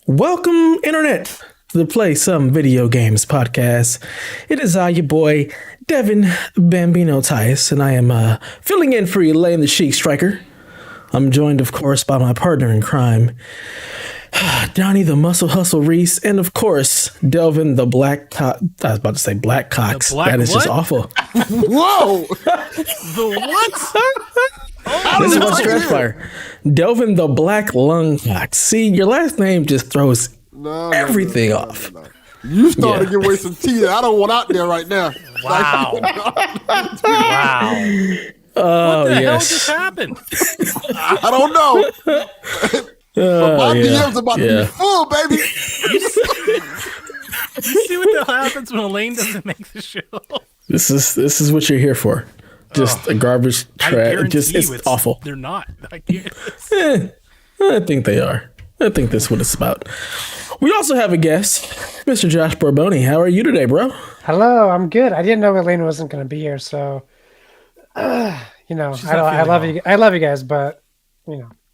Welcome, Internet, to the Play Some Video Games podcast. It is your boy, Devin Bambino Tyus, and I am filling in for Elaine the Chic Striker. I'm joined, of course, by my partner in crime, Donnie the Muscle Hustle Reese, and of course, Delvin the Black Cock. I was about to say Black Cox. That is just awful. Whoa! The what? This is what's Stretchfire. Delvin the Black Lung Cox. See, your last name just throws everything off. You started to give away some tea that I don't want out there right now. Wow. Wow. Oh, what the hell yes. just happened? I don't know. But my DM's about to be full, baby. You see what the hell happens when Elaine doesn't make the show? This is what you're here for. Just a garbage trash. It's awful. They're not. I guess. I think they are. I think that's what it's about. We also have a guest, Mr. Josh Borbone. How are you today, bro? Hello, I'm good. I didn't know Elaine wasn't going to be here, so I love you. I love you guys, but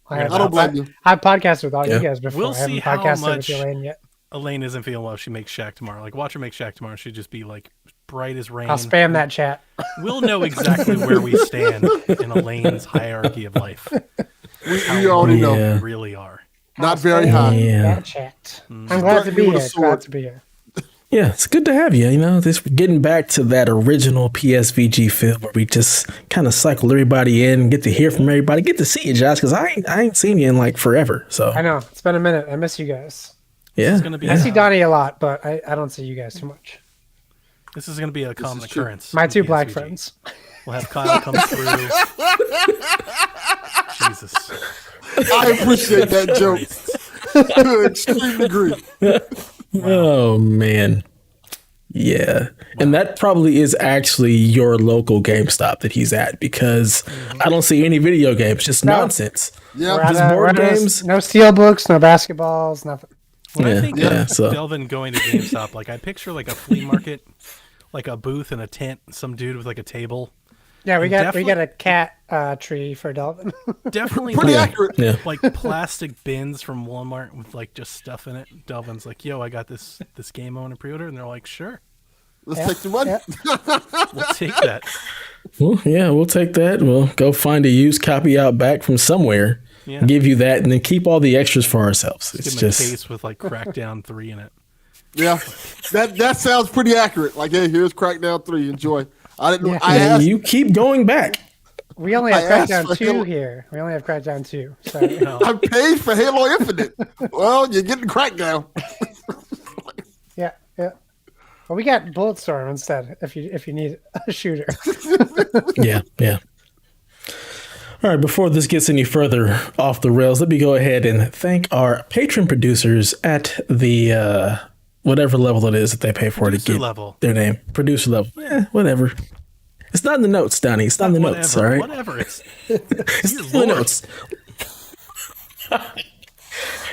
I don't blame you. I've podcasted with all you guys before. We'll I haven't see how podcasted much with Elaine yet. Elaine isn't feeling well if she makes Shaq tomorrow. Like, watch her make Shaq tomorrow. She'd just be like bright as rain. I'll spam that chat. We'll know exactly where we stand in Elaine's hierarchy of life. We already know. Yeah. We really are. Not very high. Yeah. That chat. I'm glad to be here. Glad to be here. Yeah, it's good to have you. This getting back to that original PSVG film where we just kind of cycle everybody in, get to hear from everybody, get to see you, Josh, because I ain't seen you in like forever. So I know it's been a minute. I miss you guys. Yeah, I see Donnie a lot, but I don't see you guys too much. This is going to be a common occurrence. My two black friends. We'll have Kyle come through. Jesus. I appreciate that joke to an extreme degree. Oh man, yeah, and that probably is actually your local GameStop that he's at because I don't see any video games, just nonsense. Yeah, just board games. No steel books, no basketballs, nothing. When I think of so Delvin going to GameStop, like I picture like a flea market, like a booth and a tent, some dude with like a table. Yeah, we got a cat tree for Delvin. Definitely pretty like, accurate. Yeah. Like plastic bins from Walmart with like just stuff in it. Delvin's like, "Yo, I got this game I want to pre-order," and they're like, "Sure, Let's take the money. we'll take that." Well, yeah, we'll take that. We'll go find a used copy out back from somewhere, give you that, and then keep all the extras for ourselves. It's Give him just a case with like Crackdown 3 in it. Yeah, that sounds pretty accurate. Like, hey, here's Crackdown 3. Enjoy. I didn't know. I and asked. you keep going back. We only have I asked Crackdown for 2 Halo. here. We only have Crackdown 2. So I paid for Halo Infinite. Well, you're getting Crackdown. yeah. Well, we got Bulletstorm instead. If you need a shooter. Yeah. All right, before this gets any further off the rails, let me go ahead and thank our patron producers at the whatever level it is that they pay for to get their name. Producer level. Whatever. It's not in the notes, Donnie. It's not in the notes, all right? Whatever. It's in the notes.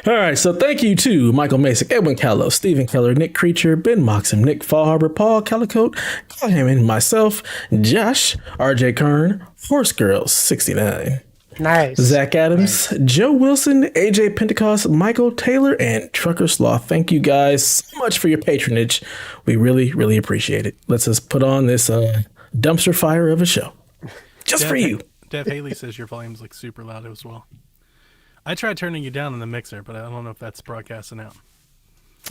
All right, so thank you to Michael Masick, Edwin Calo, Stephen Keller, Nick Creature, Ben Moxham, Nick Faulhaber, Paul Callicoat, Haiman, myself, Josh, RJ Kern, Horse Girls 69. Nice. Zack Adams, Joe Wilson, AJ Pentecost, Michael Taylor, and Trucker Sloth. Thank you guys so much for your patronage. We really, really appreciate it. Let's just put on this dumpster fire of a show. Just for you. Dev Hayley says your volume's like super loud as well. I tried turning you down in the mixer, but I don't know if that's broadcasting out.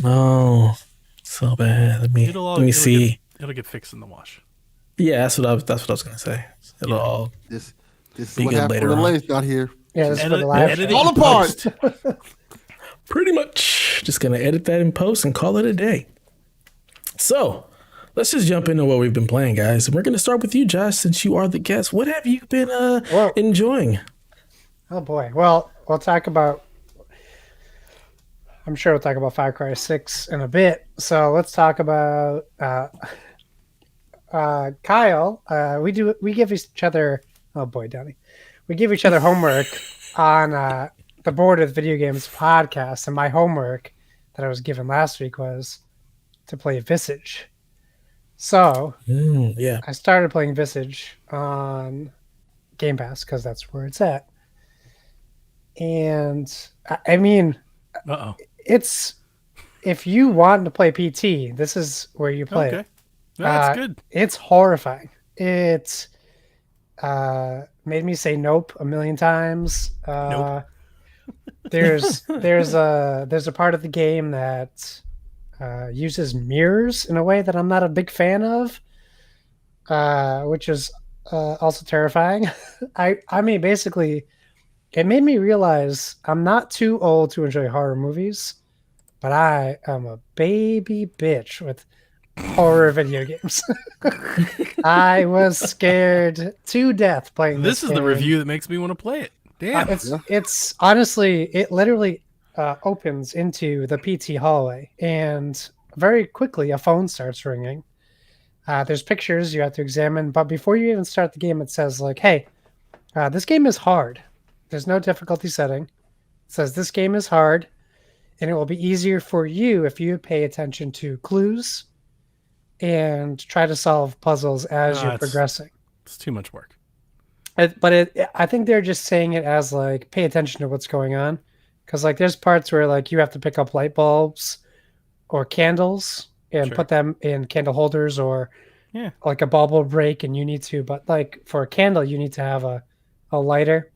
Oh, so bad. Let me see. It'll get fixed in the wash. Yeah, that's what I was going to say. It'll all This is be what good happened later when on. Elaine's not here. Yeah, this is for the live edit show. it All in apart. post. Pretty much just going to edit that in post and call it a day. So let's just jump into what we've been playing, guys. And we're going to start with you, Josh, since you are the guest. What have you been enjoying? Oh boy. Well, we'll talk about. I'm sure we'll talk about Far Cry 6 in a bit. So let's talk about Kyle. We give each other. Oh boy, Donnie. We give each other homework on the Board of Video Games podcast, and my homework that I was given last week was to play Visage. So I started playing Visage on Game Pass because that's where it's at. And I mean, it's if you want to play PT, this is where you play Okay. it. That's good. It's horrifying. It made me say nope a million times. Nope. There's a part of the game that uses mirrors in a way that I'm not a big fan of, which is also terrifying. I mean, basically, it made me realize I'm not too old to enjoy horror movies, but I am a baby bitch with horror video games. I was scared to death playing this. This is the review that makes me want to play it. Damn. It's honestly, it literally opens into the PT hallway, and very quickly a phone starts ringing. There's pictures you have to examine, but before you even start the game, it says like, "Hey, this game is hard. There's no difficulty setting. It says this game is hard, and it will be easier for you if you pay attention to clues and try to solve puzzles as you're progressing." It's too much work. I think they're just saying it as like, pay attention to what's going on, because like there's parts where like you have to pick up light bulbs or candles and put them in candle holders, or like a bulb will break and you need to, but like for a candle you need to have a lighter,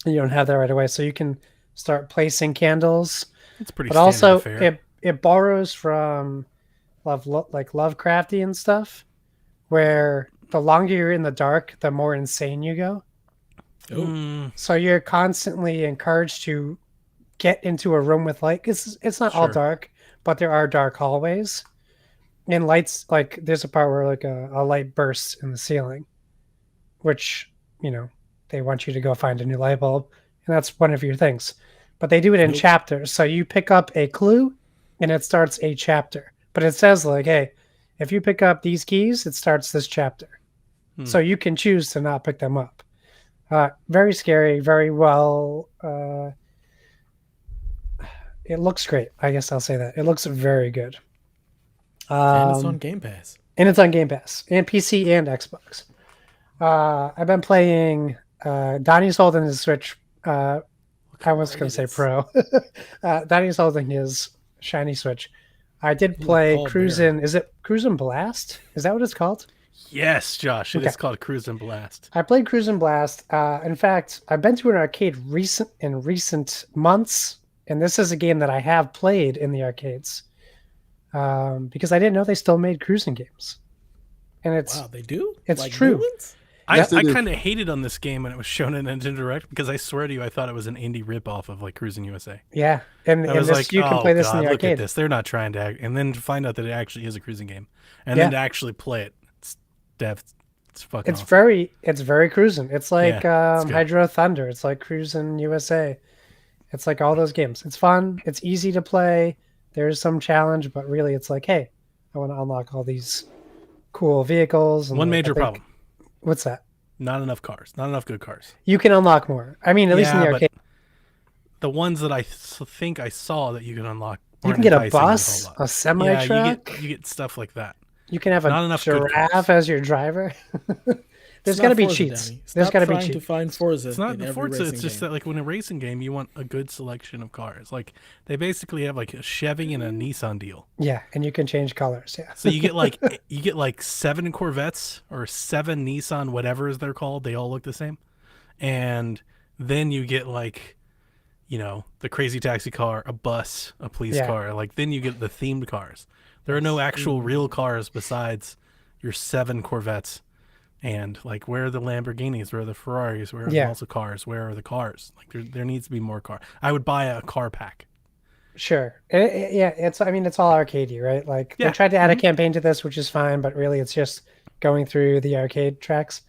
and you don't have that right away, so you can start placing candles. It's pretty. But also fair. it borrows from like Lovecraftian stuff, where the longer you're in the dark, the more insane you go. So you're constantly encouraged to get into a room with light. It's not all dark, but there are dark hallways. And lights, like there's a part where like a light bursts in the ceiling, which, you know, they want you to go find a new light bulb. And that's one of your things. But they do it in chapters. So you pick up a clue and it starts a chapter. But it says like, hey, if you pick up these keys, it starts this chapter. So you can choose to not pick them up. Very scary, very well. It looks great. I guess I'll say that. It looks very good. And it's on Game Pass. And it's on Game Pass. And PC and Xbox. I've been playing... Donnie's holding his Switch. I was going to say Pro. Donnie's holding his shiny Switch. I did play Cruisin'. Is it Cruisin' Blast? Is that what it's called? Yes, Josh. It is called Cruisin' Blast. I played Cruisin' Blast. In fact, I've been to an arcade in recent months, and this is a game that I have played in the arcades, because I didn't know they still made cruising games. And it's wow, they do. It's like true. I kind of hated on this game when it was shown in Nintendo Direct, because I swear to you, I thought it was an indie ripoff of like Cruising USA. Yeah, and I was this, like, you can play this in the look arcade. at this. They're not trying to act, and then to find out that it actually is a cruising game, and then to actually play it, it's fucking. It's awesome. it's very cruising. It's like it's Hydro Thunder. It's like Cruising USA. It's like all those games. It's fun. It's easy to play. There's some challenge, but really, it's like, hey, I want to unlock all these cool vehicles. And One major problem. What's that? Not enough cars. Not enough good cars. You can unlock more. I mean, at least in the arcade. The ones that I think I saw that you can unlock. You can get a bus, a semi truck. You get stuff like that. You can have a giraffe as your driver. There's got to be cheats. There's got to be cheats. To find Forza. It's not in Forza. every It's just that, like, when a racing game, you want a good selection of cars. Like, they basically have like a Chevy and a Nissan deal. Yeah, and you can change colors. Yeah. So you get like 7 Corvettes or 7 Nissan, whatever they're called. They all look the same, and then you get like, you know, the crazy taxi car, a bus, a police car. Like, then you get the themed cars. There are no actual real cars besides your 7 Corvettes. And like, where are the Lamborghinis? Where are the Ferraris? Where are the muscle cars? Where are the cars? Like, there needs to be more car. I would buy a car pack. Sure. It's all arcadey, right? Like, they tried to add a campaign to this, which is fine, but really it's just going through the arcade tracks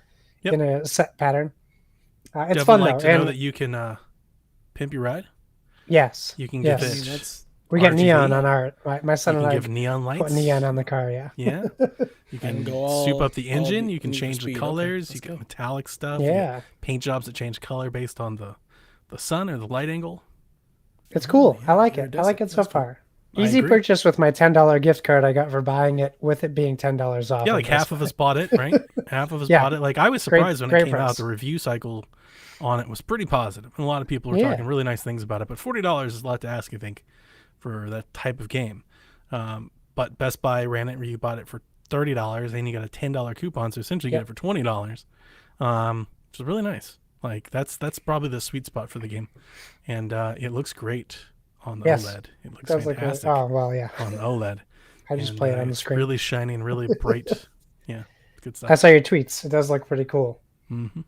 in a set pattern. It's Devin, fun, like though. To know that you can pimp your ride? Yes. You can get we get neon on our... My son and I give neon lights? put neon on the car, yeah. Yeah. You can soup up the engine. You can change the colors. You get metallic stuff. Yeah. Paint jobs that change color based on the sun or the light angle. It's cool. I like it. I like it so far. Easy purchase with my $10 gift card I got for buying it, with it being $10 off. Yeah, like half of us bought it, right? Half of us bought it. Like, I was surprised when it came out. The review cycle on it was pretty positive. And a lot of people were talking really nice things about it. But $40 is a lot to ask, I think, for that type of game. But Best Buy ran it where you bought it for $30 and you got a $10 coupon, so essentially you get it for $20. Which is really nice. Like that's probably the sweet spot for the game, and it looks great on the OLED. It looks fantastic. Oh well, yeah. On the OLED. I just play it on the screen. Really shiny and really bright. Yeah, good stuff. I saw your tweets. It does look pretty cool. Mm-hmm.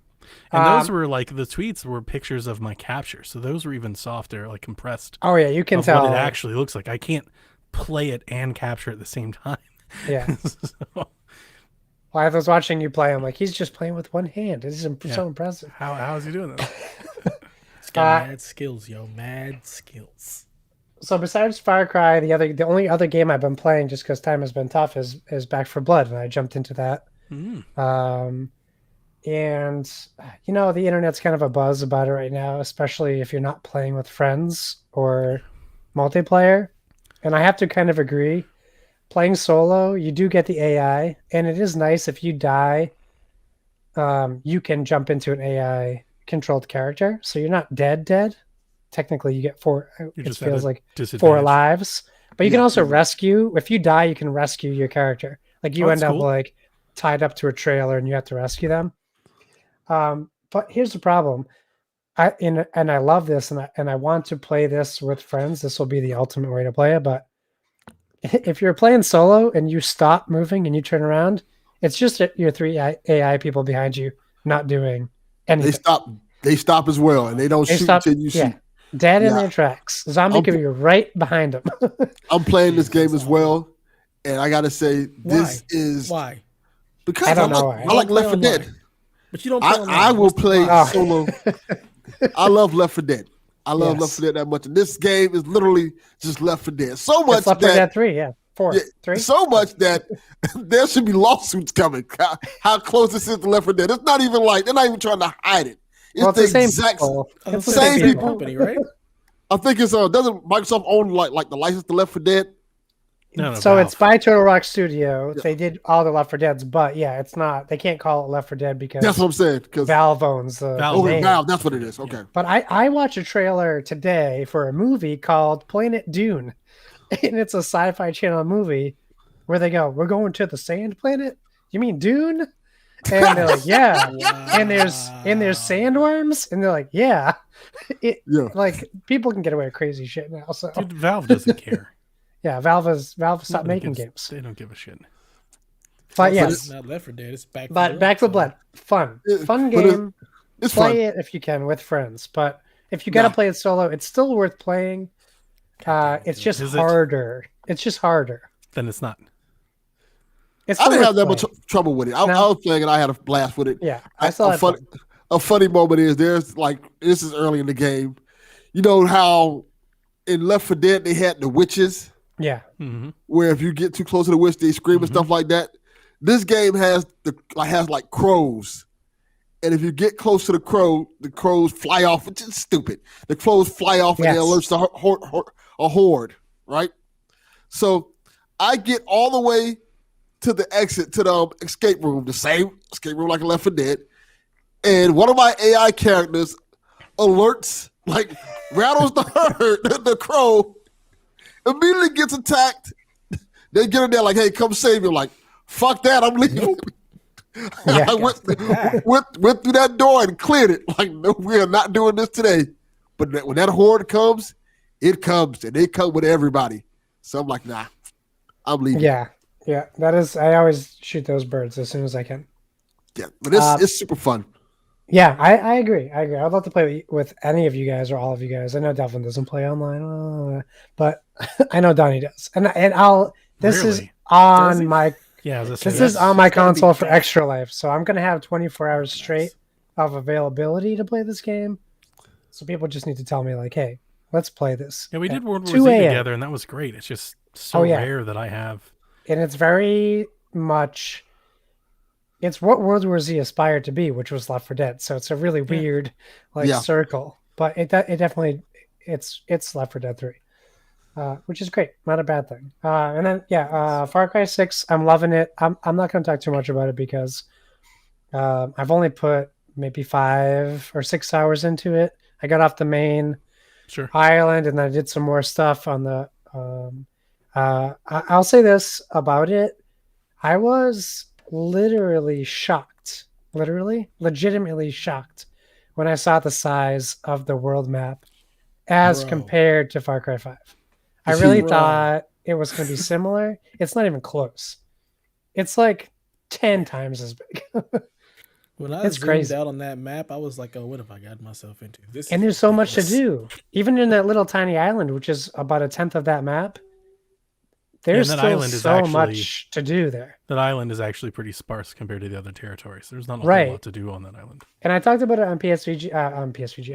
And those were like the tweets were pictures of my capture, so those were even softer, like compressed. Oh yeah, you can tell what it actually looks like. I can't play it and capture at the same time. Yeah. So, well, I was watching you play. I'm like, he's just playing with one hand. This is so impressive. How is he doing that? He's got mad skills, yo. Mad skills. So besides Far Cry, the only other game I've been playing just because time has been tough is Back 4 Blood, and I jumped into that. And the internet's kind of a buzz about it right now, especially if you're not playing with friends or multiplayer. And I have to kind of agree. Playing solo, you do get the AI, and it is nice if you die, you can jump into an AI controlled character, so you're not dead. Technically, you get 4. It feels like 4 lives, but you can also rescue. If you die, you can rescue your character. Like you end up like tied up to a trailer, and you have to rescue them. But here's the problem. I love this, and I want to play this with friends. This will be the ultimate way to play it, but if you're playing solo and you stop moving and you turn around, it's just your 3 AI people behind you not doing anything. They stop as well, and they don't shoot until you shoot. Dead in their tracks. Zombie could be right behind them. I'm playing this game as well, and I gotta say, this is why? Because I don't know why. I like Left 4 Dead. But you don't play online. I will play solo. I love Left 4 Dead. I love Left 4 Dead that much. And this game is literally just Left 4 Dead. So much Left 4 Dead 3, 4, 3. So much that there should be lawsuits coming. How close this is to Left 4 Dead. It's not even like, they're not even trying to hide it. It's the same exact people. It's the same people. company, right? I think it's doesn't Microsoft own like the license to Left 4 Dead? No, so Valve. It's by Turtle Rock Studio. They did all the Left 4 Deads, but it's not. They can't call it Left 4 Dead because that's what I'm saying. Because Valve owns the name. Valve, that's what it is. Okay. But I watched a trailer today for a movie called Planet Dune, and it's a Sci-Fi Channel movie where they go, "We're going to the sand planet. You mean Dune?" And they're like, "Yeah." Wow. And there's sandworms, and they're like, "Yeah." Like people can get away with crazy shit now. So dude, Valve doesn't care. Yeah, Valve stopped making games. They don't give a shit. But it's not Left 4 Dead. It's Back 4 Blood. Back 4 Blood, fun game. It's play fun. it if you can with friends. But if you gotta play it solo, it's still worth playing. It's just harder. It's just harder. Then it's not. I didn't have that much trouble with it. I was playing and I had a blast with it. Yeah, I saw a funny moment is this is early in the game. You know how in Left 4 Dead they had the witches. Yeah. Mm-hmm. Where if you get too close to the witch, they scream and stuff like that. This game has like crows. And if you get close to the crows fly off, which is stupid. The crows fly off and it alerts a horde, right? So I get all the way to the exit, to the escape room, the same escape room like Left 4 Dead. And one of my AI characters alerts, like rattles the herd, the crow, immediately gets attacked. They get in there like, "Hey, come save me." I'm like, "Fuck that, I'm leaving." I went through that door and cleared it. Like, no, we are not doing this today. But when that horde comes, it comes, and they come with everybody. So I'm like, nah, I'm leaving. Yeah, that is. I always shoot those birds as soon as I can. Yeah, but it's super fun. Yeah, I agree. I'd love to play with any of you guys or all of you guys. I know Delvin doesn't play online, but I know Donnie does. And I'll. This is on my. Yeah, this is on my console for Extra Life, so I'm gonna have 24 hours straight of availability to play this game. So people just need to tell me like, "Hey, let's play this." Yeah, we did World War Z together, and that was great. It's just so rare that I have. And it's very much. It's what World War Z aspired to be, which was Left 4 Dead. So it's a really weird circle, but it definitely it's Left 4 Dead 3, which is great, not a bad thing. And then Far Cry 6, I'm loving it. I'm not going to talk too much about it because I've only put maybe 5 or 6 hours into it. I got off the main island, and then I did some more stuff on the I'll say this about it. I was literally shocked, legitimately shocked when I saw the size of the world map as Bro. compared to Far Cry 5. I It's really huge. thought it was going to be similar. It's not even close. It's like 10 times as big. When I It's zoomed crazy. out on that map, I was like, "Oh, what have I gotten myself into?" This And is there's so much to ridiculous. do. Even in that little tiny island, which is about a tenth of that map, there's and that still island is so actually- much to do there. That island is actually pretty sparse compared to the other territories. There's not a Right. whole lot to do on that island. And I talked about it on PSVG,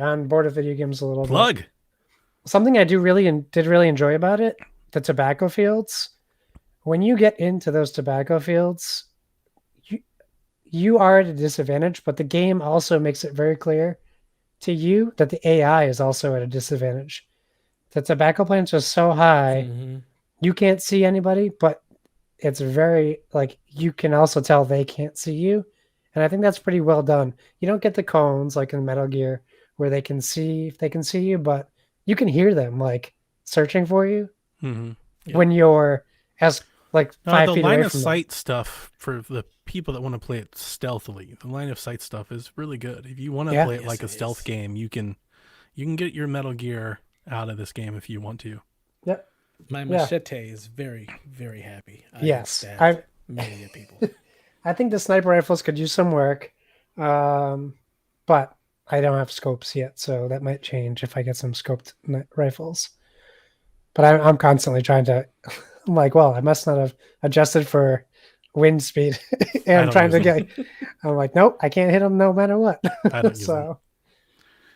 on Board of Video Games a little bit. Plug. Something I did really enjoy about it, the tobacco fields. When you get into those tobacco fields, you are at a disadvantage, but the game also makes it very clear to you that the AI is also at a disadvantage. The tobacco plants are so high, Mhm. you can't see anybody, but it's very like you can also tell they can't see you. And I think that's pretty well done. You don't get the cones like in Metal Gear where they can see you, but you can hear them like searching for you Mm-hmm. Yep. when you're as like 5 The feet line away of from sight stuff for the people that want to play it stealthily, the line of sight stuff is really good. If you want to Yeah. play it Yes, like a it stealth is. game, you can get your Metal Gear out of this game if you want to. them. Yep. My Yeah. machete is very, very happy. I have Yes. stabbed many people. I think the sniper rifles could use some work, but I don't have scopes yet, so that might change if I get some scoped rifles. But I'm constantly trying to. I'm like, well, I must not have adjusted for wind speed, and I'm don't trying to use get. I'm like, nope, I can't hit them no matter what. I don't use them. So,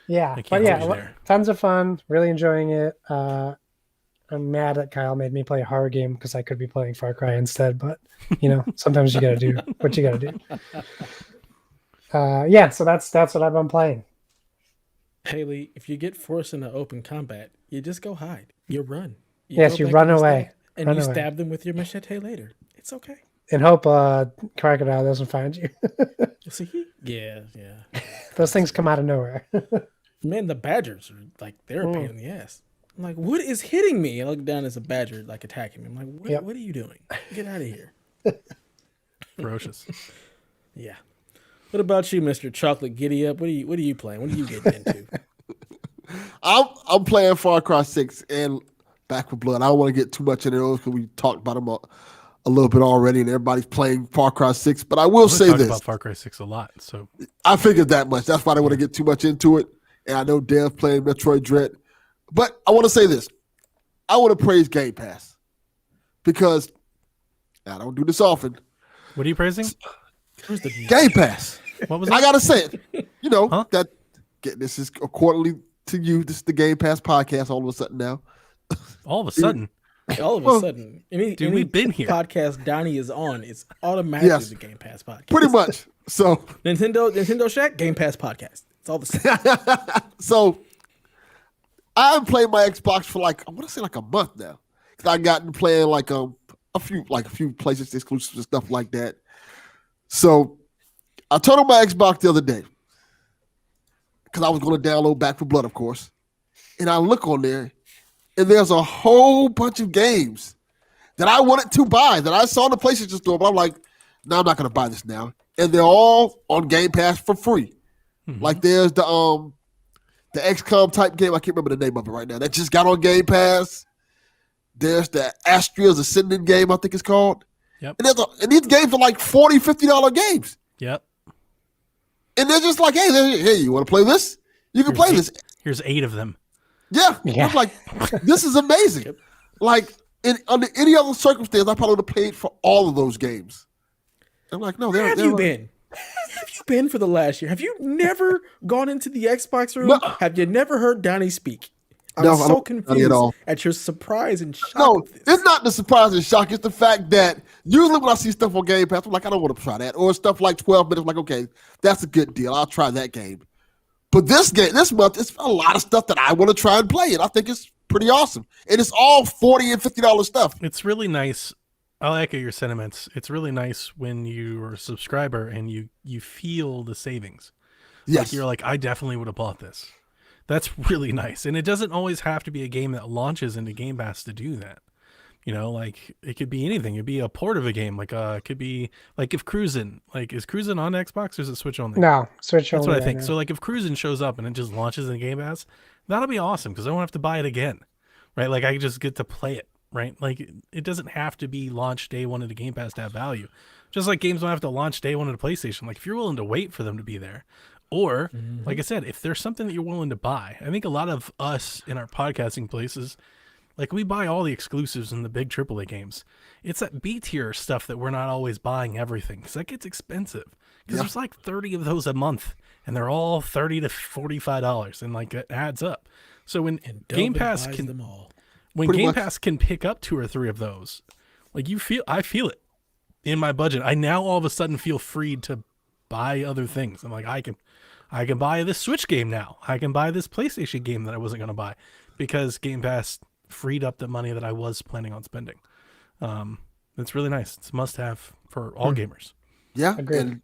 yeah, I but can't yeah, hold you there. tons of fun. Really enjoying it. I'm mad that Kyle made me play a horror game because I could be playing Far Cry instead. But sometimes you got to do what you got to do. Yeah, so that's what I've been playing. Haley, if you get forced into open combat, you just go hide. You run. Yes, go you back run and away. stab- and Run you away. stab them with your machete later. It's okay. And hope Crocodile doesn't find you. See? Yeah. Those things come out of nowhere. Man, the badgers are like, they're a pain in the ass. I'm like, what is hitting me? I look down as a badger like attacking me. I'm like, what, Yep. what are you doing? Get out of here. Ferocious. Yeah. What about you, Mr. Chocolate Giddy Up? What are you playing? What are you getting into? I'm playing Far Cry 6 and Back for Blood. I don't want to get too much into those because we talked about them a little bit already, and everybody's playing Far Cry 6. But I will We say talked this: about Far Cry 6 a lot, so I figured that much. That's why I don't want to get too much into it. And I know Dev playing Metroid Dread, but I want to say this: I want to praise Game Pass because I don't do this often. what are you praising? Where's the Game Pass. What was I that? gotta say it. Huh? That this is accordingly to you. This is the Game Pass podcast. All of a sudden now, All of a sudden. all of a Well, sudden, any we've been here. podcast Donnie is on, it's automatically Yes. the Game Pass podcast. pretty much. So Nintendo Shack, Game Pass podcast. It's all the same. So I haven't played my Xbox for I want to say a month now. Cause I gotten playing a few PlayStation exclusives and stuff like that. So I turned on my Xbox the other day because I was going to download Back for Blood, of course. And I look on there, and there's a whole bunch of games that I wanted to buy that I saw in the PlayStation store, but I'm like, no, I'm not going to buy this now. And they're all on Game Pass for free. Mhm. Like there's the XCOM type game. I can't remember the name of it right now. That just got on Game Pass. There's the Astria's Ascending game, I think it's called. Yep. And these games are like $40, $50 games. Yep. And they're just like, hey, you want to play this? You can play this. Here's 8 of them. Yeah. Yeah. I'm like, this is amazing. Like, under any other circumstance, I probably would have paid for all of those games. I'm like, no, Where have you been? Where have you been for the last year? Have you never gone into the Xbox room? No. Have you never heard Donnie speak? I'm No, I so don't- confused at all. at your surprise and shock. No, of this. it's not the surprise and shock. It's the fact that usually when I see stuff on Game Pass, I'm like, I don't want to try that. Or stuff like 12 minutes, like, okay, that's a good deal. I'll try that game. But this month, it's a lot of stuff that I want to try and play. And I think it's pretty awesome. And it's all $40 and $50 stuff. It's really nice. I'll echo your sentiments. It's really nice when you're a subscriber and you feel the savings. Yes. Like you're like, I definitely would have bought this. That's really nice. And it doesn't always have to be a game that launches into Game Pass to do that. You know, like it could be anything. It'd be a port of a game. Like it could be like if Cruisin', like is Cruisin' on Xbox or is it Switch only? No, Switch only. That's what I think. Now. So like if Cruisin' shows up and it just launches in Game Pass, that'll be awesome because I won't have to buy it again. Right? Like I just get to play it, right? Like it doesn't have to be launched day one of the Game Pass to have value. Just like games don't have to launch day one of the PlayStation. Like if you're willing to wait for them to be there, or like I said, if there's something that you're willing to buy, I think a lot of us in our podcasting places, like we buy all the exclusives and the big AAA games. It's that B tier stuff that we're not always buying everything because that gets expensive. Because there's like 30 of those a month, and they're all $30 to $45, and like it adds up. So when Game Pass can, them all. When Game Pass can pick up 2 or 3 of those, like I feel it in my budget. I now all of a sudden feel freed to buy other things. I'm like I can buy this Switch game now. I can buy this PlayStation game that I wasn't going to buy because Game Pass freed up the money that I was planning on spending. It's really nice. It's a must-have for all gamers. Yeah, Agreed. and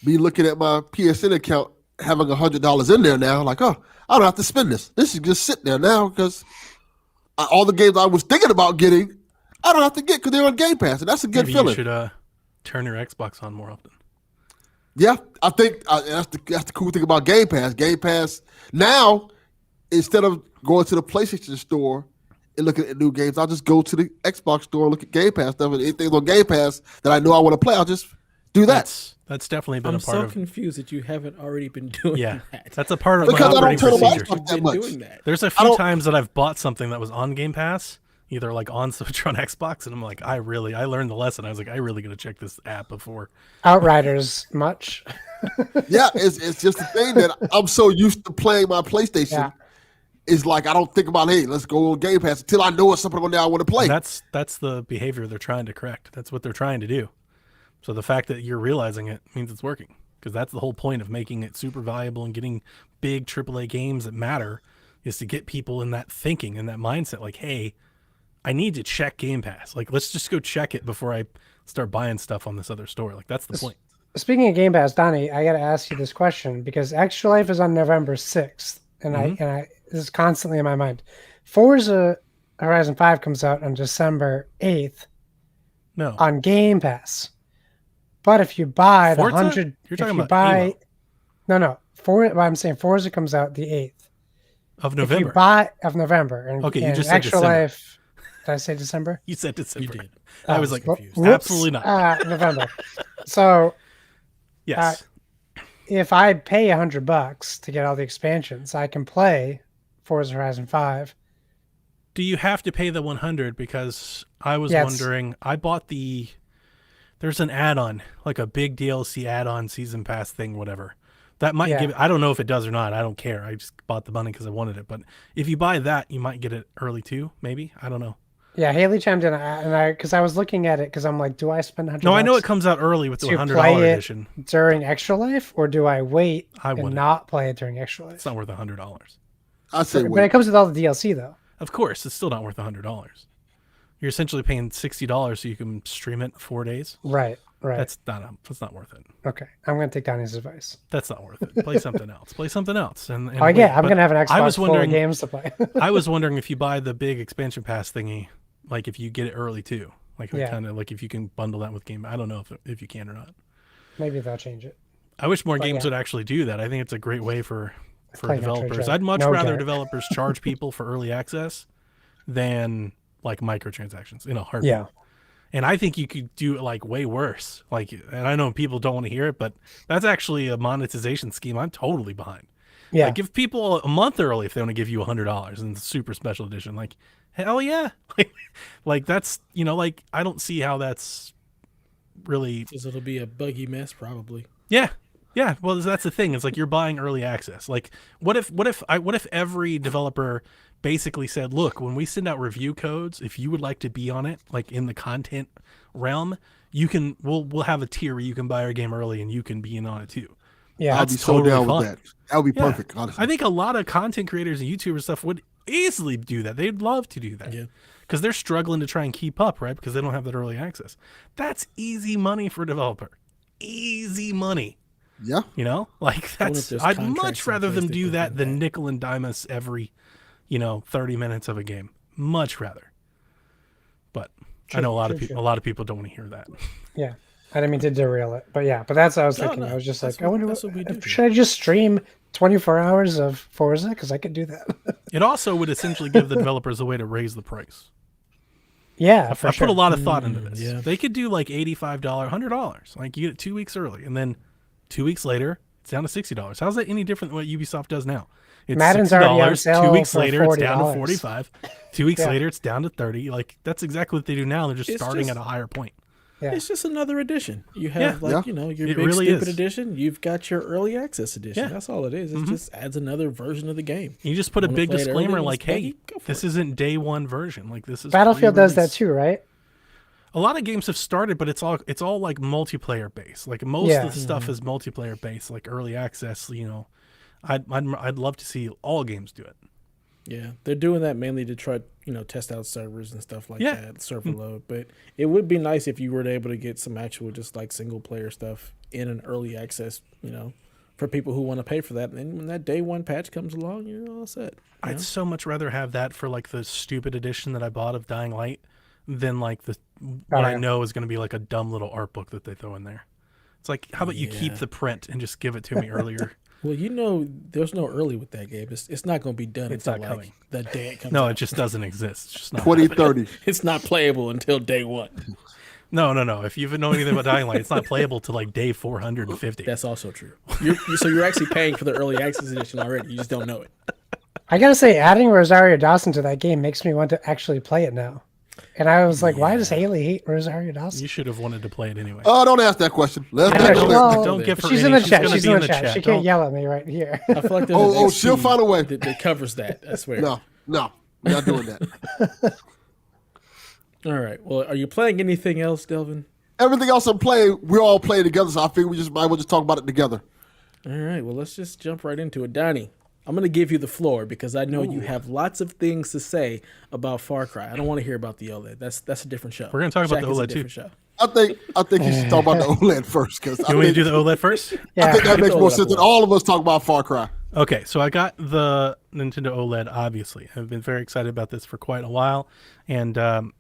me looking at my PSN account, having $100 in there now, like, oh, I don't have to spend this. This is just sitting there now because all the games I was thinking about getting, I don't have to get because they're on Game Pass, and that's a good Maybe feeling. You should turn your Xbox on more often. Yeah, I think that's the cool thing about Game Pass. Game Pass now, instead of going to the PlayStation store and looking at new games, I'll just go to the Xbox store and look at Game Pass stuff. And anything on Game Pass that I know I want to play, I'll just do that. That's definitely been I'm a part so of. confused that you haven't already been doing that. That's a part of Because my I don't operating turn on my procedure. Xbox that much. Doing that. There's a few times that I've bought something that was on Game Pass, either like on Switch or on Xbox, and I'm like, I learned the lesson. I was like, I really got to check this app before. Outriders much. Yeah, it's just the thing that I'm so used to playing my PlayStation. Yeah. It's like I don't think about, hey, let's go on Game Pass until I know it's something on there I want to play. And that's the behavior they're trying to correct. That's what they're trying to do. So the fact that you're realizing it means it's working, because that's the whole point of making it super valuable and getting big AAA games that matter is to get people in that thinking and that mindset. Like, hey, I need to check Game Pass. Like, let's just go check it before I start buying stuff on this other store. Like, that's the point. Speaking of Game Pass, Donnie, I got to ask you this question because Extra Life is on November 6th, and I this is constantly in my mind. Forza Horizon 5 comes out on December 8th No. on Game Pass. But if you buy the Forza? 100, You're talking if you about buy, Emo. no, I'm saying Forza comes out the 8th. Of If November. you buy of November, and, Okay, you and just said Extra December. Life, did I say December? You said December. You did. I was like, Whoops. absolutely not. November. So Yes. if I pay $100 to get all the expansions, I can play Forza Horizon 5. Do you have to pay the 100? Because I was Yes. wondering, I bought there's an add-on, like a big DLC add-on season pass thing, whatever. That might Yeah. give I don't know if it does or not. I don't care. I just bought the money because I wanted it. But if you buy that, you might get it early too, maybe. I don't know. Yeah, Hayley chimed in, and because I was looking at it, because I'm like, do I spend $100? No, I know it comes out early with the to $100 play it edition. during Extra Life, or do I wait I and wouldn't. not play it during Extra Life? It's not worth $100. I say But wait. it comes with all the DLC though. Of course, it's still not worth $100. You're essentially paying $60 so you can stream it 4 days. Right. That's not worth it. Okay, I'm gonna take Donnie's advice. That's not worth it. Play something else. Play something else. And Oh yeah, I'm but gonna have an I Xbox was full of wondering, games to play. I was wondering if you buy the big expansion pass thingy, like if you get it early too, like Yeah. kind of like if you can bundle that with game. I don't know if you can or not. Maybe they'll change it. I wish more But games yeah. would actually do that. I think it's a great way for Playing on developers. Twitch, I'd much no rather doubt. developers charge people for early access than like microtransactions in a heartbeat. Yeah. And I think you could do it like way worse. Like, and I know people don't want to hear it, but that's actually a monetization scheme I'm totally behind. Yeah. Like, give people a month early if they want to give you $100 in the super special edition. Like, hell yeah. Like that's, like, I don't see how that's really. Because it'll be a buggy mess, probably. Yeah. Yeah. Well, that's the thing. It's like you're buying early access. Like, what if every developer basically said, look, when we send out review codes, if you would like to be on it, like in the content realm, we'll have a tier where you can buy our game early and you can be in on it too. Yeah. I'd be That's so totally down fun. with that. That would be Yeah. perfect, honestly. I think a lot of content creators and YouTubers stuff would easily do that. They'd love to do that. Yeah. Because they're struggling to try and keep up, right? Because they don't have that early access. That's easy money for a developer. Easy money. Yeah. You know, like wonder if that's there's I'd contracts much in rather place them that do that prevent than that. nickel and dime us every, 30 minutes of a game. Much rather. But I know a lot of people don't want to hear that. Yeah. I didn't mean to derail it, but yeah, but that's what I was No, thinking. no, I was just that's like, I wonder that's what we do should I just stream 24 hours of Forza? Because I could do that. It also would essentially give the developers a way to raise the price. Yeah, I for sure. put a lot of thought into this. yeah. They could do like $85, $100. Like you get it 2 weeks early, and then 2 weeks later, it's down to $60. How's that any different than what Ubisoft does now? It's Madden's already on $60. sale 2 weeks for later, it's down to $40. 45. 2 weeks Yeah. later, it's down to 30. Like that's exactly what they do now. They're just It's starting just- at a higher point. Yeah. It's just another edition. You have Yeah. your It big really stupid is. edition. You've got your early access edition. Yeah. That's all it is. It just adds another version of the game. You just put a Wanna big play it early disclaimer and like, it's buggy? "Hey, Go for this it." isn't day one version. Like this is Battlefield does that pre-release." too, right? A lot of games have started, but it's all like multiplayer based. Like most Yeah. of the stuff is multiplayer based, like early access. I'd love to see all games do it. Yeah, they're doing that mainly to try, test out servers and stuff like Yeah. that, server load. But it would be nice if you were able to get some actual just like single player stuff in an early access, for people who want to pay for that. And then when that day one patch comes along, you're all set. you know? I'd so much rather have that for like the stupid edition that I bought of Dying Light than like what I yeah. know is going to be like a dumb little art book that they throw in there. It's like, how about you keep Yeah. the print and just give it to me earlier? Well, there's no early with that game. It's not going to be done It's until not coming. the day it comes No, out. it just doesn't exist. It's just not. 2030. It's not playable until day one. No. If you know anything about Dying Light, it's not playable till like day 450. That's also true. So you're actually paying for the early access edition already. You just don't know it. I gotta say, adding Rosario Dawson to that game makes me want to actually play it now. And I was like, why does Hayley hate Rosario Dawson? You should have wanted to play it anyway. Oh, don't ask that question. Let's I not know, go well, there. Don't give her She's any. in the chat. gonna She's be in the chat. She Don't- can't yell at me right here. I feel like there's Oh, an she'll SC find a way. that covers that. I swear. No, we're not doing that. All right. Well, are you playing anything else, Delvin? Everything else I'm playing, we all play together, so I figure we just might as well just talk about it together. All right. Well, let's just jump right into it. Donnie, I'm going to give you the floor because I know you have lots of things to say about Far Cry. I don't want to hear about the OLED. That's a different show. We're gonna talk about Shaq the is a OLED too. different show. I think you should talk about the OLED first, because You want me to do the OLED first? I think that makes Throw more it up sense than a lot. all of us talk about Far Cry. Okay, so I got the Nintendo OLED, obviously. I've been very excited about this for quite a while. And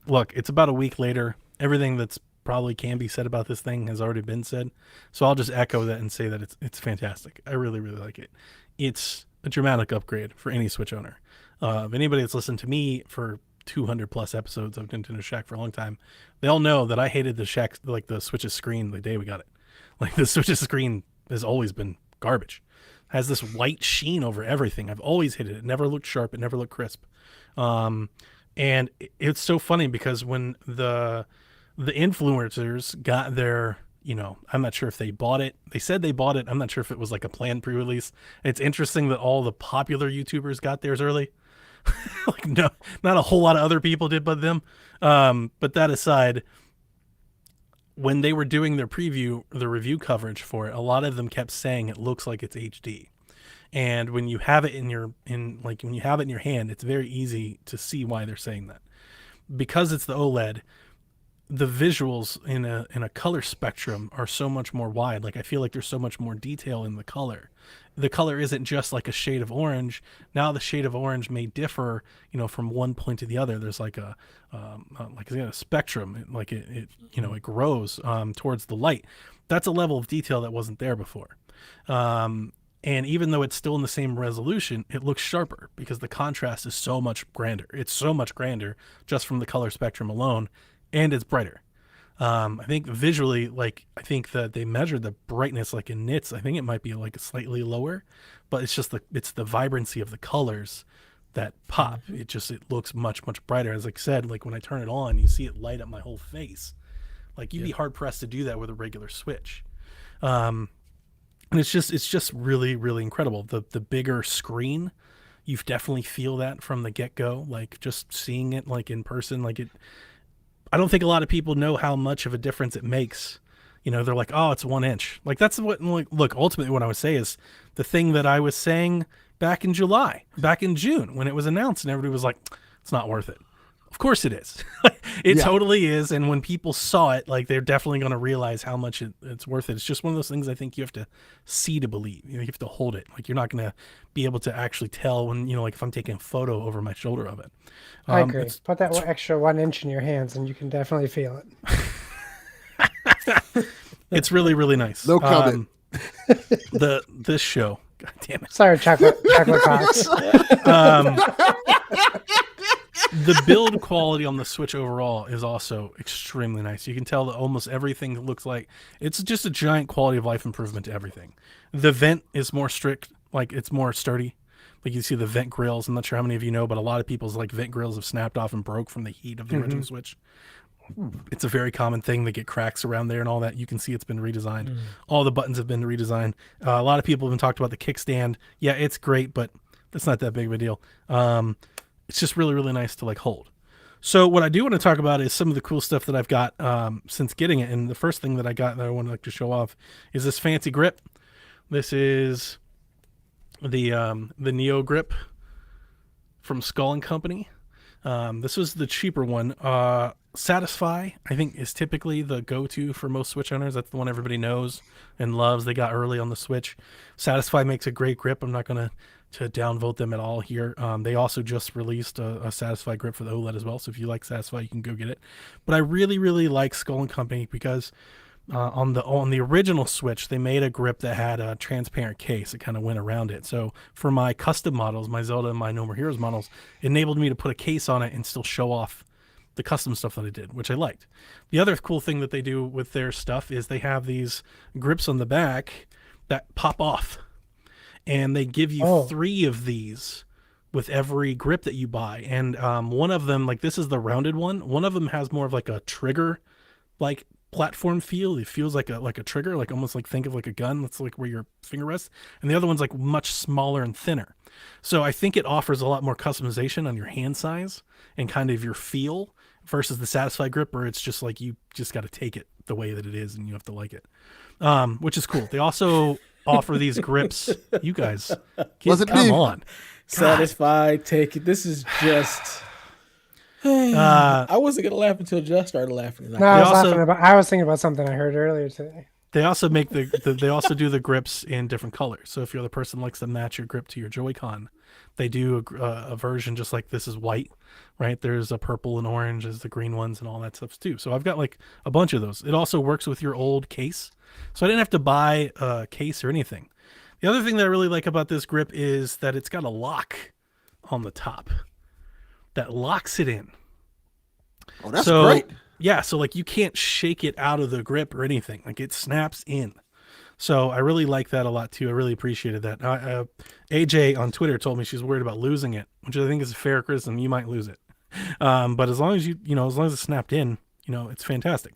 look, it's about a week later. Everything that's probably can be said about this thing has already been said. So I'll just echo that and say that it's fantastic. I really, really like it. It's a dramatic upgrade for any Switch owner. If anybody that's listened to me for 200 plus episodes of Nintendo Shack for a long time, they all know that I hated the Shack, like the Switch's screen the day we got it. Like the Switch's screen has always been garbage. Has this white sheen over everything. I've always hated it. It never looked sharp. It never looked crisp. And it's so funny because when the influencers got their, I'm not sure if they bought it. They said they bought it. I'm not sure if it was like a planned pre-release. It's interesting that all the popular YouTubers got theirs early. Like no, not a whole lot of other people did but them. But that aside, when they were doing their review coverage for it, a lot of them kept saying it looks like it's HD. And when you have it in your hand, it's very easy to see why they're saying that. Because it's the OLED, the visuals in a color spectrum are so much more wide. Like I feel like there's so much more detail in the color. The color isn't just like a shade of orange. Now the shade of orange may differ, from one point to the other. There's like a spectrum. It grows towards the light. That's a level of detail that wasn't there before. And even though it's still in the same resolution, it looks sharper because the contrast is so much grander. It's so much grander just from the color spectrum alone, and it's brighter. I think visually, I think that they measured the brightness like in nits. I think it might be like slightly lower, but it's just it's the vibrancy of the colors that pop. Mm-hmm. It looks much, much brighter. As I said, like when I turn it on, you see it light up my whole face. Like you'd be hard pressed to do that with a regular Switch. And it's just really, really incredible. The bigger screen, you definitely feel that from the get-go. Like just seeing it like in person, I don't think a lot of people know how much of a difference it makes. They're like, oh, it's 1 inch. Like that's what, look, ultimately what I would say is the thing that I was saying back in June when it was announced and everybody was like, it's not worth it. Of course it is. It totally is. And when people saw it, like they're definitely going to realize how much it's worth it. It's just one of those things I think you have to see to believe. You have to hold it. Like you're not going to be able to actually tell when, like if I'm taking a photo over my shoulder of it. I agree. Put that extra 1 inch in your hands and you can definitely feel it. It's really, really nice. No comment. This show. God damn it. Sorry, chocolate Fox. The build quality on the Switch overall is also extremely nice. You can tell that almost everything looks like it's just a giant quality of life improvement to everything. The vent is more strict, like it's more sturdy. Like you see the vent grills. I'm not sure how many of you know, but a lot of people's like vent grills have snapped off and broke from the heat of the original Switch. It's a very common thing. They get cracks around there and all that. You can see it's been redesigned. All the buttons have been redesigned. A lot of people have been talked about the kickstand. Yeah, it's great, but it's not that big of a deal. It's just really, really nice to like hold. So what I do want to talk about is some of the cool stuff that I've got since getting it. And the first thing that I got that I want to like to show off is this fancy grip. This is the Neo grip from Skull and Company. This was the cheaper one. Satisfy, I think, is typically the go-to for most Switch owners. That's the one everybody knows and loves. They got early on the Switch. Satisfy makes a great grip. I'm not going to downvote them at all here. They also just released a Satisfy grip for the OLED as well. So if you like Satisfy, you can go get it. But I really, really like Skull and Company because on the original Switch, they made a grip that had a transparent case. It kind of went around it. So for my custom models, my Zelda and my No More Heroes models, it enabled me to put a case on it and still show off the custom stuff that I did, which I liked. The other cool thing that they do with their stuff is they have these grips on the back that pop off. And they give you 3 of these with every grip that you buy. And one of them, like this is the rounded one. One of them has more of like a trigger, like platform feel. It feels like a trigger, like almost like think of like a gun. That's like where your finger rests. And the other one's like much smaller and thinner. So I think it offers a lot more customization on your hand size and kind of your feel versus the Satisfy grip, where it's just like you just got to take it the way that it is and you have to like it, which is cool. They also offer these grips. You guys, come on. Satisfied, take it. This is just. I wasn't gonna laugh until Just started laughing. No, I was thinking about something I heard earlier today. They also make they also do the grips in different colors. So if you're the person who likes to match your grip to your Joy-Con, they do a version just like this is white, right? There's a purple and orange as the green ones and all that stuff too. So I've got like a bunch of those. It also works with your old case. So I didn't have to buy a case or anything. The other thing that I really like about this grip is that it's got a lock on the top that locks it in. Oh, that's great. Yeah, so like you can't shake it out of the grip or anything. Like it snaps in. So I really like that a lot too. I really appreciated that. AJ on Twitter told me she's worried about losing it, which I think is a fair criticism. You might lose it. But as long as as long as it's snapped in, it's fantastic.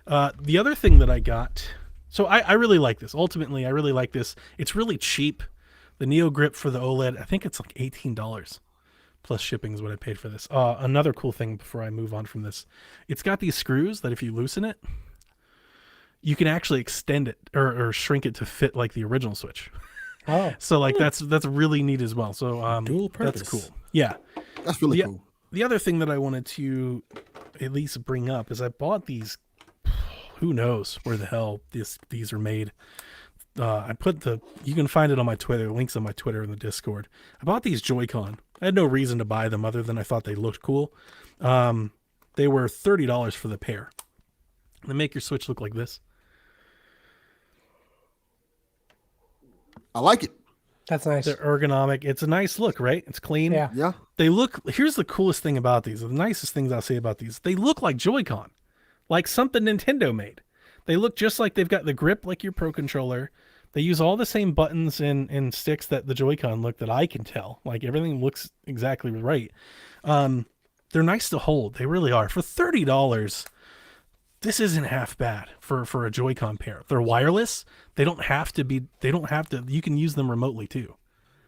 The other thing that I got, so I really like this. Ultimately, I really like this. It's really cheap. The Neo grip for the OLED, I think it's like $18. Plus shipping is what I paid for this. Another cool thing before I move on from this, it's got these screws that if you loosen it, you can actually extend it or shrink it to fit like the original Switch. Oh, so like that's really neat as well. So dual purpose. That's cool. Yeah, that's really cool. The other thing that I wanted to at least bring up is I bought these. Who knows where the hell these are made? I put you can find it on my Twitter, links on my Twitter and the Discord. I bought these Joy-Con. I had no reason to buy them other than I thought they looked cool. They were $30 for the pair. They make your Switch look like this. I like it. That's nice. They're ergonomic. It's a nice look, right? It's clean. Yeah. Here's the coolest thing about these. The nicest things I'll say about these. They look like Joy-Con. Like something Nintendo made. They look just like they've got the grip like your Pro Controller. They use all the same buttons and sticks that the Joy-Con look that I can tell. Like everything looks exactly right. They're nice to hold. They really are. For $30, this isn't half bad for a Joy-Con pair. They're wireless. You can use them remotely too.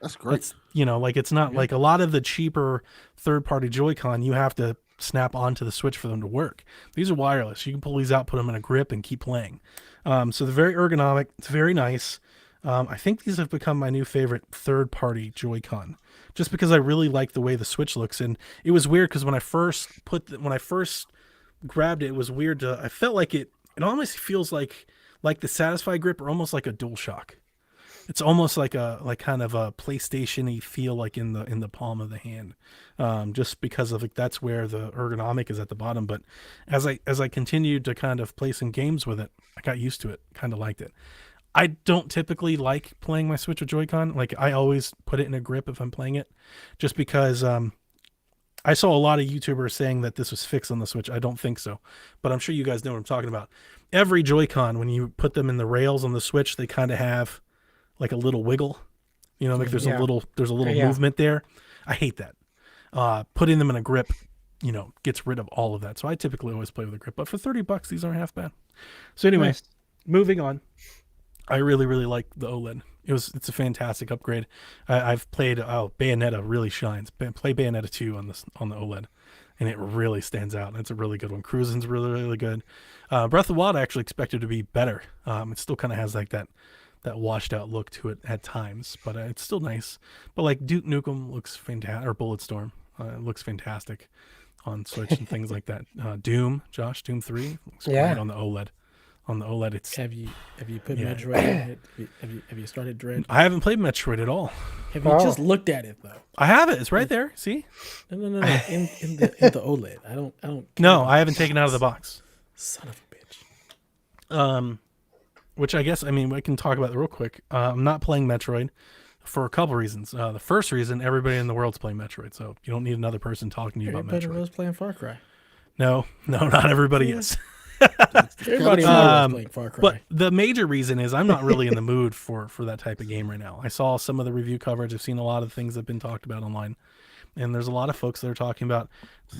That's great. It's not like a lot of the cheaper third-party Joy-Con, you have to snap onto the Switch for them to work. These are wireless. You can pull these out, put them in a grip, and keep playing. So they're very ergonomic. It's very nice. I think these have become my new favorite third-party Joy-Con, just because I really like the way the Switch looks. And it was weird because when I first grabbed it, it was weird. I felt like it almost feels like the Satisfy grip, or almost like a DualShock. It's almost like kind of a PlayStation-y feel, like in the palm of the hand, just because of that's where the ergonomic is at the bottom. But as I continued to kind of play some games with it, I got used to it, kind of liked it. I don't typically like playing my Switch with Joy-Con. Like, I always put it in a grip if I'm playing it, just because I saw a lot of YouTubers saying that this was fixed on the Switch. I don't think so, but I'm sure you guys know what I'm talking about. Every Joy-Con, when you put them in the rails on the Switch, they kind of have like a little wiggle, like there's a little movement there. I hate that. Putting them in a grip, gets rid of all of that. So I typically always play with a grip, but for $30, these aren't half bad. So anyway, Nice. Moving on. I really, really like the OLED. It's a fantastic upgrade. I've played Bayonetta really shines. Play Bayonetta 2 on the OLED, and it really stands out. It's a really good one. Cruising's really, really good. Breath of the Wild I actually expected to be better. It still kind of has like that washed out look to it at times, but it's still nice. But like Duke Nukem looks fantastic, or Bulletstorm looks fantastic on Switch and things like that. Doom 3 looks great on the OLED. On the OLED, it's Have you put Metroid in it? Have you started Dread? I haven't played Metroid at all. Have you just looked at it though? I have it. It's right there. See? No. In the OLED. I don't. No, I haven't taken it out of the box. Son of a bitch. Which I guess, we can talk about it real quick. I'm not playing Metroid for a couple reasons. The first reason, everybody in the world's playing Metroid, so you don't need another person talking to you about Everybody Metroid. was playing Far Cry. No, not everybody is. Everybody was playing Far Cry. But the major reason is I'm not really in the mood for that type of game right now. I saw some of the review coverage. I've seen a lot of things that have been talked about online. And there's a lot of folks that are talking about,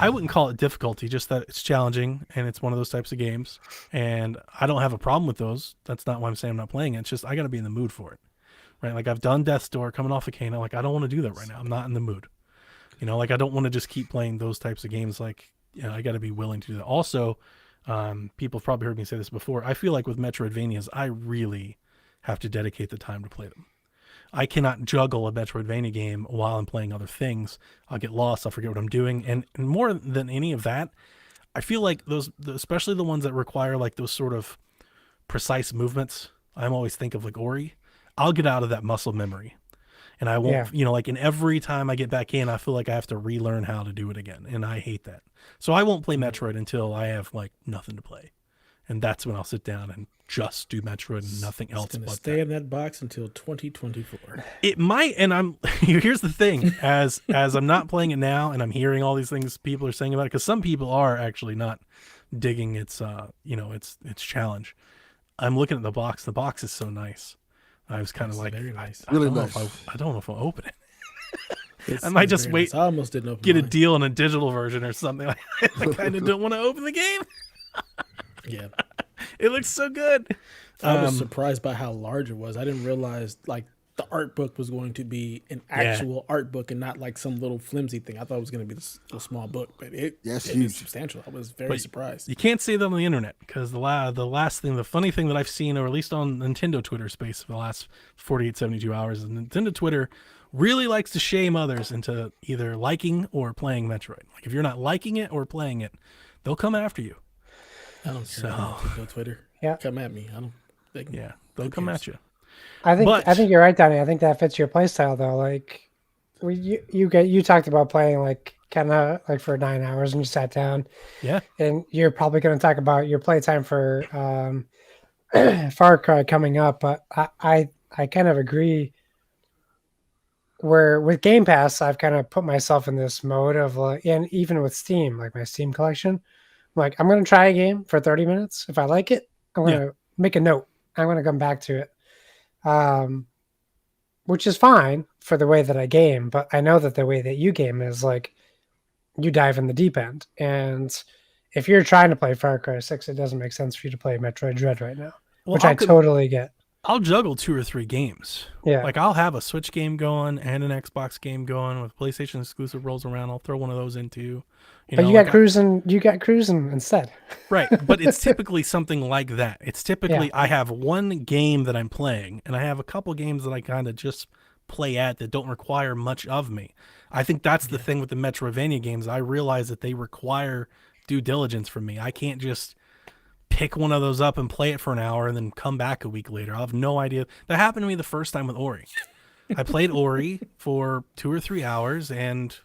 I wouldn't call it difficulty, just that it's challenging and it's one of those types of games. And I don't have a problem with those. That's not why I'm saying I'm not playing it. It's just I got to be in the mood for it. Right? Like I've done Death's Door, coming off of Kano. Like I don't want to do that right now. I'm not in the mood. Like I don't want to just keep playing those types of games. Like, I got to be willing to do that. Also, people have probably heard me say this before. I feel like with Metroidvanias, I really have to dedicate the time to play them. I cannot juggle a Metroidvania game while I'm playing other things. I'll get lost. I'll forget what I'm doing. And more than any of that, I feel like especially the ones that require like those sort of precise movements. I'm always think of like Ori. I'll get out of that muscle memory. And I won't, like in every time I get back in, I feel like I have to relearn how to do it again. And I hate that. So I won't play Metroid until I have like nothing to play. And that's when I'll sit down and just do Metroid and nothing else. It's gonna but stay in that box until 2024. It might, and here's the thing: as I'm not playing it now, and I'm hearing all these things people are saying about it, because some people are actually not digging its its challenge. I'm looking at the box. The box is so nice. I was kind of like, very nice. Really I nice. don't know if I'll open it. I It's might just very wait. nice. I almost didn't open Get a mine. deal on a digital version or something. I kind of don't want to open the game. Yeah. It looks so good. I was surprised by how large it was. I didn't realize like the art book was going to be an actual art book and not like some little flimsy thing. I thought it was going to be this little small book, but it is huge. substantial. I was very surprised. You can't say that on the internet because the funny thing that I've seen, or at least on Nintendo Twitter space for the last 48, 72 hours, is Nintendo Twitter really likes to shame others into either liking or playing Metroid. Like if you're not liking it or playing it, they'll come after you. I don't care. Nintendo Twitter. Yeah. Come at me. I don't. They'll come at you. I think you're right, Donnie. I think that fits your playstyle though. Like, you talked about playing like kind of like for 9 hours and you sat down. Yeah. And you're probably going to talk about your playtime for Far Cry coming up, but I kind of agree. Where with Game Pass, I've kind of put myself in this mode of like, and even with Steam, like my Steam collection, like I'm going to try a game for 30 minutes. If I like it, I'm going to make a note. I'm going to come back to it. Which is fine for the way that I game, but I know that the way that you game is like you dive in the deep end. And if you're trying to play Far Cry 6, it doesn't make sense for you to play Metroid Dread right now, which I totally get. I'll juggle 2 or 3 games. Yeah. Like I'll have a Switch game going and an Xbox game going with PlayStation exclusive rolls around. I'll throw one of those in too. But you got cruising. You got cruising instead. Right, but it's typically something like that. It's typically Yeah. I have one game that I'm playing, and I have a couple games that I kind of just play at that don't require much of me. I think that's the thing with the Metroidvania games. I realize that they require due diligence from me. I can't just pick one of those up and play it for an hour and then come back a week later. I'll have no idea. That happened to me the first time with Ori. I played Ori for 2 or 3 hours, and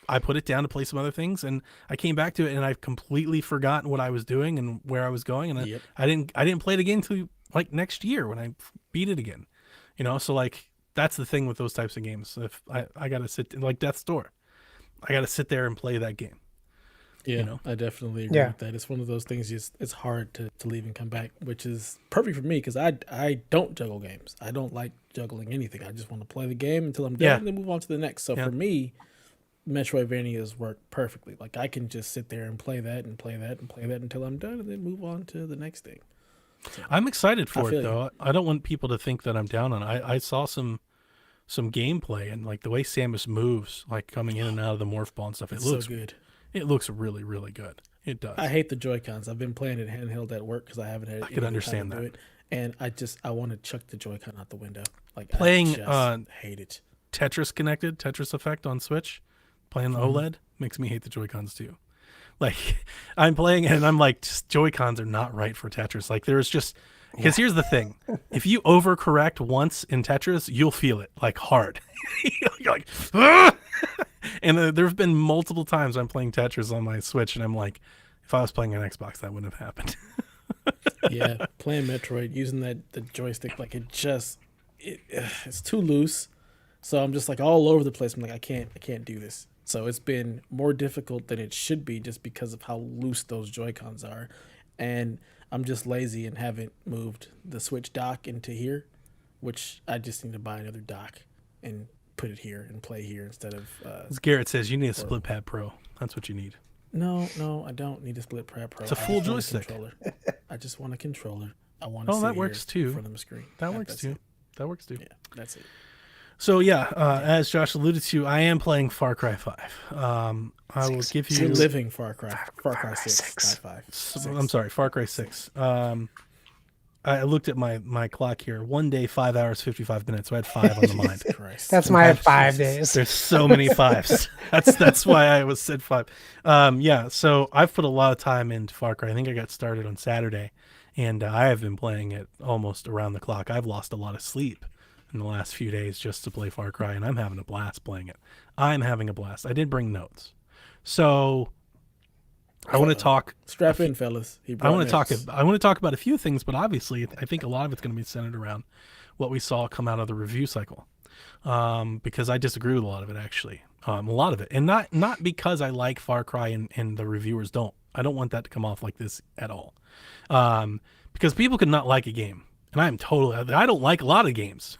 I put it down to play some other things, and I came back to it, and I've completely forgotten what I was doing and where I was going, and I didn't play it again until like next year when I beat it again. So like that's the thing with those types of games. If I gotta sit like Death's Door, I gotta sit there and play that game. Yeah, I definitely agree with that. It's one of those things. It's hard to leave and come back, which is perfect for me because I don't juggle games. I don't like juggling anything. I just want to play the game until I'm done and then move on to the next. So for me, Metroidvanias work perfectly. Like I can just sit there and play that and play that and play that until I'm done and then move on to the next thing. So, I'm excited for it though. I don't want people to think that I'm down on it. I saw some gameplay and like the way Samus moves, like coming in and out of the morph ball and stuff. It looks so good. It looks really, really good. It does. I hate the Joy-Cons. I've been playing it handheld at work because I haven't had. I could understand that. Do it, and I want to chuck the Joy-Con out the window. Like playing I just hate it. Tetris Effect on Switch, playing the OLED makes me hate the Joy-Cons too. Like I'm playing it and I'm like, just Joy-Cons are not right for Tetris. Like there's just because here's the thing: if you overcorrect once in Tetris, you'll feel it like hard. You're like, ah! And there've been multiple times I'm playing Tetris on my Switch, and I'm like, if I was playing an Xbox, that wouldn't have happened. Yeah, playing Metroid using the joystick, like it's too loose. So I'm just like all over the place. I'm like, I can't do this. So it's been more difficult than it should be just because of how loose those Joy-Cons are. And I'm just lazy and haven't moved the Switch dock into here, which I just need to buy another dock and put it here and play here instead of. As Garrett says, you need a Split Pad Pro. That's what you need. No, I don't need a Split Pad Pro. It's a full joystick. I just want a controller. I want to. Oh, that works too. In front of the screen. That works too. That works too. Yeah, that's it. So as Josh alluded to, I am playing Far Cry 5. I will give you living Far Cry 6, not 5. I'm sorry, Far Cry 6. I looked at my clock here. 1 day, 5 hours, 55 minutes. So I had 5 on the mind. That's my 5 days. There's so many 5s. That's why I said 5. So I've put a lot of time into Far Cry. I think I got started on Saturday, and I have been playing it almost around the clock. I've lost a lot of sleep in the last few days just to play Far Cry, and I'm having a blast playing it. I'm having a blast. I did bring notes. So I want to talk. Strap in, fellas. I want to talk about a few things, but obviously, I think a lot of it's going to be centered around what we saw come out of the review cycle, because I disagree with a lot of it. Actually, a lot of it, and not because I like Far Cry and the reviewers don't. I don't want that to come off like this at all, because people could not like a game, and I don't like a lot of games.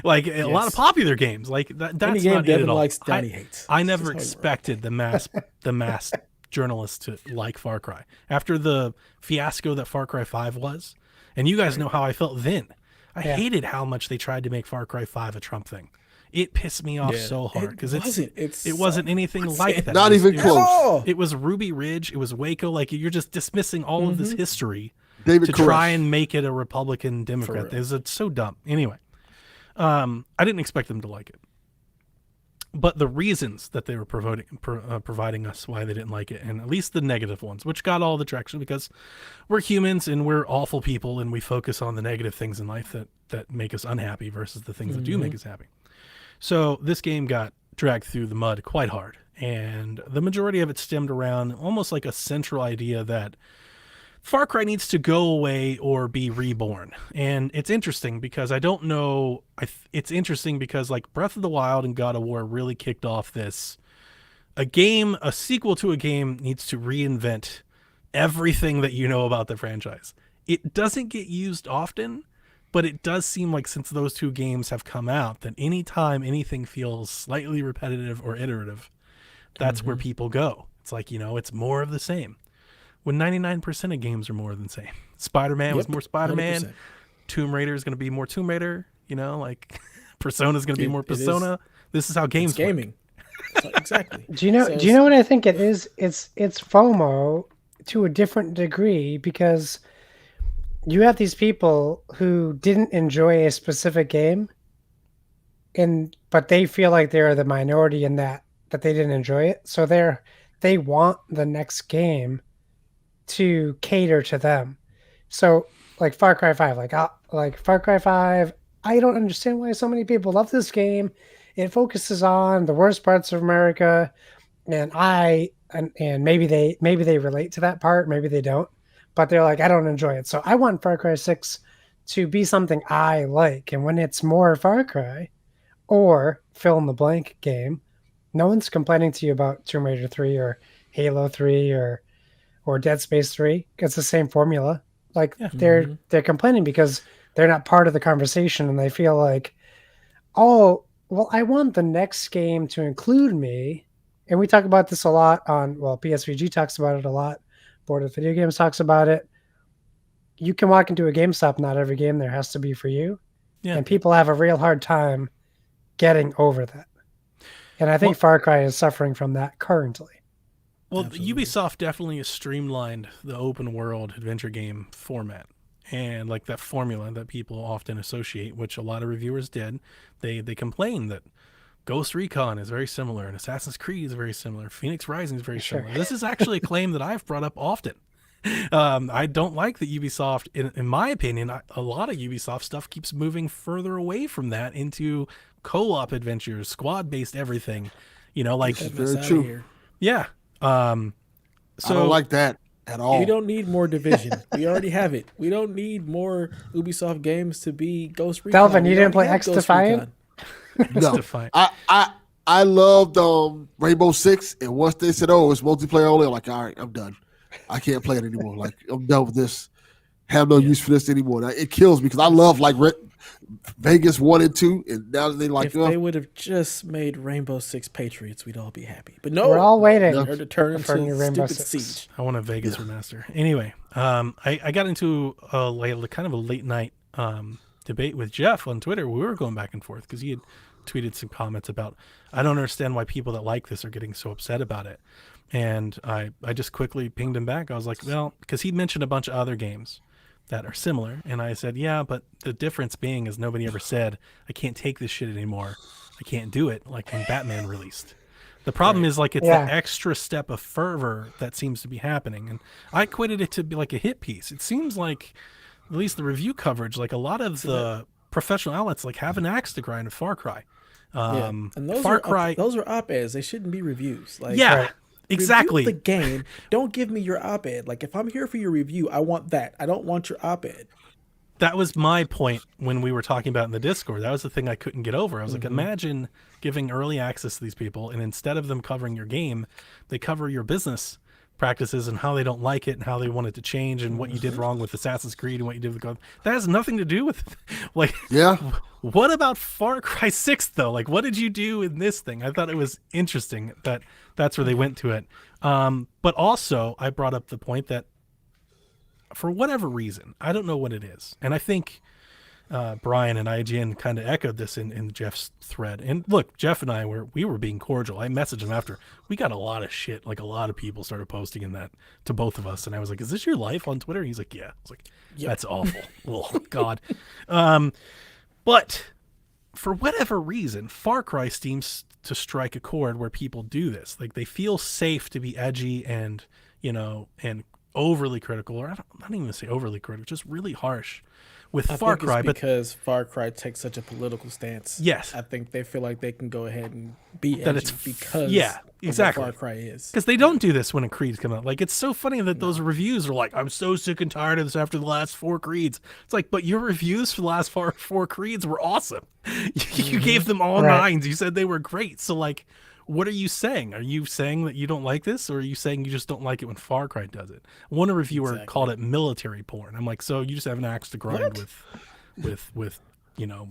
Like a lot of popular games, like that's any game not Devin it at all. likes, Donnie hates. I never expected the mass journalists to like Far Cry after the fiasco that Far Cry 5 was, and you guys know how I felt then. I hated how much they tried to make Far Cry 5 a Trump thing. It pissed me off so hard because it wasn't anything like that. Not even close. It was Ruby Ridge. It was Waco. Like you're just dismissing all of this history David to Koresh. try and make it a Republican Democrat. It's so dumb. Anyway. I didn't expect them to like it, but the reasons that they were providing us why they didn't like it, and at least the negative ones, which got all the traction because we're humans and we're awful people and we focus on the negative things in life that make us unhappy versus the things that do make us happy. So this game got dragged through the mud quite hard, and the majority of it stemmed around almost like a central idea that Far Cry needs to go away or be reborn. And it's interesting because I don't know. It's interesting because like Breath of the Wild and God of War really kicked off this. A sequel to a game needs to reinvent everything that you know about the franchise. It doesn't get used often, but it does seem like since those two games have come out that anytime anything feels slightly repetitive or iterative, that's where people go. It's like, it's more of the same. When 99% of games are more than the same. Spider-Man was more Spider-Man. 100%. Tomb Raider is going to be more Tomb Raider. Like Persona is going to be more It is. Persona. This is how games It's gaming. Exactly. Do you know what I think it is? It's FOMO to a different degree, because you have these people who didn't enjoy a specific game, but they feel like they're the minority in that they didn't enjoy it. So they want the next game to cater to them. So like Far Cry 5, like Far Cry 5, I don't understand why so many people love this game. It focuses on the worst parts of America, and maybe they relate to that part, maybe they don't, but they're like, I don't enjoy it. So I want Far Cry 6 to be something I like. And when it's more Far Cry or fill in the blank game, no one's complaining to you about Tomb Raider 3 or Halo 3 or Dead Space 3. It's the same formula. Like they're complaining because they're not part of the conversation, and they feel like, oh, well, I want the next game to include me. And we talk about this a lot PSVG talks about it a lot. Board of Video Games talks about it. You can walk into a GameStop, not every game there has to be for you. Yeah. And people have a real hard time getting over that. And I think Far Cry is suffering from that currently. Well, Ubisoft definitely has streamlined the open world adventure game format. And like that formula that people often associate, which a lot of reviewers did, they complain that Ghost Recon is very similar and Assassin's Creed is very similar. Phoenix Rising is very similar. This is actually a claim that I've brought up often. I don't like that Ubisoft, in my opinion, a lot of Ubisoft stuff keeps moving further away from that into co-op adventures, squad-based everything. Very true. Yeah. So I don't like that at all. We don't need more Division. We already have it. We don't need more Ubisoft games to be Ghost Recon. Delvin, you didn't play X Defiant? No. I loved Rainbow Six, and once they said, "Oh, it's multiplayer only," I'm like, all right, I'm done. I can't play it anymore. Like, I'm done with this. Have no use for this anymore. It kills me because I love Vegas 1 and 2, and now they if they would have just made Rainbow Six Patriots, we'd all be happy. But no, we're all waiting to turn for into Rainbow stupid Six. Siege. I want a Vegas remaster. Anyway, I got into kind of a late night debate with Jeff on Twitter. We were going back and forth because he had tweeted some comments about, I don't understand why people that like this are getting so upset about it. And I just quickly pinged him back. I was like, well, because he mentioned a bunch of other games that are similar. And I said, yeah, but the difference being is nobody ever said, I can't take this shit anymore. I can't do it, like when Batman released. The problem is it's that extra step of fervor that seems to be happening. And I equated it to be like a hit piece. It seems like, at least the review coverage, like a lot of the professional outlets have an axe to grind of Far Cry. And those Far Cry, those are op-eds. They shouldn't be reviews. Exactly. Review the game. Don't give me your op-ed. Like, if I'm here for your review, I want that. I don't want your op-ed. That was my point when we were talking about in the Discord. That was the thing I couldn't get over. I was like, imagine giving early access to these people, and instead of them covering your game, they cover your business practices and how they don't like it and how they want it to change and what you did wrong with Assassin's Creed and what you did with God. That has nothing to do with what about Far Cry 6 though? Like, what did you do in this thing? I thought it was interesting that that's where they went to it. But also I brought up the point that for whatever reason, I don't know what it is. And I think Brian and IGN kind of echoed this in Jeff's thread. And look, Jeff and I we were being cordial. I messaged him after. We got a lot of shit. Like, a lot of people started posting in that to both of us. And I was like, is this your life on Twitter? And he's like, yeah. I was like, that's awful. Oh, God. But for whatever reason, Far Cry seems to strike a chord where people do this. Like, they feel safe to be edgy and, and overly critical, or I don't even say overly critical, just really harsh with Far Cry. Because Far Cry takes such a political stance. Yes. I think they feel like they can go ahead and be that edgy it's because exactly of what Far Cry is. Because they don't do this when a Creed's come out. Like, it's so funny that those reviews are like, I'm so sick and tired of this after the last 4 Creeds. It's like, but your reviews for the last four Creeds were awesome. You gave them all 9s. You said they were great. So, like, what are you saying? Are you saying that you don't like this, or are you saying you just don't like it when Far Cry does it? One reviewer called it military porn. I'm like, so you just have an axe to grind with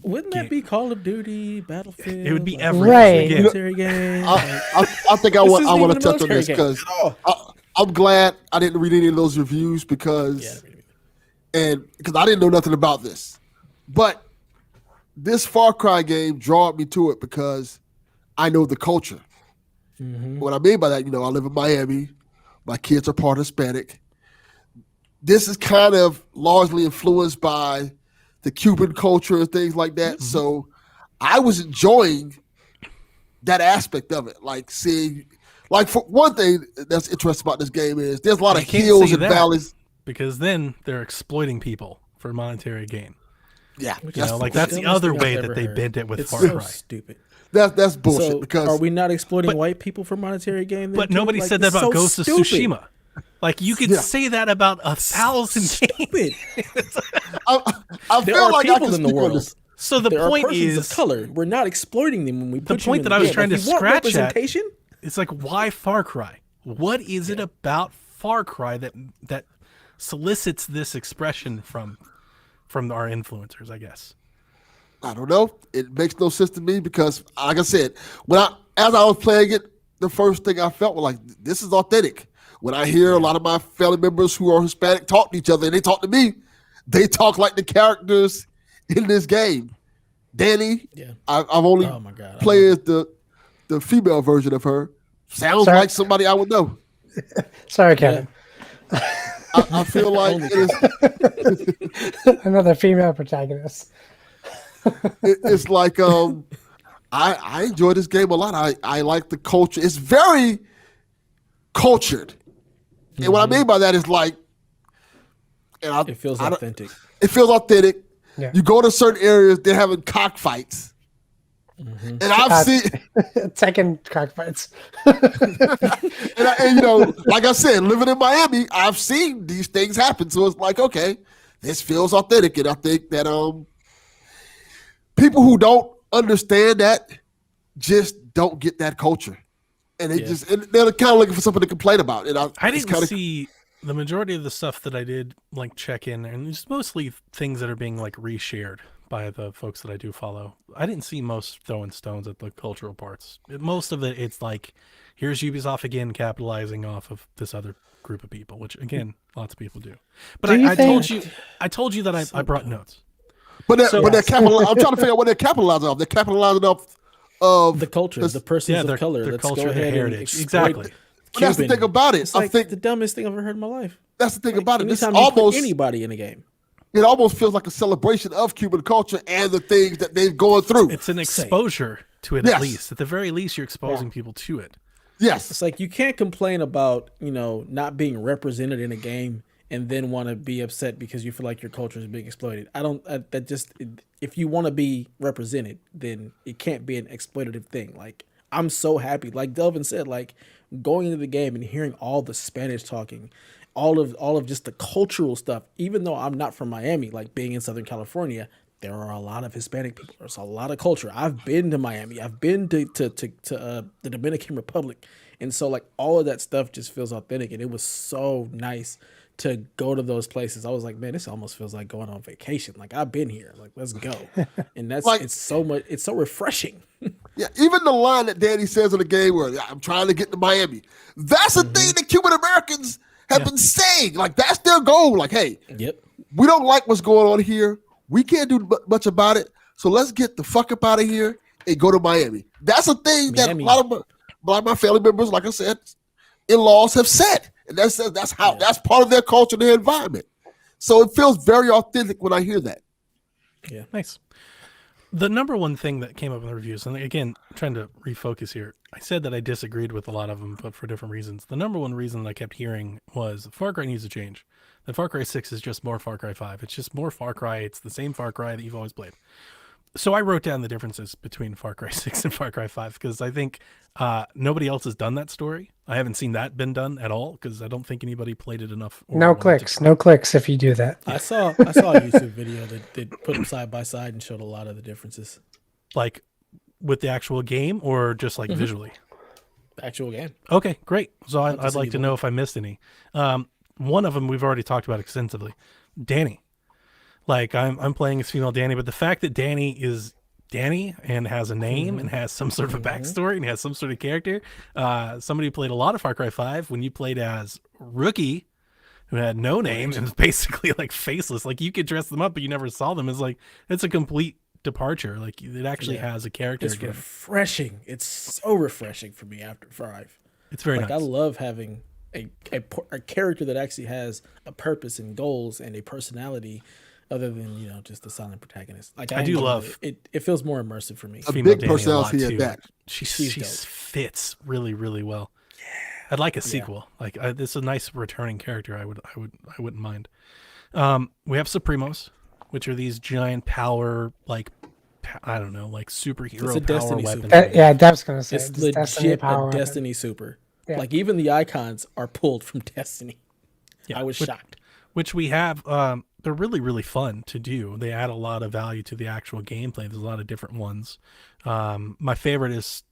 Wouldn't that be Call of Duty, Battlefield? It would be every military game. I think I want to touch on this because I'm glad I didn't read any of those reviews because I didn't know nothing about this. But this Far Cry game drawed me to it because I know the culture. What I mean by that, I live in Miami. My kids are part Hispanic. This is kind of largely influenced by the Cuban culture and things like that. So I was enjoying that aspect of it. Like seeing, like for one thing that's interesting about this game is there's a lot of hills and valleys. Because then they're exploiting people for monetary gain. Yeah. That's the other way that they bent it with It's Far so Cry. stupid. That's bullshit. So because are we not exploiting white people for monetary gain? But nobody said that about Ghost of Tsushima. Like you could say that about 1,000 games. I There feel are like I people can in the speak on world. this. So the There point are persons is, of color. We're not exploiting them when we put the point them that in I was game. trying If to you want scratch at, representation, it's like, why Far Cry? What is it about Far Cry that solicits this expression from our influencers? I guess. I don't know. It makes no sense to me because, like I said, as I was playing it, the first thing I felt was like, this is authentic. When I hear a lot of my family members who are Hispanic talk to each other and they talk to me, they talk like the characters in this game. Danny, I've only played the female version of her. Sounds like somebody I would know. Sorry, Kevin. I feel like it is Another female protagonist. it's like I enjoy this game a lot. I like the culture. It's very cultured. And what I mean by that is like, it feels authentic. It feels authentic. Yeah. You go to certain areas, they're having cockfights. And I've seen Tekken cockfights. and like I said, living in Miami, I've seen these things happen. So it's like, okay, this feels authentic. And I think that people who don't understand that just don't get that culture. And they're kind of looking for something to complain about. And I didn't see the majority of the stuff that I did like check in, and it's mostly things that are being like reshared by the folks that I do follow. I didn't see most throwing stones at the cultural parts. Most of it, it's like, here's Ubisoft again capitalizing off of this other group of people, which again, lots of people do. But I told you that I brought notes. But they're I'm trying to figure out what they're capitalizing off. They're capitalizing off of the culture, the persons of color. Their culture, go ahead their heritage. And exactly. That's the thing about it. It's like the dumbest thing I've ever heard in my life. That's the thing about it. It's Anytime you put anybody in a game. It almost feels like a celebration of Cuban culture and the things that they've gone through. It's an exposure to it, at least. At the very least, you're exposing people to it. Yes. It's like you can't complain about, not being represented in a game and then want to be upset because you feel like your culture is being exploited. If you want to be represented, then it can't be an exploitative thing. Like, I'm so happy. Like Delvin said, like going into the game and hearing all the Spanish talking, all of just the cultural stuff, even though I'm not from Miami, like being in Southern California, there are a lot of Hispanic people. There's a lot of culture. I've been to Miami. I've been to the Dominican Republic. And so like all of that stuff just feels authentic. And it was so nice to go to those places. I was like, man, this almost feels like going on vacation. Like I've been here. Like, let's go. And that's like, it's so refreshing. Yeah, even the line that Danny says in the game where I'm trying to get to Miami. That's the thing that Cuban Americans have been saying. Like that's their goal. Like, hey, we don't like what's going on here. We can't do much about it. So let's get the fuck up out of here and go to Miami. That's a thing that a lot of my family members, like I said, in-laws have said. And that's part of their culture, their environment. So it feels very authentic when I hear that. Yeah, nice. The number one thing that came up in the reviews, and again, trying to refocus here, I said that I disagreed with a lot of them, but for different reasons. The number one reason that I kept hearing was Far Cry needs to change. That Far Cry 6 is just more Far Cry 5. It's just more Far Cry. It's the same Far Cry that you've always played. So I wrote down the differences between Far Cry 6 and Far Cry 5 because I think nobody else has done that story. I haven't seen that been done at all because I don't think anybody played it enough. No clicks if you do that. I saw a YouTube video that put them side by side and showed a lot of the differences. Like with the actual game or just like visually? The actual game. Okay, great. So I'd like to know if I missed any. One of them we've already talked about extensively. Danny. Like I'm playing as female Danny, but the fact that Danny is Danny and has a name and has some sort of a backstory and has some sort of character. Somebody who played a lot of Far Cry 5, when you played as Rookie, who had no name and was basically like faceless. Like you could dress them up, but you never saw them. It's a complete departure. Like it actually has a character. It's refreshing. It's so refreshing for me after 5. It's very nice. I love having a character that actually has a purpose and goals and a personality other than, just the silent protagonist. Like I do love it. It feels more immersive for me. A big personality at that. She fits really, really well. I'd like a sequel. Like this is a nice returning character. I wouldn't mind. We have Supremos, which are these giant power, like I don't know, like superhero power weapons. Yeah, Dev's gonna say it's legit a Destiny super. Yeah. Like even the icons are pulled from Destiny. Yeah, I was shocked. Which we have. They're really, really fun to do. They add a lot of value to the actual gameplay. There's a lot of different ones. My favorite is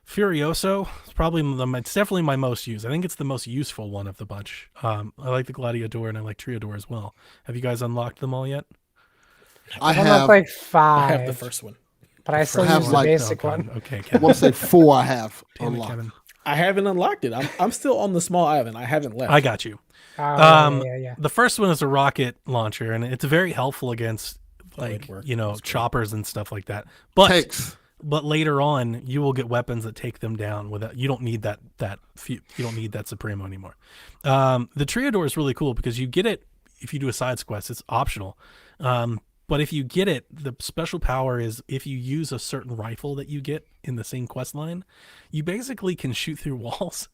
Furioso. It's definitely my most used. I think it's the most useful one of the bunch. I like the Gladiador and I like Triador as well. Have you guys unlocked them all yet? I have like 5. I have the first one, but I still use the basic one. Okay, I want to say 4. I have unlocked. Kevin. I haven't unlocked it. I'm still on the small island. I haven't left. I got you. The first one is a rocket launcher, and it's very helpful against choppers and stuff like that. But later on, you will get weapons that take them down without. You don't need that you don't need that Supremo anymore. The Triador is really cool because you get it if you do a side quest. It's optional. But if you get it, the special power is if you use a certain rifle that you get in the same quest line, you basically can shoot through walls.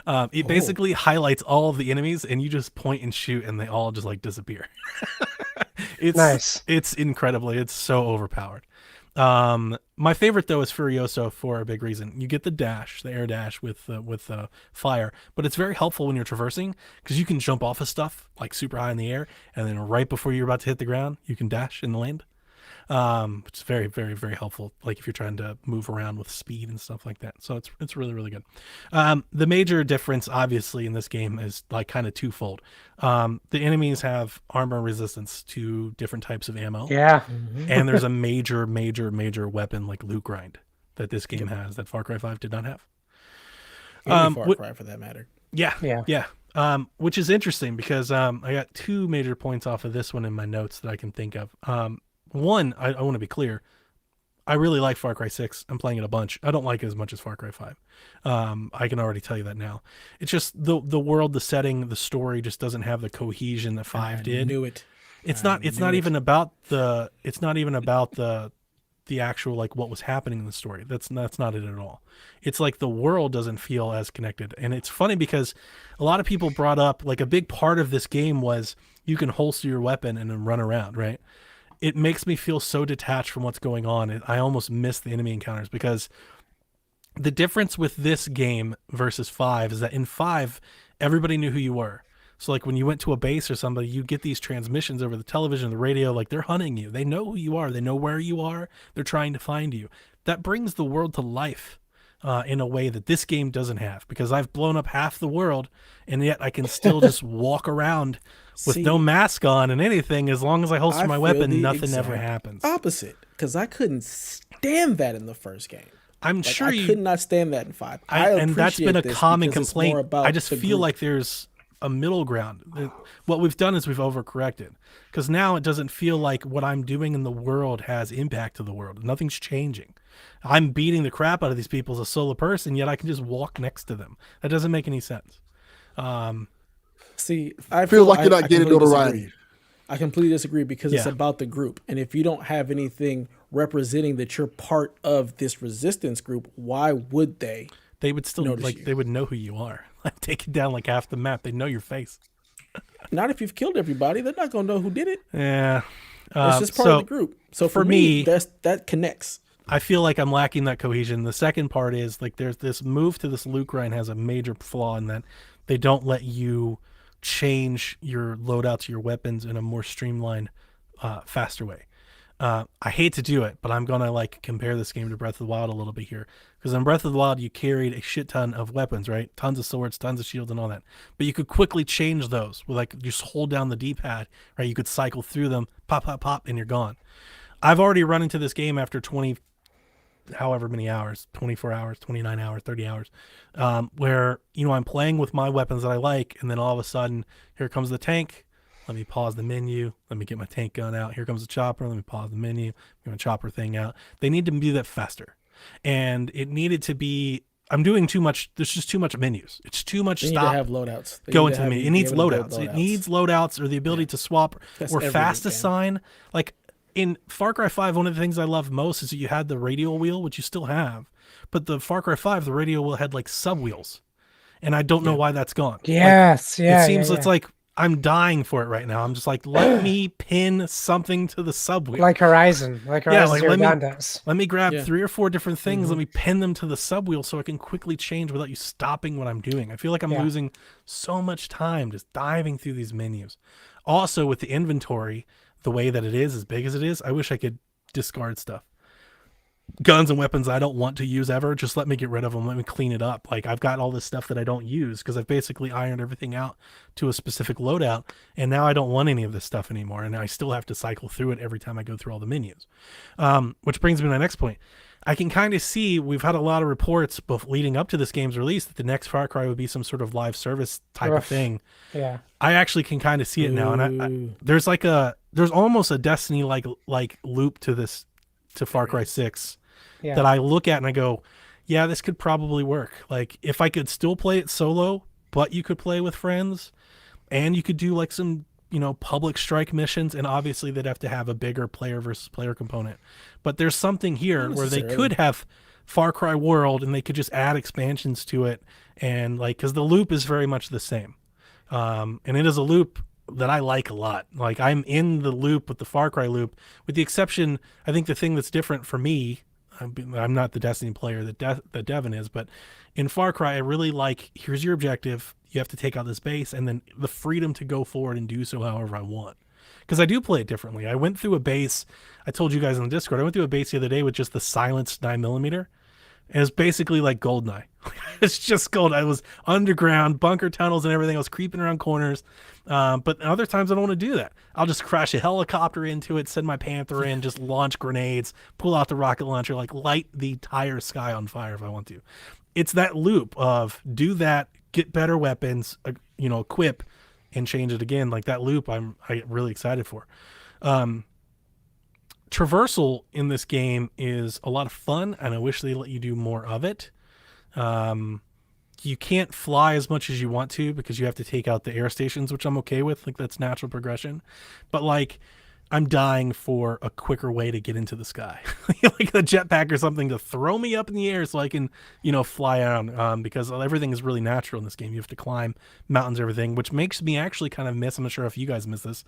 It basically highlights all of the enemies and you just point and shoot and they all just like disappear. It's nice. It's incredibly, it's so overpowered. My favorite though is Furioso for a big reason. You get the air dash with fire, but it's very helpful when you're traversing because you can jump off of stuff like super high in the air, and then right before you're about to hit the ground, you can dash in the land. Which is very, very, very helpful. Like if you're trying to move around with speed and stuff like that. So it's really, really good. The major difference obviously in this game is like kind of twofold. The enemies have armor resistance to different types of ammo. Yeah. And there's a major, major, major weapon like loot grind that this game has that Far Cry 5 did not have. Far Cry for that matter. Yeah. Which is interesting because I got 2 major points off of this one in my notes that I can think of. One, I want to be clear. I really like Far Cry 6. I'm playing it a bunch. I don't like it as much as Far Cry 5. I can already tell you that now. It's just the world, the setting, the story just doesn't have the cohesion that 5 did. I knew it. It's not even about the actual like what was happening in the story. That's not it at all. It's like the world doesn't feel as connected. And it's funny because a lot of people brought up like a big part of this game was you can holster your weapon and then run around, right? It makes me feel so detached from what's going on. I almost miss the enemy encounters because the difference with this game versus 5 is that in 5, everybody knew who you were. So like when you went to a base or somebody, you get these transmissions over the television, the radio, like they're hunting you. They know who you are. They know where you are. They're trying to find you. That brings the world to life in a way that this game doesn't have because I've blown up half the world and yet I can still just walk around with no mask on and anything. As long as I holster my weapon, nothing ever happens. Opposite, because I couldn't stand that in the first game. I'm sure I could not stand that in 5. And that's been a common complaint. I just feel like there's a middle ground. What we've done is we've overcorrected because now it doesn't feel like what I'm doing in the world has impact to the world. Nothing's changing. I'm beating the crap out of these people as a solo person, yet I can just walk next to them. That doesn't make any sense. See, I feel like you're not getting notoriety. I completely disagree because it's about the group. And if you don't have anything representing that you're part of this resistance group, why would they? They would still they would know who you are. Like take it down like half the map. They know your face. Not if you've killed everybody. They're not going to know who did it. Yeah. It's just part of the group. So for me, that connects. I feel like I'm lacking that cohesion. The second part is like there's this move to this loot grind has a major flaw in that they don't let you change your loadout to your weapons in a more streamlined, faster way. I hate to do it, but I'm going to like compare this game to Breath of the Wild a little bit here. Because in Breath of the Wild, you carried a shit ton of weapons, right? Tons of swords, tons of shields and all that. But you could quickly change those with like just hold down the D-pad, right? You could cycle through them, pop, pop, pop, and you're gone. I've already run into this game after 20 however many hours, 24 hours, 29 hours, 30 hours, where, I'm playing with my weapons that I like, and then all of a sudden, here comes the tank. Let me pause the menu. Let me get my tank gun out. Here comes the chopper. Let me pause the menu. Get my chopper thing out. They need to do that faster. And it needed to be, I'm doing too much. There's just too much menus. It's too much They need stop. to have loadouts. Go into the menu. It needs loadouts. It needs loadouts or the ability to swap That's or every fast game. assign. Like in Far Cry 5, one of the things I love most is that you had the radial wheel, which you still have. But the Far Cry 5, the radial wheel had like sub wheels. And I don't know why that's gone. Yes, Like, yeah. It seems yeah, it's like I'm dying for it right now. I'm just like, let me pin something to the sub wheel. like Horizon. Like Horizon like, Zero let me- Dawn does. Let me grab Yeah. 3 or 4 different things. Let me pin them to the sub wheel so I can quickly change without you stopping what I'm doing. I feel like I'm Yeah. losing so much time just diving through these menus. Also, with the inventory, the way that it is, as big as it is, I wish I could discard stuff. Guns and weapons I don't want to use ever, just let me get rid of them. Let me clean it up. Like, I've got all this stuff that I don't use because I've basically ironed everything out to a specific loadout, and now I don't want any of this stuff anymore, and I still have to cycle through it every time I go through all the menus. Which brings me to my next point. I can kind of see, we've had a lot of reports both leading up to this game's release that the next Far Cry would be some sort of live service type of Oof. thing. Yeah. I actually can kind of see it now, and Ooh. there's almost a Destiny like loop to Far Cry 6 Yeah. that I look at and I go, yeah, this could probably work. Like, if I could still play it solo, but you could play with friends, and you could do like some, public strike missions, and obviously they'd have to have a bigger player versus player component. But there's something here Not where they necessarily. could have Far Cry World, and they could just add expansions to it, and because the loop is very much the same. And it is a loop that I like a lot. Like, I'm in the loop with the Far Cry loop, with the exception, I think the thing that's different for me, I'm not the Destiny player that Devin is, but in Far Cry, I really like, here's your objective, you have to take out this base, and then the freedom to go forward and do so however I want. Because I do play it differently. I went through a base, I told you guys on the Discord, I went through a base the other day with just the silenced 9mm, and it's basically like Goldeneye. It's just gold. I was underground, bunker tunnels and everything. I was creeping around corners. But other times I don't want to do that. I'll just crash a helicopter into it, send my Panther in, just launch grenades, pull out the rocket launcher, like light the entire sky on fire if I want to. It's that loop of do that, get better weapons, equip, and change it again. Like that loop I'm really excited for. Traversal in this game is a lot of fun, and I wish they let you do more of it. You can't fly as much as you want to because you have to take out the air stations, which I'm okay with. Like, that's natural progression. But like, I'm dying for a quicker way to get into the sky, like a jetpack or something to throw me up in the air so I can, fly around. Because everything is really natural in this game. You have to climb mountains, everything, which makes me actually kind of miss. I'm not sure if you guys miss this,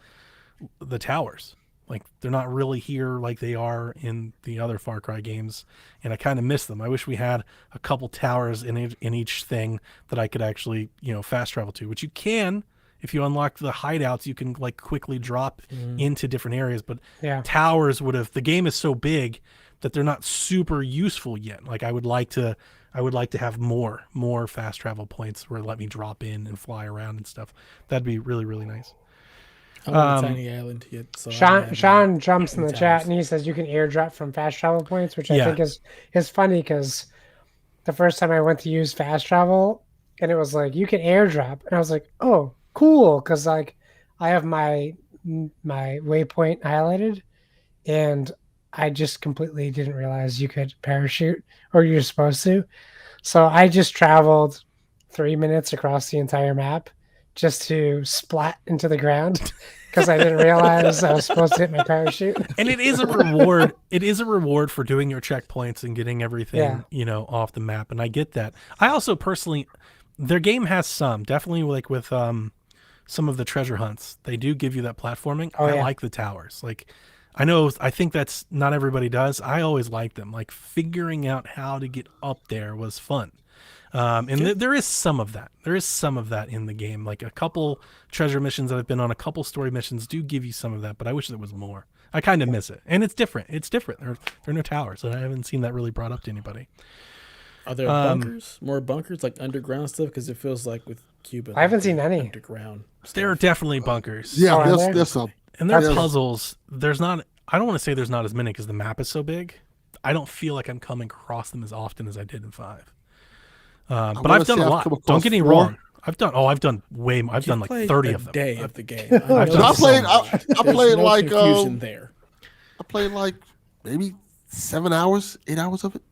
the towers. Like, they're not really here like they are in the other Far Cry games, and I kind of miss them. I wish we had a couple towers in each thing that I could actually, fast travel to, which you can. If you unlock the hideouts, you can like quickly drop into different areas, but Yeah. towers the game is so big that they're not super useful yet. Like, I would like to have more fast travel points where let me drop in and fly around and stuff. That'd be really, really nice. I'm on a tiny island yet. So Sean jumps in the towers. chat and he says you can airdrop from fast travel points, which I Yeah. think is funny because the first time I went to use fast travel and it was like you can airdrop, and I was like, oh, cool, because like I have my waypoint highlighted, and I just completely didn't realize you could parachute, or you're supposed to. So I just traveled 3 minutes across the entire map just to splat into the ground because I didn't realize I was supposed to hit my parachute. And it is a reward. It is a reward for doing your checkpoints and getting everything, Yeah. off the map. And I get that. I also personally, their game has definitely like with some of the treasure hunts, they do give you that platforming. Oh, I yeah. like the towers. Like, I think that's not everybody does. I always like them. Like, figuring out how to get up there was fun. There is some of that. There is some of that in the game. Like, a couple treasure missions that I've been on, a couple story missions do give you some of that, but I wish there was more. I kind of miss it. And it's different. There are no towers, and I haven't seen that really brought up to anybody. Are there bunkers? More bunkers, like underground stuff? Because it feels like with Cuba, I haven't like, seen any. underground. There are definitely bunkers. Yeah, Oh, are there? there's some. And they're Yes. puzzles. I don't want to say there's not as many because the map is so big. I don't feel like I'm coming across them as often as I did in 5. But I've done a lot. Don't get me wrong. I've done way more. I've done like 30 of them. Day of the game. I played like confusion there. I played like maybe 7 hours, 8 hours of it.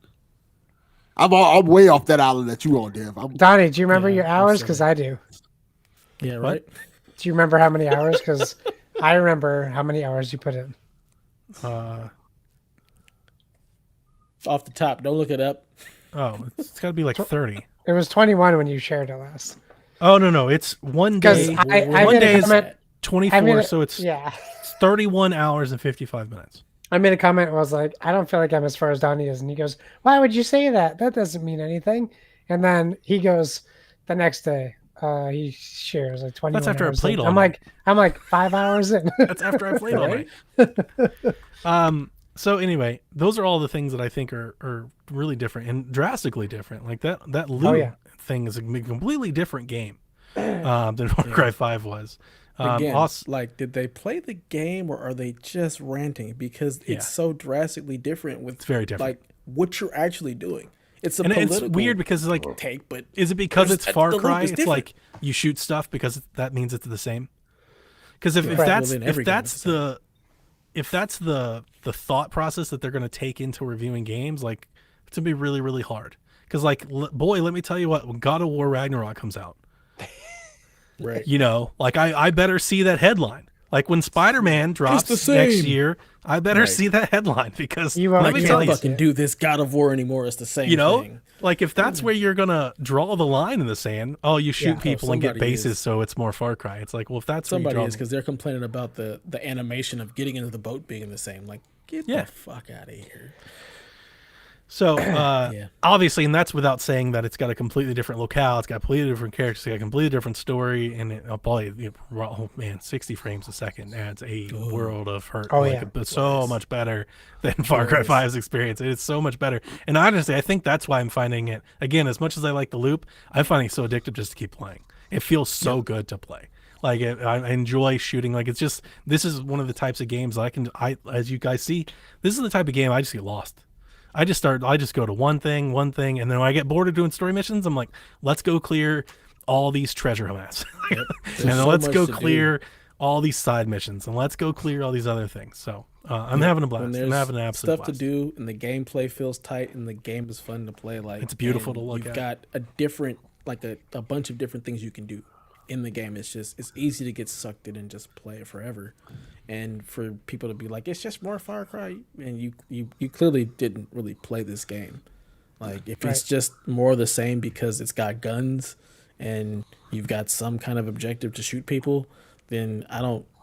I'm way off that island that you on, Dev. Donnie, do you remember your hours? Because I do. Yeah, right. Do you remember how many hours? Because I remember how many hours you put in. Off the top, don't look it up. Oh, it's got to be like 30. It was 21 when you shared it last. Oh no, it's one day. One day is 24, so it's 31 hours and 55 minutes. I made a comment and was like, I don't feel like I'm as far as Donnie is. And he goes, why would you say that? That doesn't mean anything. And then he goes the next day, he shares like 21 That's after hours I played in. all night. I'm like 5 hours in. That's after I played all night. So anyway, those are all the things that I think are really different and drastically different. Like that loot thing is a completely different game than Far Cry 5 was. Again, like, did they play the game or are they just ranting? Because it's so drastically different with it's very different. Like what you're actually doing. It's a and political it's weird because it's like take, but is it because it's Far Cry? It's different. like you shoot stuff because that means it's the same. Because if that's the thought process that they're going to take into reviewing games, like it's gonna be really, really hard. Because like boy, let me tell you what, when God of War Ragnarok comes out. Right. You know, like I better see that headline. Like when Spider-Man drops next year, I better see that headline because let me tell you, fucking do this God of War anymore. It's the same. You know, thing. Like if that's where you're gonna draw the line in the sand, you shoot people and get bases, so it's more Far Cry. It's like, well, if that's somebody is because they're complaining about the animation of getting into the boat being the same. Like, get the fuck out of here. So obviously, and that's without saying that it's got a completely different locale, it's got completely different characters, it's got a completely different story, and it probably 60 frames a second adds a world of hurt. But so much better than Far Cry 5's experience. It's so much better, and honestly, I think that's why I'm finding it again. As much as I like the loop, I'm finding it so addictive just to keep playing. It feels so good to play. Like I enjoy shooting. Like it's just this is one of the types of games I as you guys see, this is the type of game I just get lost. I just go to one thing, and then when I get bored of doing story missions, I'm like, let's go clear all these treasure maps. And then let's go clear all these side missions, and let's go clear all these other things. So I'm having a blast. I'm having an absolute stuff to do, and the gameplay feels tight, and the game is fun to play. Like it's beautiful to look at. You've got a different, like a bunch of different things you can do in the game. It's easy to get sucked in and just play it forever. And for people to be like, it's just more Far Cry, and you clearly didn't really play this game. Like if it's just more of the same because it's got guns and you've got some kind of objective to shoot people, then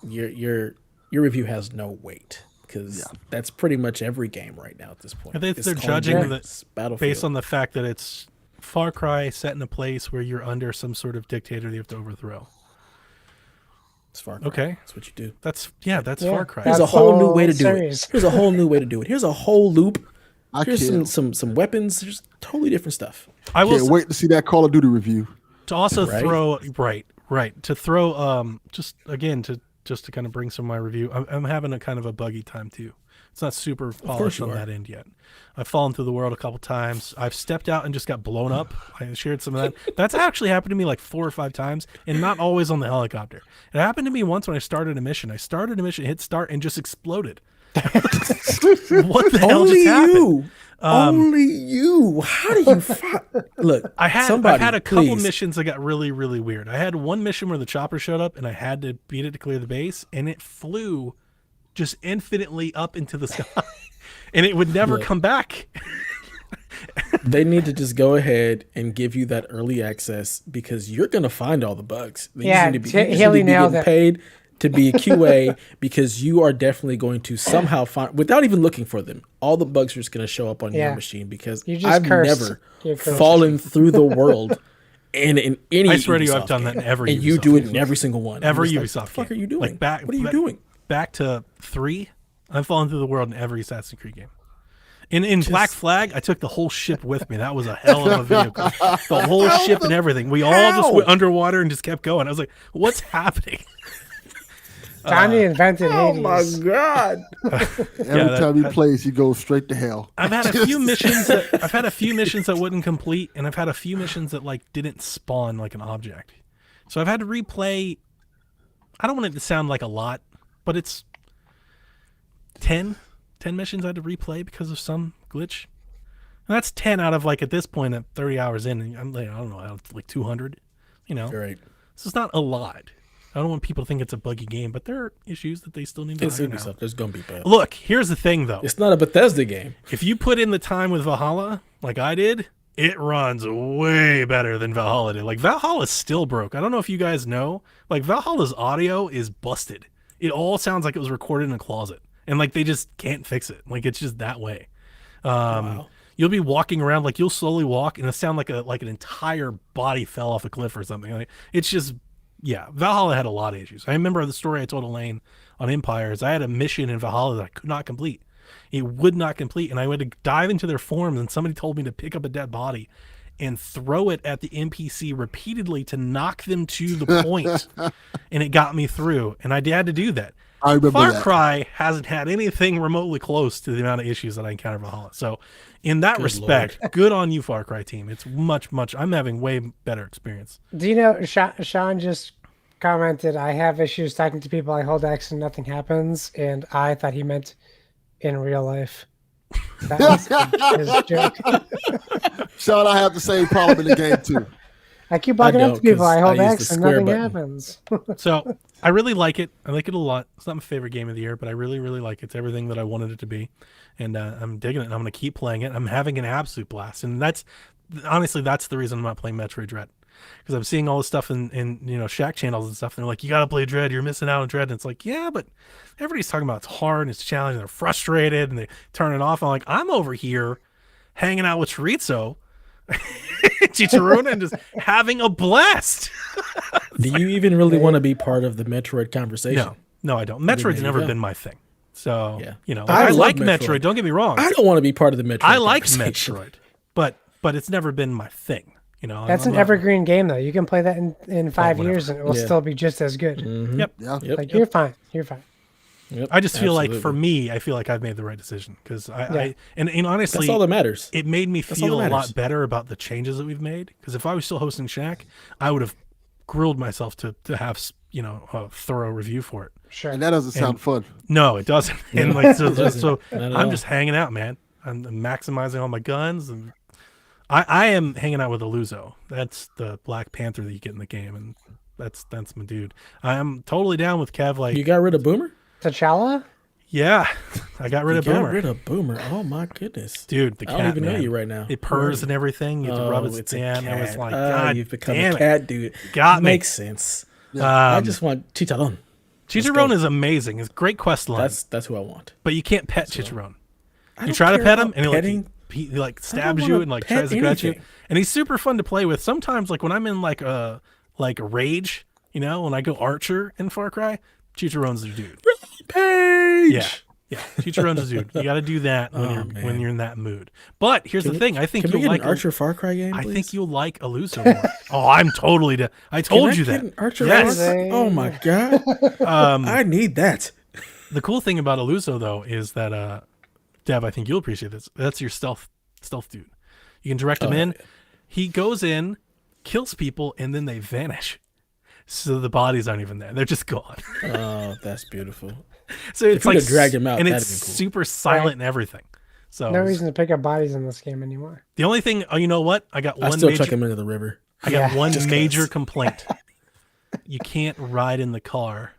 your review has no weight because that's pretty much every game right now at this point. They're judging based on the fact that it's Far Cry set in a place where you're under some sort of dictator that you have to overthrow. It's Far Cry. Okay, that's what you do. That's Far Cry. Here's a whole new way to do it. Here's a whole new way to do it. Here's a whole loop. Here's some weapons. There's totally different stuff. I can't wait to see that Call of Duty review. To also throw to throw just to kind of bring some of my review. I'm having a kind of a buggy time too. It's not super polished on that end yet. I've fallen through the world a couple times. I've stepped out and just got blown up. I shared some of that. That's actually happened to me like 4 or 5 times, and not always on the helicopter. It happened to me once when I started a mission. Hit start, and just exploded. What the hell just happened? Only you. How do you look? I've had a couple missions that got really, really weird. I had one mission where the chopper showed up, and I had to beat it to clear the base, and it flew just infinitely up into the sky, and it would never come back. They need to just go ahead and give you that early access because you're going to find all the bugs. Hayley nailed it. Paid to be a QA because you are definitely going to somehow find, without even looking for them, all the bugs are just going to show up on your machine because I've never fallen through the world. And in any I swear to you, Ubisoft I've done that in every and Ubisoft you do it in game. every single one. Every Ubisoft game. What the fuck are you doing? What are you doing? Back to 3, I've fallen through the world in every Assassin's Creed game. In Black Flag, I took the whole ship with me. That was a hell of a vehicle. The whole ship and everything. We all just went underwater and just kept going. I was like, what's happening? Donnie invented Oh Hades. my god! Every time he plays, he goes straight to hell. I've had a few missions that wouldn't complete, and I've had a few missions that like didn't spawn like an object. So I've had to replay. I don't want it to sound like a lot, but it's 10 missions I had to replay because of some glitch. And that's 10 out of like at this point at 30 hours in, and I'm like, I don't know, like 200. You know, Right. So it's not a lot. I don't want people to think it's a buggy game, but there are issues that they still need to It's iron out. stuff. There's gonna be bugs. Look, here's the thing though. It's not a Bethesda game. If you put in the time with Valhalla, like I did, it runs way better than Valhalla did. Like Valhalla's still broke. I don't know if you guys know. Like Valhalla's audio is busted. It all sounds like it was recorded in a closet. And like they just can't fix it. Like it's just that way. Wow. You'll be walking around, like you'll slowly walk and it'll sound like an entire body fell off a cliff or something. Like it's just, yeah, Valhalla had a lot of issues. I remember the story I told Elaine on Empires. I had a mission in Valhalla that I could not complete. It would not complete, and I had to dive into their forums, and somebody told me to pick up a dead body and throw it at the NPC repeatedly to knock them to the point, and it got me through, and I had to do that. I remember Far that. Cry hasn't had anything remotely close to the amount of issues that I encountered in Valhalla. So in that Good respect, good on you, Far Cry team. It's much, I'm having way better experience. Do you know, Sean just commented, I have issues talking to people. I hold X and nothing happens. And I thought he meant in real life. That was his joke. Sean, I have the same problem in the game too. I keep bugging don't, up to people. 'cause I hold I use X the and square nothing button. happens. So I really like it. I like it a lot. It's not my favorite game of the year, but I really, really like it. It's everything that I wanted it to be. And I'm digging it, and I'm going to keep playing it. I'm having an absolute blast. And that's the reason I'm not playing Metroid Dread. Because I'm seeing all this stuff in Shack channels and stuff, and they're like, you got to play Dread, you're missing out on Dread. And it's like, yeah, but everybody's talking about it's hard and it's challenging, and they're frustrated and they turn it off. I'm like, I'm over here hanging out with Chorizo, Chicharron, and just having a blast. Do you even really want to be part of the Metroid conversation? No, I don't. Metroid's you never go. been my thing. So, Yeah. I love like Metroid. Metroid. Don't get me wrong. I don't want to be part of the Metroid. I like conversation. Metroid, but it's never been my thing. That's an evergreen game, though. You can play that in 5 years and it will Yeah. still be just as good. Mhm. Yep. Yeah. Yep. Like, you're fine. You're fine. Yep. I just feel like, for Absolutely. me, I feel like I've made the right decision because Yeah. and honestly, That's all that matters. it made me That's all feel that a matters. lot better about the changes that we've made. Because if I was still hosting Shack, I would have grilled myself to have a thorough review for it. Sure. And that doesn't sound fun. No, it doesn't. And like so Not at I'm all. just hanging out, man. I'm maximizing all my guns, and I am hanging out with Aluzo. That's the Black Panther that you get in the game, and that's my dude. I am totally down with Kev. Like, You got rid of Boomer? T'Challa? yeah, I got rid of You got Boomer. rid of Boomer. Oh my goodness. Dude, the I cat, don't even know man. you right now. It purrs and everything. You have to rub its it's a damn. I was cat. like, God you've become damn a it. cat dude. Got me. Makes sense. I just want Chicharron. Chicharron is amazing. It's a great quest line, That's who I want. but you can't pet Chicharron. I You don't try to care pet him, about and petting. he like stabs wanna you and like pet tries to scratch you. anything. And he's super fun to play with. Sometimes, like when I'm in like a rage, when I go Archer in Far Cry, Chicharron's the dude. Page. Yeah, Chicharron's the dude. You got to do that when man. you're in that mood. But here's the thing: I think Can we you'll get like an Archer Far Cry game? I please? think you'll like Aluzo more. Oh, I'm totally. I Can told I you get that. an Archer Yes. Far Cry? Oh my god. I need that. The cool thing about Aluzo though is that Dev, I think you'll appreciate this. That's your stealth dude. You can direct him in. yeah. He goes in, kills people, and then they vanish. So the bodies aren't even there. They're just gone. Oh, that's beautiful. So it's you like could've dragged him out, and that'd it's have been cool. super silent and everything. So No reason to pick up bodies in this game anymore. the only thing, you know what? I got I one still major. chuck him into the river. I got Yeah. one Just 'cause. major complaint. You can't ride in the car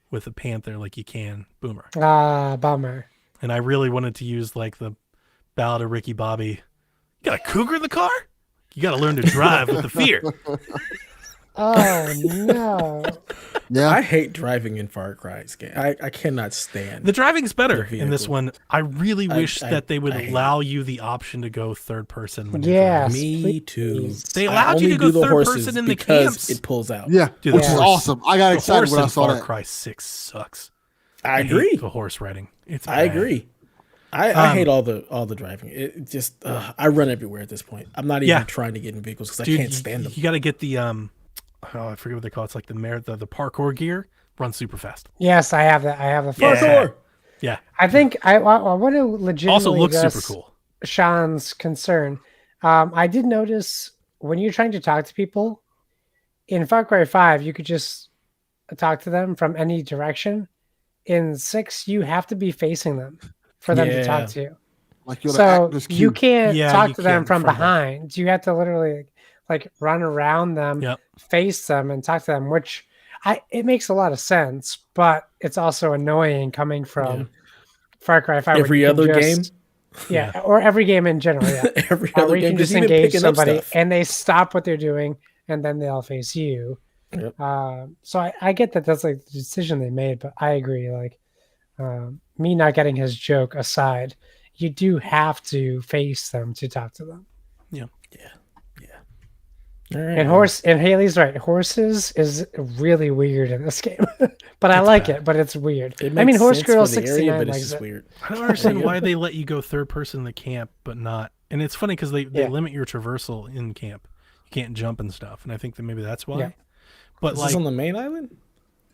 with a panther like you can Boomer. Ah, bummer. And I really wanted to use like the Ballad of Ricky Bobby. You got a cougar in the car? You got to learn to drive with the fear. Oh, no. Yeah. I hate driving in Far Cry's game. I cannot stand. The driving's better The in this vehicle. one. I really wish I- that they would I hate allow you the option to go third person. When you're Yes. driving. Me too. please. They I allowed you only to go do the third horses person in the because camps. it pulls out. Yeah. Dude, the Which is horse- awesome. I got The excited horse when I in saw Far that. Cry 6 sucks. I hate agree. the horse riding. It's I bad. agree. I hate all the driving. It just I run everywhere at this point. I'm not even Yeah. trying to get in vehicles because I Dude, can't stand them. You got to get the I forget what they call it. It's like the parkour gear. runs super fast. Yes, I have that. I have the Parkour. Yeah. I think I want to legitimately Also looks address super cool. Sean's concern. I did notice when you're trying to talk to people in Far Cry 5, you could just talk to them from any direction. In 6, you have to be facing them for them to talk to you. Like you're the So actor's you cue. can't Yeah, talk you to them can't from from behind. You have to literally like run around them, Yep. face them, and talk to them, which it makes a lot of sense, but it's also annoying coming from Far Cry 5. Every other game? Yeah, or every game in general, yeah. Every Where other you game, can just just even engage picking up somebody stuff. and they stop what they're doing and then they'll face you. Yep. So I get that that's like the decision they made, but I agree. Like me not getting his joke aside, you do have to face them to talk to them. Yeah. All right. And Haley's right. Horses is really weird in this game, but I like it. But it's weird. It I mean, makes Horse sense Girl for the area, 69 but it's likes just it. weird. I don't understand why they let you go third person in the camp, but not. And it's funny because they limit your traversal in camp. You can't jump and stuff. And I think that maybe that's why. Yeah. But Is like this on the main island?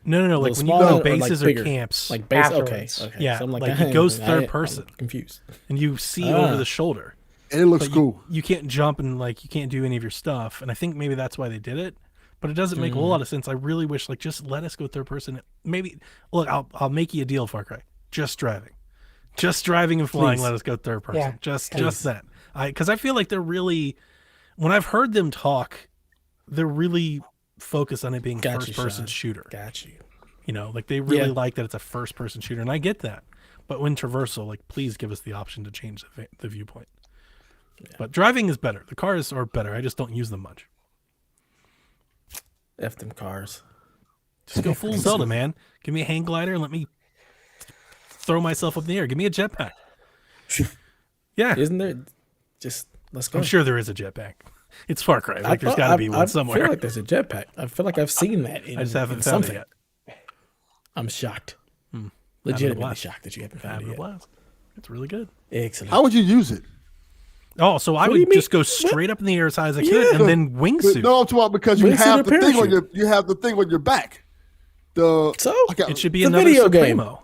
no. Like Little when you small go island to or, like, bases bigger? or camps, Like base? Okay. Afterwards. Okay. Yeah, So I'm like, it goes third I'm person. confused. and you see over the shoulder. And it looks But cool. you can't jump and like you can't do any of your stuff. And I think maybe that's why they did it. But it doesn't make a whole lot of sense. I really wish like just let us go third person. Maybe look, I'll make you a deal, Far Cry. Just driving and flying. Please. Let us go third person. Yeah. Just that. Because I feel like they're really, when I've heard them talk, they're really focused on it being Got you, first person Sean. shooter. Got you. You know, like they really Yeah. like that it's a first person shooter, and I get that. But when traversal, like please give us the option to change the viewpoint. But driving is better. The cars are better. I just don't use them much. F them cars. Just go full Zelda, man. Give me a hang glider and let me throw myself up in the air. Give me a jetpack. Yeah, Isn't there? Just let's go. I'm sure there is a jetpack. It's Far Cry. Like there's got to be one I somewhere. feel like there's a jetpack. I feel like I've seen that. In, I just haven't in found something. it yet. I'm shocked. Having Legitimately a blast. shocked that you haven't found Having it a yet. blast. It's really good. Excellent. How would you use it? Oh, so I do you would mean? just go straight up in the air as high as I could, and then wingsuit. No, I'm talking about because you Wingsuit have or the thing on parachute? your the thing The So It should be It's a another video game. Supremo.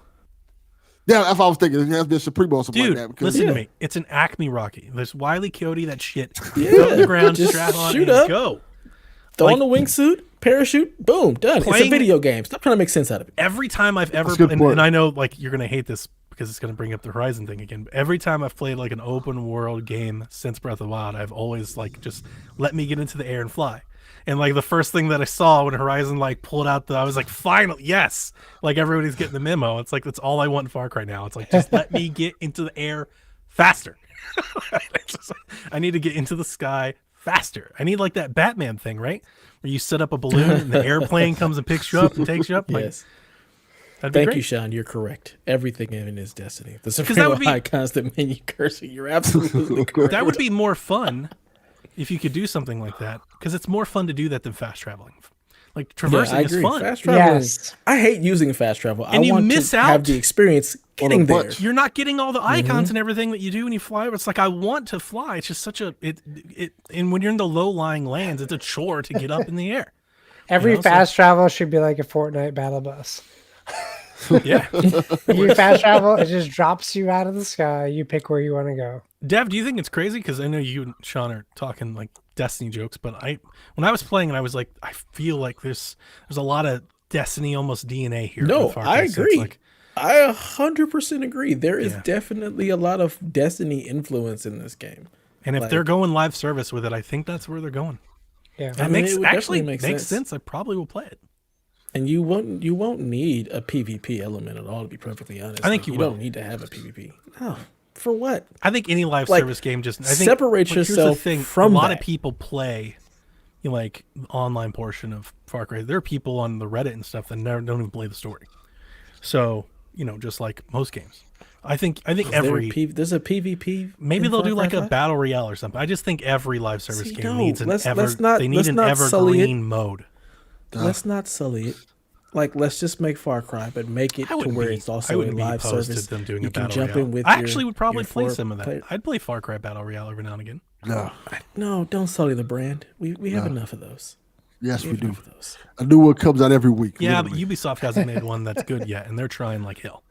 Yeah, that's what I was thinking. It has to be a Supremo or something Dude, like that. Because listen to me. It's an Acme Rocky. There's Wile E. Coyote, that shit. Yeah, Go to the ground, just strap on, shoot and up. go. throw like- on the wingsuit, parachute, boom, done. It's a Playing- video game. Stop trying to make sense out of it. Every time I've ever, That's a good point. and I know like you're gonna hate this because it's gonna bring up the Horizon thing again. But every time I've played like an open world game since Breath of the Wild, I've always like just let me get into the air and fly. And like the first thing that I saw when Horizon like pulled out I was like, finally, yes! Like everybody's getting the memo. It's like that's all I want in Far Cry now. It's like just let me get into the air faster. It's just like, I need to get into the sky faster. I need like that Batman thing, right? Where you set up a balloon and the airplane comes and picks you up and takes you up. Like, Yes. that'd be Thank great. you, Sean. You're correct. Everything in his destiny. The that Supremo would be- High constant menu cursing. You're absolutely correct. That would be more fun if you could do something like that, because it's more fun to do that than fast traveling. Like traversing I is agree. fun. Fast traveling. Yes. I hate using fast travel. And I you want miss to out have the experience getting there. bunch. You're not getting all the Mm-hmm. icons and everything that you do when you fly. It's like I want to fly. It's just such a it. And when you're in the low lying lands, it's a chore to get up in the air. Every You know, so- fast travel should be like a Fortnite battle bus. Yeah, You fast travel, it just drops you out of the sky. You pick where you want to go. Dev, do you think it's crazy? Because I know you and Sean are talking like Destiny jokes, but when I was playing and I was like, I feel like there's a lot of Destiny almost DNA here. No, with Far Cry I 6. agree. Like, I 100% agree. There is Yeah. definitely a lot of Destiny influence in this game. and if they're going live service with it, I think that's where they're going. Yeah. That mean, makes it would actually definitely make makes sense. sense. I probably will play it. And you won't need a PvP element at all, to be perfectly honest. I think you will. don't need to have a PvP. No, for what? I think any live Like, service game just I think, separate here's the yourself thing, from a lot of that. people play like the online portion of Far Cry. There are people on the Reddit and stuff that don't even play the story. So just like most games, I think every There's a PvP. maybe in they'll Far do Cry like a 5? battle royale or something. I just think every live service See, game no, needs an let's not sully it. evergreen mode. Let's not sully it. Like, let's just make Far Cry, but make it I to wouldn't where be, it's I also a wouldn't be live opposed service. to them doing You a can battle jump royale. in with I your- actually would probably your play four some of that. player- I'd play Far Cry battle royale every now and again. No, No, don't sully the brand. We have enough of those. Yes, we do. Those. A new one comes out every week. Yeah, literally. but Ubisoft hasn't made one that's good yet, and they're trying like hell.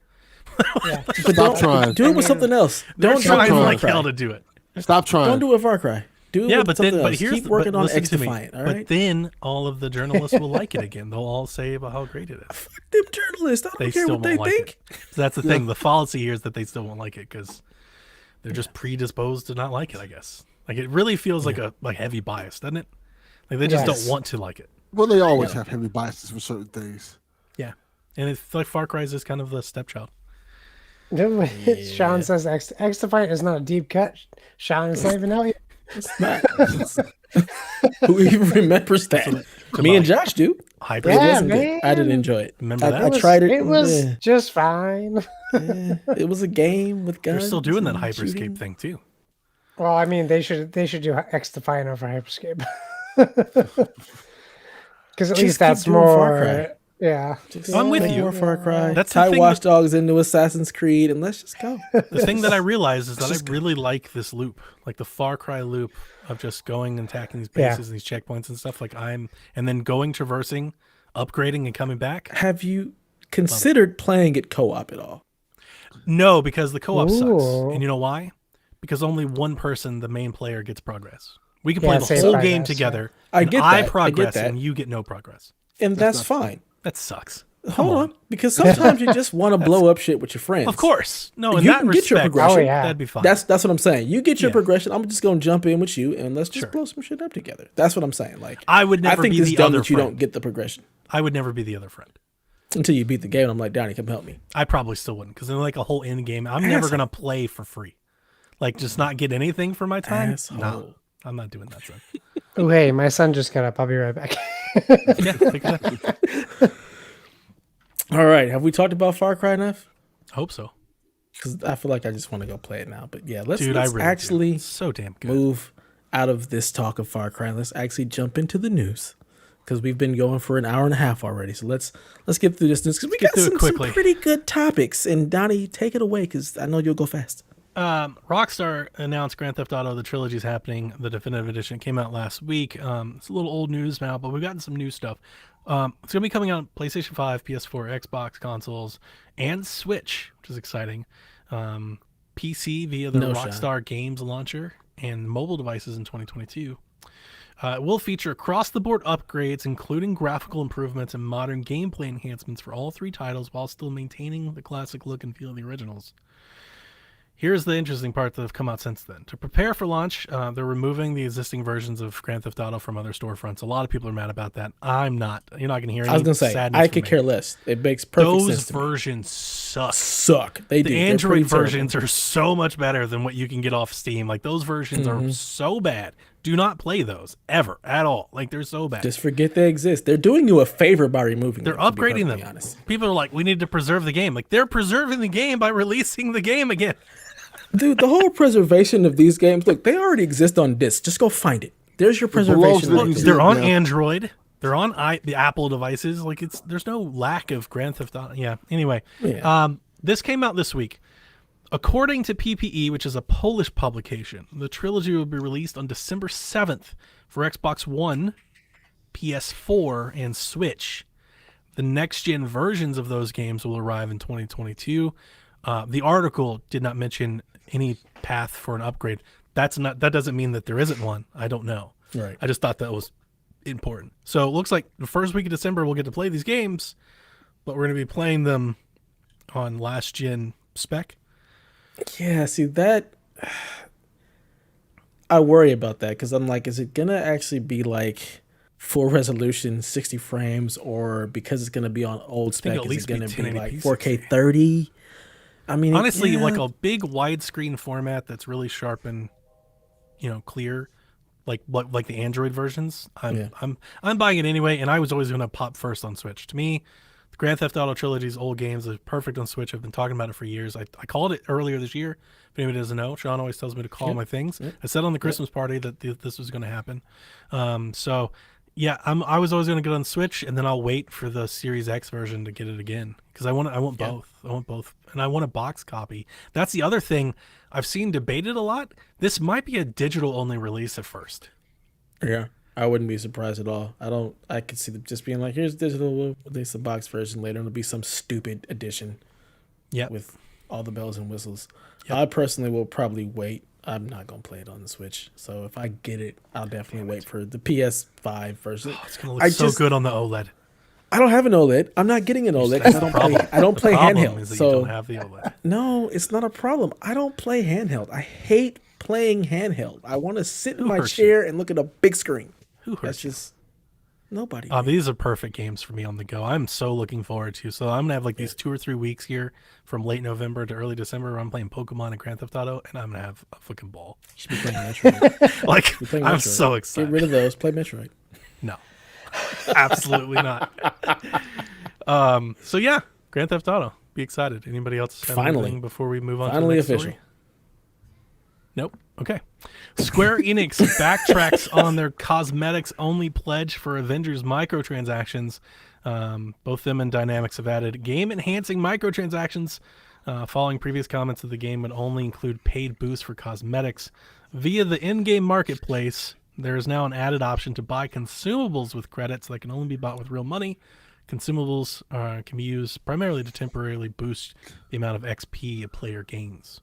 Yeah. But Stop trying. do it with something else. They're Don't trying do like Far hell Cry. to do it. Stop trying. Don't do it Far Cry. Do it Yeah, with but something then, but else. here's Keep the, working but on listen X to me. Defiant. All But right. then all of the journalists will like it again. They'll all say about how great it is. Fuck them journalists. I They don't care still what they won't like think. it. So that's the thing. The fallacy here is that they still won't like it because they're just predisposed to not like it. I guess. Like it really feels like a heavy bias, doesn't it? Like they just Yes. don't want to like it. Well, they always have heavy biases for certain things. Yeah, and it's like Far Cry is just kind of the stepchild. Sean says X Defiant is not a deep cut. Sean is not even out yet. It's not. Who even remembers that? Me and Josh do. Hyper. It Yeah, wasn't good. man. I didn't enjoy it. Remember that? I tried it. It was Yeah. just fine. It was a game with guns. They're still doing that and hyperscape shooting. thing too. Well, I mean, they should do X Defiant over Hyperscape. Because at Just least keep that's doing Far more. Cry. Yeah. I'm with No you. more Far Cry. That's the tie thing Watch that- Dogs into Assassin's Creed, and let's just go. The thing that I realized is that I really like this loop, like the Far Cry loop of just going and attacking these Yeah. bases and these checkpoints and stuff. And then going, traversing, upgrading, and coming back. Have you considered playing it co-op at all? No, because the co-op sucks, Ooh. and you know why? Because only one person, the main player, gets progress. We can Yeah, play the same whole progress, game yeah. together. I and get I that. I get progress, that. and you get no progress. And that's fine. That sucks. Hold on, because sometimes you just want to blow up shit with your friends. Of course, no. In You that can get your respect, progression. Oh, yeah. that'd be fine. That's what I'm saying. You get your Yeah. progression. I'm just gonna jump in with you and let's just Sure. blow some shit up together. That's what I'm saying. Like I would never I think be it's the dumb other that you friend. don't get the progression I would never be the other friend. until you beat the game. I'm like, Donnie, come help me. I probably still wouldn't, because then like a whole end game, I'm never gonna play for free. Like just not get anything for my time. Asshole. No, I'm not doing that, son. Oh, hey, my son just got up. I'll be right back. Yeah, exactly. All right, have we talked about Far Cry enough? Hope so, Because I feel like I just want to go play it now. But yeah, let's dude. I really actually do. It's so damn good. move out of this talk of Far Cry. Let's actually jump into the news because we've been going for an hour and a half already. So let's get through this news because we get got through it some quickly. pretty good topics. And Donnie, take it away because I know you'll go fast. Rockstar announced Grand Theft Auto: The Trilogy is happening. The definitive edition came out last week. It's a little old news now, but we've gotten some new stuff. It's gonna be coming out on PlayStation 5, PS4, Xbox consoles, and Switch, which is exciting. PC via the No Rockstar Games launcher and mobile devices in 2022. It will feature across-the-board upgrades, including graphical improvements and modern gameplay enhancements for all three titles, while still maintaining the classic look and feel of the originals. Here's the interesting part that have come out since then. To prepare for launch, they're removing the existing versions of Grand Theft Auto from other storefronts. A lot of people are mad about that. I'm not. You're not going to hear any I was gonna say sadness I from could me. care less. It makes perfect Those sense to me. versions suck. Suck. They do. The They're Android pretty terrible. versions are so much better than what you can get off Steam. Like those versions Mm-hmm. are so bad. Do not play those ever at all. Like they're so bad. Just forget they exist. They're doing you a favor by removing They're them. to be upgrading perfectly them. honest. People are like, we need to preserve the game. Like they're preserving the game by releasing the game again. Dude, the whole preservation of these games, look, they already exist on disc. Just go find it. There's your belongs preservation. to the right Look, there. museum. they're on now. Android. They're on the Apple devices. Like there's no lack of Grand Theft Auto. Yeah. Anyway, Yeah. this came out this week. According to PPE, which is a Polish publication, the trilogy will be released on December 7th for Xbox One, PS4, and Switch. The next-gen versions of those games will arrive in 2022. The article did not mention any path for an upgrade. That doesn't mean that there isn't one. I don't know. Right. I just thought that was important. So it looks like the first week of December we'll get to play these games, but we're going to be playing them on last-gen spec. Yeah, see that I worry about that because I'm like, is it gonna actually be like full resolution 60 frames, or because it's gonna be on old think spec, it'll at is least it be gonna be 1080p like 60. 4K 30? I mean, Honestly, yeah. like a big widescreen format that's really sharp and clear, like the Android versions. I'm buying it anyway, and I was always going to pop first on Switch. To me, the Grand Theft Auto trilogy's old games are perfect on Switch. I've been talking about it for years. I called it earlier this year. If anybody doesn't know, Sean always tells me to call my things. I said on the Christmas party that this was going to happen. So yeah, I was always going to get on Switch, and then I'll wait for the Series X version to get it again because I want both. I want both, and I want a box copy. That's the other thing I've seen debated a lot. This might be a digital only release at first. Yeah, I wouldn't be surprised at all. I could see them just being like, here's digital, there's the box version later. It'll be some stupid edition. Yeah. With all the bells and whistles. Yep. I personally will probably wait. I'm not going to play it on the Switch. So if I get it, I'll definitely wait for the PS5 version. It's going to look so good on the OLED. I don't have an OLED. I'm not getting an OLED. I don't play handheld. Is that so you don't have the OLED. No, it's not a problem. I don't play handheld. I hate playing handheld. I want to sit in my chair and look at a big screen. Who hurts you? Nobody. These are perfect games for me on the go. I'm so looking forward to. So I'm gonna have like these 2 or 3 weeks here from late November to early December where I'm playing Pokemon and Grand Theft Auto, and I'm gonna have a fucking ball. You should be playing Metroid. Like I'm Metroid. so excited. Get rid of those. Play Metroid. No, absolutely not. So yeah, Grand Theft Auto. Be excited. Anybody else? Have anything before we move on? Finally to the next official. story? Nope. Okay. Square Enix backtracks on their cosmetics-only pledge for Avengers microtransactions. Both them and Dynamics have added game-enhancing microtransactions, following previous comments that the game would only include paid boosts for cosmetics. Via the in-game marketplace, there is now an added option to buy consumables with credits that can only be bought with real money. Consumables can be used primarily to temporarily boost the amount of XP a player gains.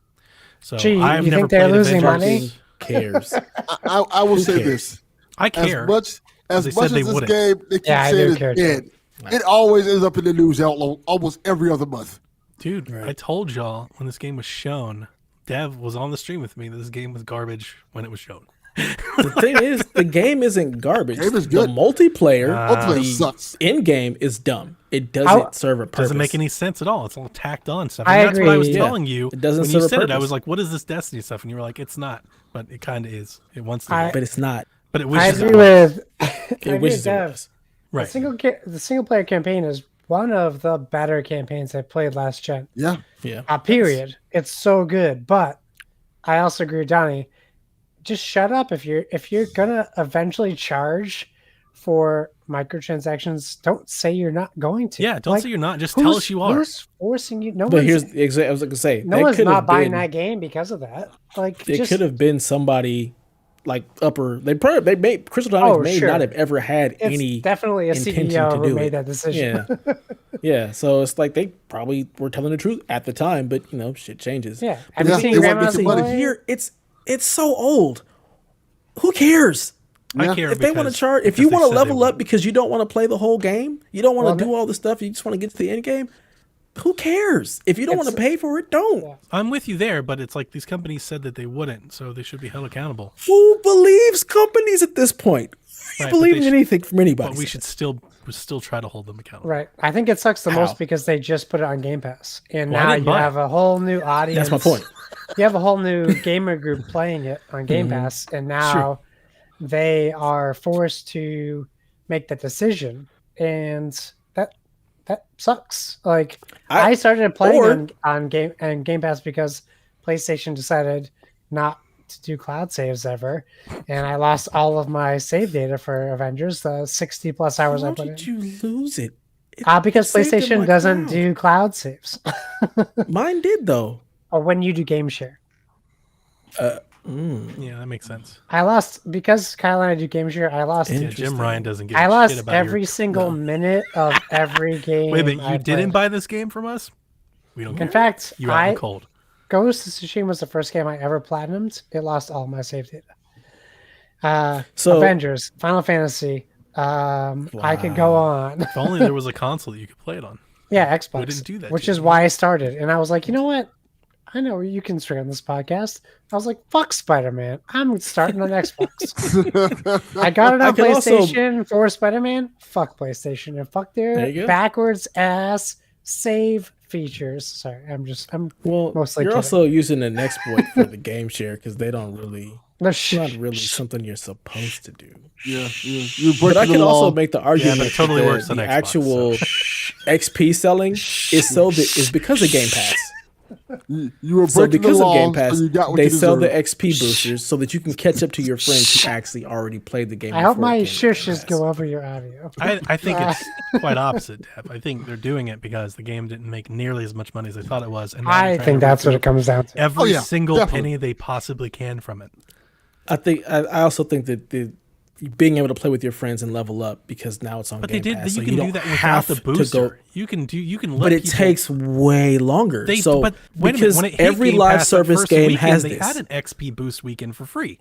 So Gee, I've you never think they're played losing Avengers. money? Cares. I will say this. I care. As They much said they as this wouldn't. game, they keep I saying do it's care, dead. It always ends up in the news almost every other month. Dude, Right. I told y'all when this game was shown, Dev was on the stream with me that this game was garbage when it was shown. The thing is, the game isn't garbage. Game is the good. multiplayer, Multiplayer sucks. in-game is dumb. It doesn't serve a purpose. Doesn't make any sense at all. It's all tacked on stuff. I And that's what I was agree. telling you It doesn't when serve you a said it. I purpose. was like, what is this Destiny stuff? And you were like, it's not. But it kind of is. It wants to be. But it's not. But it I wishes agree it was. with. I It agree wishes with it Dev. was. Right. The single player campaign is one of the better campaigns I played last gen. Yeah. Yeah. Period. It's so good. But I also agree with Donnie. Just shut up if you're gonna eventually charge for microtransactions. Don't say you're not going to. Yeah, don't say you're not. Just tell us you are. Who's forcing you? No But one's, here's I was going to say, no that one's could not have buying been, that game because of that. Like it just could have been somebody like Crystal Dynamics may sure. not have ever had it's any definitely a intention CEO to who do made it. that decision. Yeah. Yeah. So it's like they probably were telling the truth at the time, but shit changes. Yeah. Have Yeah, you seen they want Grandma's making money. Boy? Here it's so old. Who cares? I care If they want to because- charge, if because you they want to said level they up because you don't want to play the whole game, you don't want to do all the stuff, you just want to get to the end game. Who cares? If you don't want to pay for it, don't. I'm with you there, but it's like these companies said that they wouldn't, so they should be held accountable. Who believes companies at this point? Right, You but believe they in should- anything from anybody? But we should still try to hold them accountable. Right. I think it sucks the How? most because they just put it on Game Pass. And Well, I now didn't you buy have a whole new audience. That's my point. You have a whole new gamer group playing it on Game Pass. And now they are forced to make that decision. And that sucks. Like I started playing on Game Pass because PlayStation decided not to do cloud saves ever. And I lost all of my save data for Avengers, the 60 plus hours I How put in. did you lose it? Because saved in PlayStation my doesn't cloud. do cloud saves. Mine did though. Or when you do game share. Yeah, that makes sense. I lost because Kyle and I do game share. I lost. Yeah, Interesting. Jim Ryan doesn't give I a shit lost about every your... single minute of every game. Wait, but you I didn't played. buy this game from us? We don't In care. fact, You out in the cold. Ghost of Tsushima was the first game I ever platinumed. It lost all my save data. So Avengers, Final Fantasy. I could go on. If only there was a console that you could play it on. Yeah, Xbox. We didn't do that which to is you. why I started. And I was like, you know what? I know you can stream this podcast. I was like, fuck Spider-Man. I'm starting on Xbox. I got it I on can also- PlayStation for Spider-Man. Fuck PlayStation and fuck There their you go. backwards ass save features. Sorry, I'm mostly you're kidding. also using an exploit for the game share because they don't really. No, It's not really something you're supposed to do. Yeah. You're breaking But I the can law. also make the argument but it totally that works on the Xbox, actual XP selling is because of Game Pass. You were So breaking because the of law, Game Pass, so you got what they you sell the deserve. XP boosters so that you can catch up to your friends who actually already played the game. I hope before it my came to Game shushes Pass. go over your audio. I think it's quite opposite, Dev. I think they're doing it because the game didn't make nearly as much money as they thought it was. And now they're I trying think to that's what it recoup comes down to. every yeah, single definitely. penny they possibly can from it. I also think that being able to play with your friends and level up because now it's on But Game they did. Pass. You So can do that without the booster. You can let but it people, takes way longer. So but wait a minute, because when it hit every Game live Pass that service first game weekend, has they this. had an XP boost weekend for free.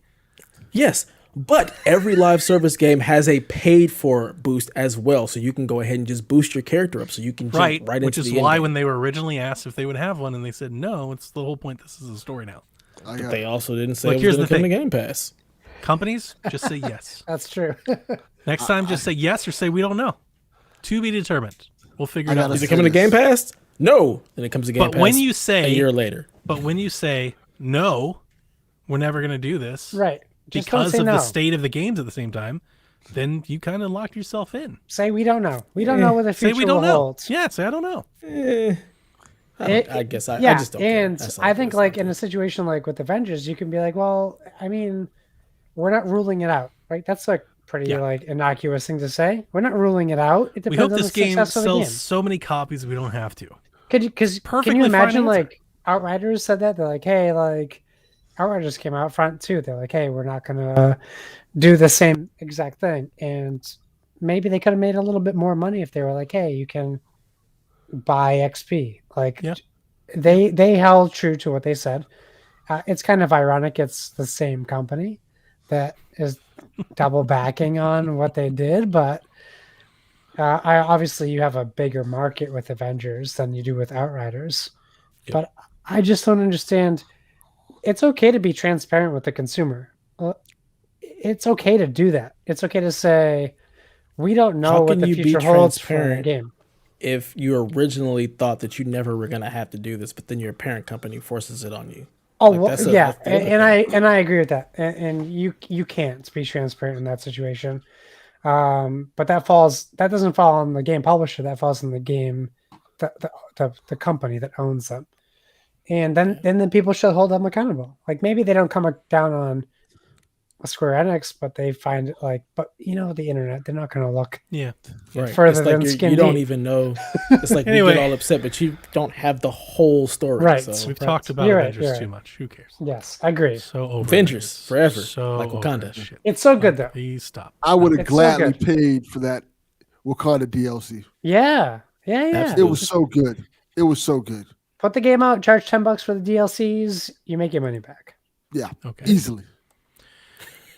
Yes, but every live service game has a paid for boost as well. So you can go ahead and just boost your character up so you can jump right into the end. Which is why when they were originally asked if they would have one and they said no, it's the whole point. This is a story now. But they also didn't say Look, it was here's going to the come to Game Pass. Companies, just say yes. That's true. Next time, just say yes or say we don't know. To be determined. We'll figure it out. Is it coming to Game Pass? No. Then it comes to Game Pass. But when you say a year later. But when you say no, we're never going to do this. Right. Just because of the state of the games at the same time, then you kind of locked yourself in. Say we don't know. We don't know what the future say we don't will know. hold. Yeah, say I don't know. I guess I just don't and care. I think like in a situation like with Avengers, you can be like, well, I mean, we're not ruling it out, right? That's like pretty like innocuous thing to say. We're not ruling it out. It depends we hope on this the game success of the game. sells so many copies we don't have to. Can you imagine like Outriders said that? They're like, hey, like Outriders came out front too. They're like, hey, we're not gonna do the same exact thing. And maybe they could have made a little bit more money if they were like, hey, you can buy XP. Like they held true to what they said. It's kind of ironic. It's the same company that is double backing on what they did, but obviously you have a bigger market with Avengers than you do with Outriders. Yep. But I just don't understand. It's okay to be transparent with the consumer. It's okay to do that. It's okay to say, we don't know what the future holds for a game. If you originally thought that you never were going to have to do this, but then your parent company forces it on you. Oh, like, well, yeah, and I agree with that. And you can't be transparent in that situation. But that doesn't fall on the game publisher. That falls on the game, the company that owns them. And then people should hold them accountable. Like maybe they don't come down on Square Enix, but they find it like, but you know, the internet, they're not going to look further than skin You don't deep. even know. It's like we get all upset, but you don't have the whole story. Right. So. We've talked about Avengers too much. Who cares? Yes, I agree. So over Avengers forever, so like Wakanda. It's so good though. Please stop. I would have gladly paid for that Wakanda DLC. Yeah. It was so good. It was so good. Put the game out, charge $10 for the DLCs, you make your money back. Yeah. Okay. Easily.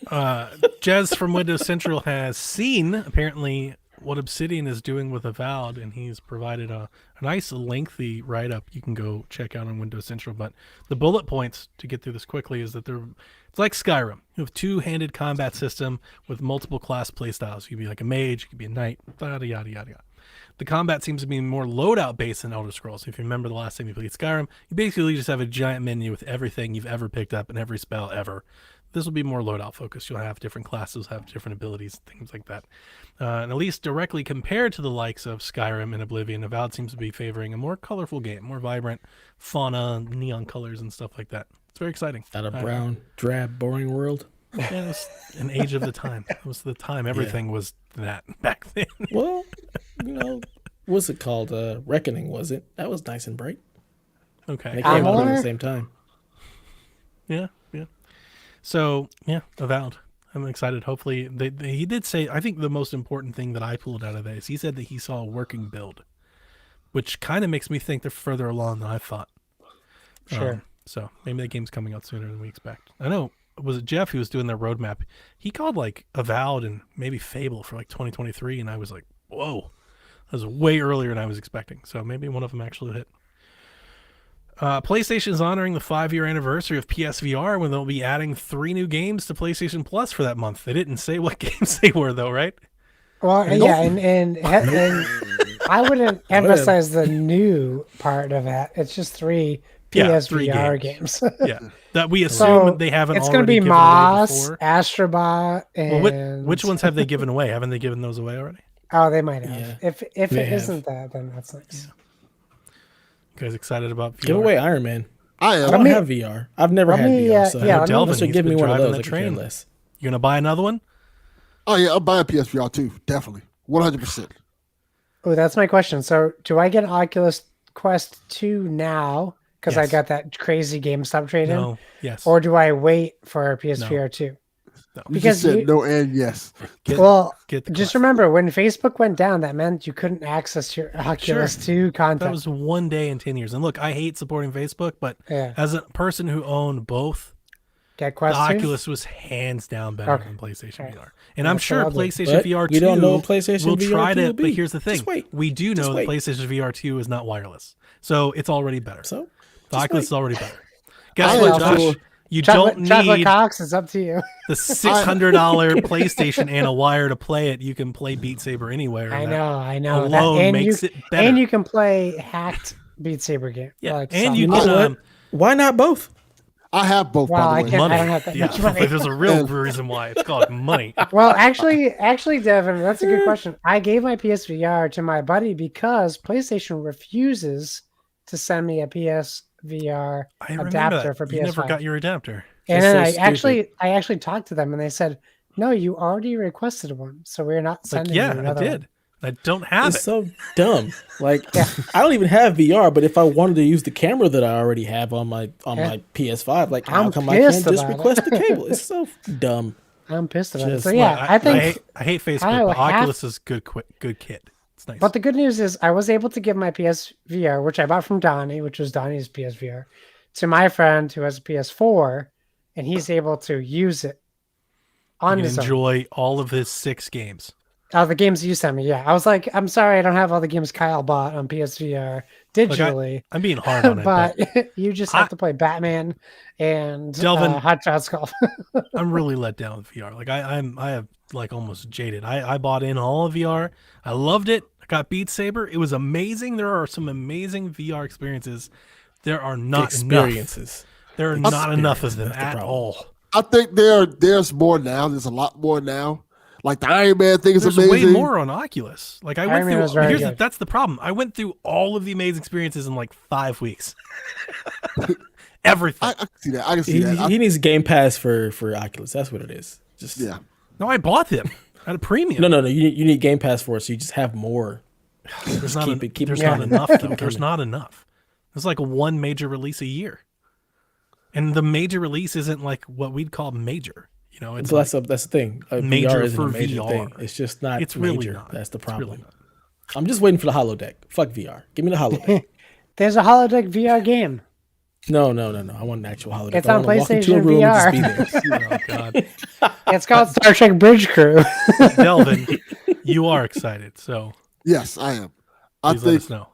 Jez from Windows Central has seen apparently what Obsidian is doing with Avowed, and he's provided a nice lengthy write-up you can go check out on Windows Central. But the bullet points to get through this quickly is that it's like Skyrim. You have two-handed combat system with multiple class playstyles. You could be like a mage, you could be a knight, yada yada yada yada. The combat seems to be more loadout based than Elder Scrolls. If you remember the last time you played Skyrim, you basically just have a giant menu with everything you've ever picked up and every spell ever. This will be more loadout focused. You'll have different classes, have different abilities, things like that. And at least directly compared to the likes of Skyrim and Oblivion, Avowed seems to be favoring a more colorful game, more vibrant fauna, neon colors, and stuff like that. It's very exciting. Not a brown, drab, boring world. Yeah, it was an age of the time. It was the time everything was that back then. Well, what's it called? Reckoning, was it? That was nice and bright. Okay. They came out at the same time. Yeah. So, Avowed. I'm excited. Hopefully, he did say, I think the most important thing that I pulled out of this, he said that he saw a working build, which kind of makes me think they're further along than I thought. Sure. So maybe that game's coming out sooner than we expect. I know, was it Jeff who was doing their roadmap? He called like Avowed and maybe Fable for like 2023, and I was like, whoa, that was way earlier than I was expecting. So maybe one of them actually hit. PlayStation is honoring the 5-year anniversary of PSVR when they'll be adding 3 new games to PlayStation Plus for that month. They didn't say what games they were, though, right? Well, and I wouldn't emphasize the new part of that. It's just 3 PSVR games. Yeah, that we assume they haven't. It's going to be Moss, Astrobot, and well, which ones have they given away? Haven't they given those away already? Oh, they might have. Yeah. If it isn't that, then that's nice. Yeah. You guys excited about VR? Give away Iron Man. I don't have VR. I've never had VR. So Delvin, give me one of those. The train. You gonna buy another one? Oh yeah, I'll buy a PSVR too. Definitely, 100%. Oh, that's my question. So, do I get an Oculus Quest 2 now because I got that crazy GameStop trade in? No. Yes. Or do I wait for PSVR 2? You Because just said you- no and yes. Get the just Quest. remember when Facebook went down, that meant you couldn't access your Oculus 2 content. That was one day in 10 years. And look, I hate supporting Facebook, but Yeah. as a person who owned both, Get the Quest 2? Oculus was hands down better Okay. than PlayStation Right. VR. And I'm That's sure what I'll do. PlayStation But VR 2 you don't know what PlayStation will VR try 2 to, will be. but here's the thing. Just wait. We do Just know wait. that PlayStation VR 2 is not wireless. So it's already better. So The just Oculus wait. is already better. Guess I what, am Josh? sure- You Chocolate don't need Cox, it's up to you. the $600 PlayStation and a wire to play it. You can play Beat Saber anywhere. I and that know. alone and makes you, it better. And you can play hacked Beat Saber game. Yeah, Like and some- you know can. what? Why not both? I have both, Well, by I the way. can't- Money. don't have that yeah, much money. there's a real reason why it's called money. Well, actually, Devin, that's a good question. I gave my PSVR to my buddy because PlayStation refuses to send me a PSVR I remember adapter that. for You never PS5. got your adapter. And That's then so I actually talked to them and they said, "No, you already requested one, so we're not It's like, sending yeah, you I another did. one." I don't have It's it. so dumb. Like Yeah. I don't even have VR, but if I wanted to use the camera that I already have on my PS5, like how I'm come I can't pissed just about it. request the cable? It's so dumb. I'm pissed about it. Just So like- yeah, I think. I hate Facebook, I but have- Oculus is good kit. It's nice. But the good news is I was able to give my PSVR, which I bought from Donnie, which was Donnie's PSVR, to my friend who has a PS4, and he's able to use it you on can his own. enjoy all of his 6 games. Oh, the games you sent me, yeah. I was like, I'm sorry, I don't have all the games Kyle bought on PSVR digitally, I'm being hard on it, but but you just have I- to play Batman and Delvin- Hot Shots Golf. I'm really let down with VR. Like I have like almost jaded. I bought in all of VR. I loved it. I got Beat Saber. It was amazing. There are some amazing VR experiences. There are not enough. Experiences. There are not enough of them That's the at problem. all. I think there's more now. There's a lot more now. Like the Iron Man thing is There's amazing. way more on Oculus. Like I Iron went Man was through. very good. That's the problem. I went through all of the amazing experiences in like 5 weeks. Everything. I can see that. I can see He, that. he needs Game Pass for Oculus. That's what it is. Just Yeah. No, I bought them at a premium. No. You need Game Pass for it, so you just have more. There's not, keep it- keep it there's coming. not enough. Keep Though. it There's coming. not enough. There's like one major release a year, and the major release isn't like what we'd call major. You know, it's So like, that's the thing. major VR isn't for a major VR. thing. It's just not. it's really major. not. That's the It's really problem. not. I'm just waiting for the holodeck. Fuck VR. Give me the holodeck. There's a holodeck VR game. No. I want an actual holodeck. It's I on wanna walk into a PlayStation room VR. and just be there. Oh God, It's called Star Trek Bridge Crew. Delvin, you are excited, so Yes, I am. I please let think us know.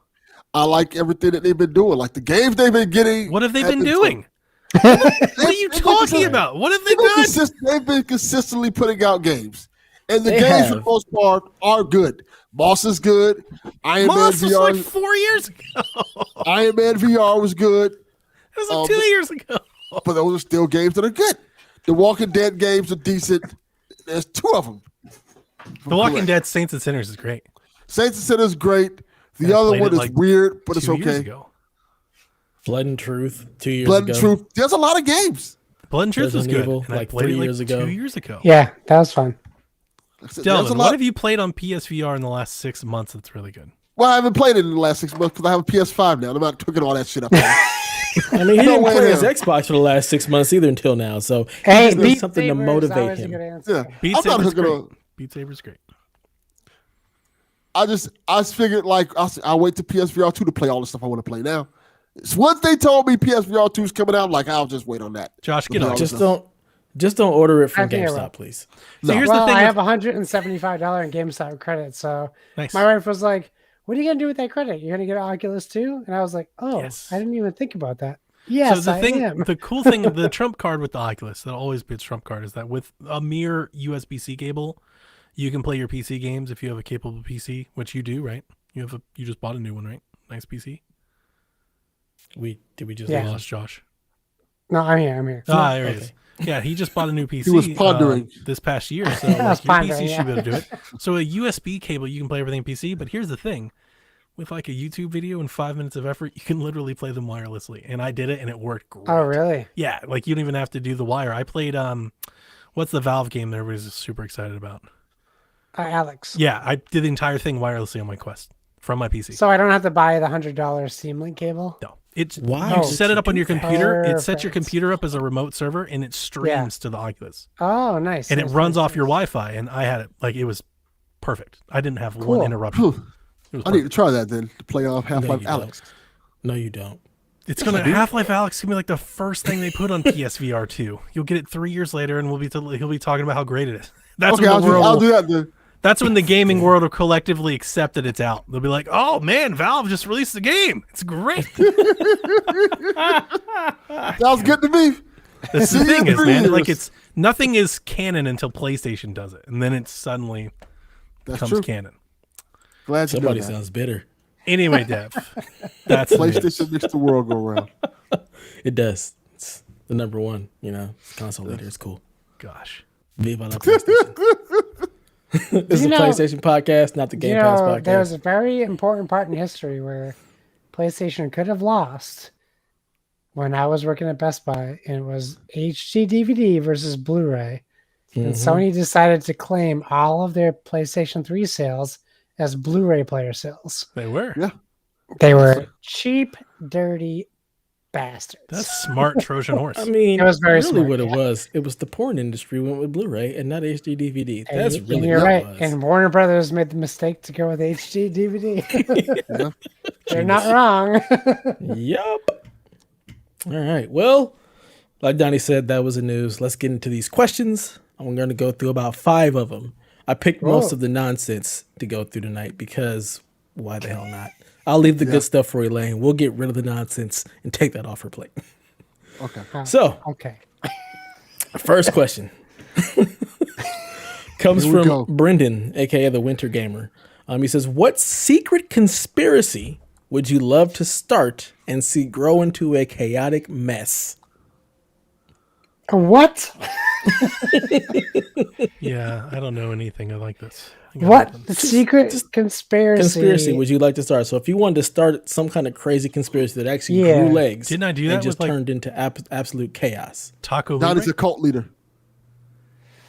I like everything that they've been doing. Like the games they've been getting. What have they have been fun. doing? What are you They've been talking consistent- about? What have they They've been, done? they've been consistently putting out games, and the They games for the have. most part are good. Moss is good. Iron Moss Man was VR. like 4 years ago. Iron Man VR was good, It was like 2 years ago. but those are still games that are good. The Walking Dead games are decent. There's 2 of them. The Walking Dead Saints and Sinners is great. Saints and Sinners is great. The I other played one it is like weird, but it's 2 years okay. ago. Blood and Truth. 2 years Blood ago. and Truth. There's a lot of games. Blood and Truth was Resident good. Evil, and I like played 3 it like years ago. 2 years ago. Yeah, that was fun. There's a Delvin, lot. what have you played on PSVR in the last 6 months that's really good? Well, I haven't played it in the last 6 months because I have a PS5 now. I'm not cooking all that shit up. Now. I mean, he didn't way play his there. Xbox for the last 6 months either until now. So he Hey, just needs Beat something to Saber is motivate always a him. good answer. Yeah, Beat I'm not Saber's hooking great. on. Beat Saber's great. I just figured like I'll wait to PSVR 2 to play all the stuff I want to play now. So once they told me PSVR 2 is coming out, I'm like I'll just wait on that. Josh, get Yeah, on. Just don't order it from I think I will. GameStop, please. So here's Well, the thing. I with- have $175 in GameStop credit, so Nice. my wife was like, "What are you gonna do with that credit? You're gonna get an Oculus too?" And I was like, "Oh, Yes. I didn't even think about that." Yes, so the I thing, am. the cool thing, the trump card with the Oculus, that'll always be its trump card, is that with a mere USB-C cable, you can play your PC games if you have a capable PC, which you do, right? You just bought a new one, right? Nice PC. Did we just Yeah. Lost Josh. No, I'm here. I'm here. Ah, there he Okay. is. Yeah, he just bought a new PC. was pondering. This past year, so I was like, your pondering, PC should be able to do it. So a USB cable, you can play everything PC. But here's the thing: with like a YouTube video and 5 minutes of effort, you can literally play them wirelessly. And I did it, and it worked great. Oh, really? Yeah, like you don't even have to do the wire. I played what's the Valve game that everybody's super excited about? Alex. Yeah, I did the entire thing wirelessly on my Quest from my PC. So I don't have to buy the $100 Steam Link cable. No, It's Why you would set you it up on do your that? computer. It sets your Perfect. computer up as a remote server, and it streams to the Oculus, Oh, nice. and it nice, runs nice, off your nice. Wi-Fi. And I had it like it was perfect. I didn't have Cool. one interruption. Phew. It was I need to perfect. try that then to play off No, Half-Life you Alex. don't. No, you don't. It's gonna Half-Life Alex is gonna be like the first thing they put on PSVR 2. You'll get it 3 years later, and he'll be talking about how great it is. That's Okay, when the world I'll will- do that then. That's when the gaming world will collectively accept that it's out. They'll be like, "Oh man, Valve just released the game. It's great." Sounds good to me. That's the See you thing in is, 3 man. Like years. it's nothing is canon until PlayStation does it, and then it suddenly That's becomes true. canon. Glad you know Somebody that. sounds bitter. Anyway, Dev, that's the news. PlayStation makes the world go round. It does. It's the number one, console leader. It's cool. Gosh. Viva la PlayStation. This is a PlayStation podcast, not the Game Pass podcast. There was a very important part in history where PlayStation could have lost when I was working at Best Buy, and it was HD DVD versus Blu-ray. And Sony decided to claim all of their PlayStation 3 sales as Blu-ray player sales. They were. Yeah. They were cheap, dirty bastards. That's smart Trojan horse. I mean, It was very really smart, what it yeah. was. It was the porn industry went with Blu-ray and not HD DVD. That's And really you're what right. it was. And Warner Brothers made the mistake to go with HD DVD. Yeah. They're not wrong. Yup. All right. Well, like Donnie said, that was the news. Let's get into these questions. I'm going to go through about 5 of them. I picked most of the nonsense to go through tonight because why the hell not? I'll leave the good stuff for Elaine. We'll get rid of the nonsense and take that off her plate. Okay. So, Okay. first question comes Here we from go. Brendan, aka the Winter Gamer. He says, "What secret conspiracy would you love to start and see grow into a chaotic mess?" What? Yeah, I don't know anything like this. I think What? The secret conspiracy. Conspiracy would you like to start? So if you wanted to start some kind of crazy conspiracy that actually Yeah. grew legs, Didn't I do and that just with, like- turned into absolute chaos? Taco Donnie's Libre? a cult leader.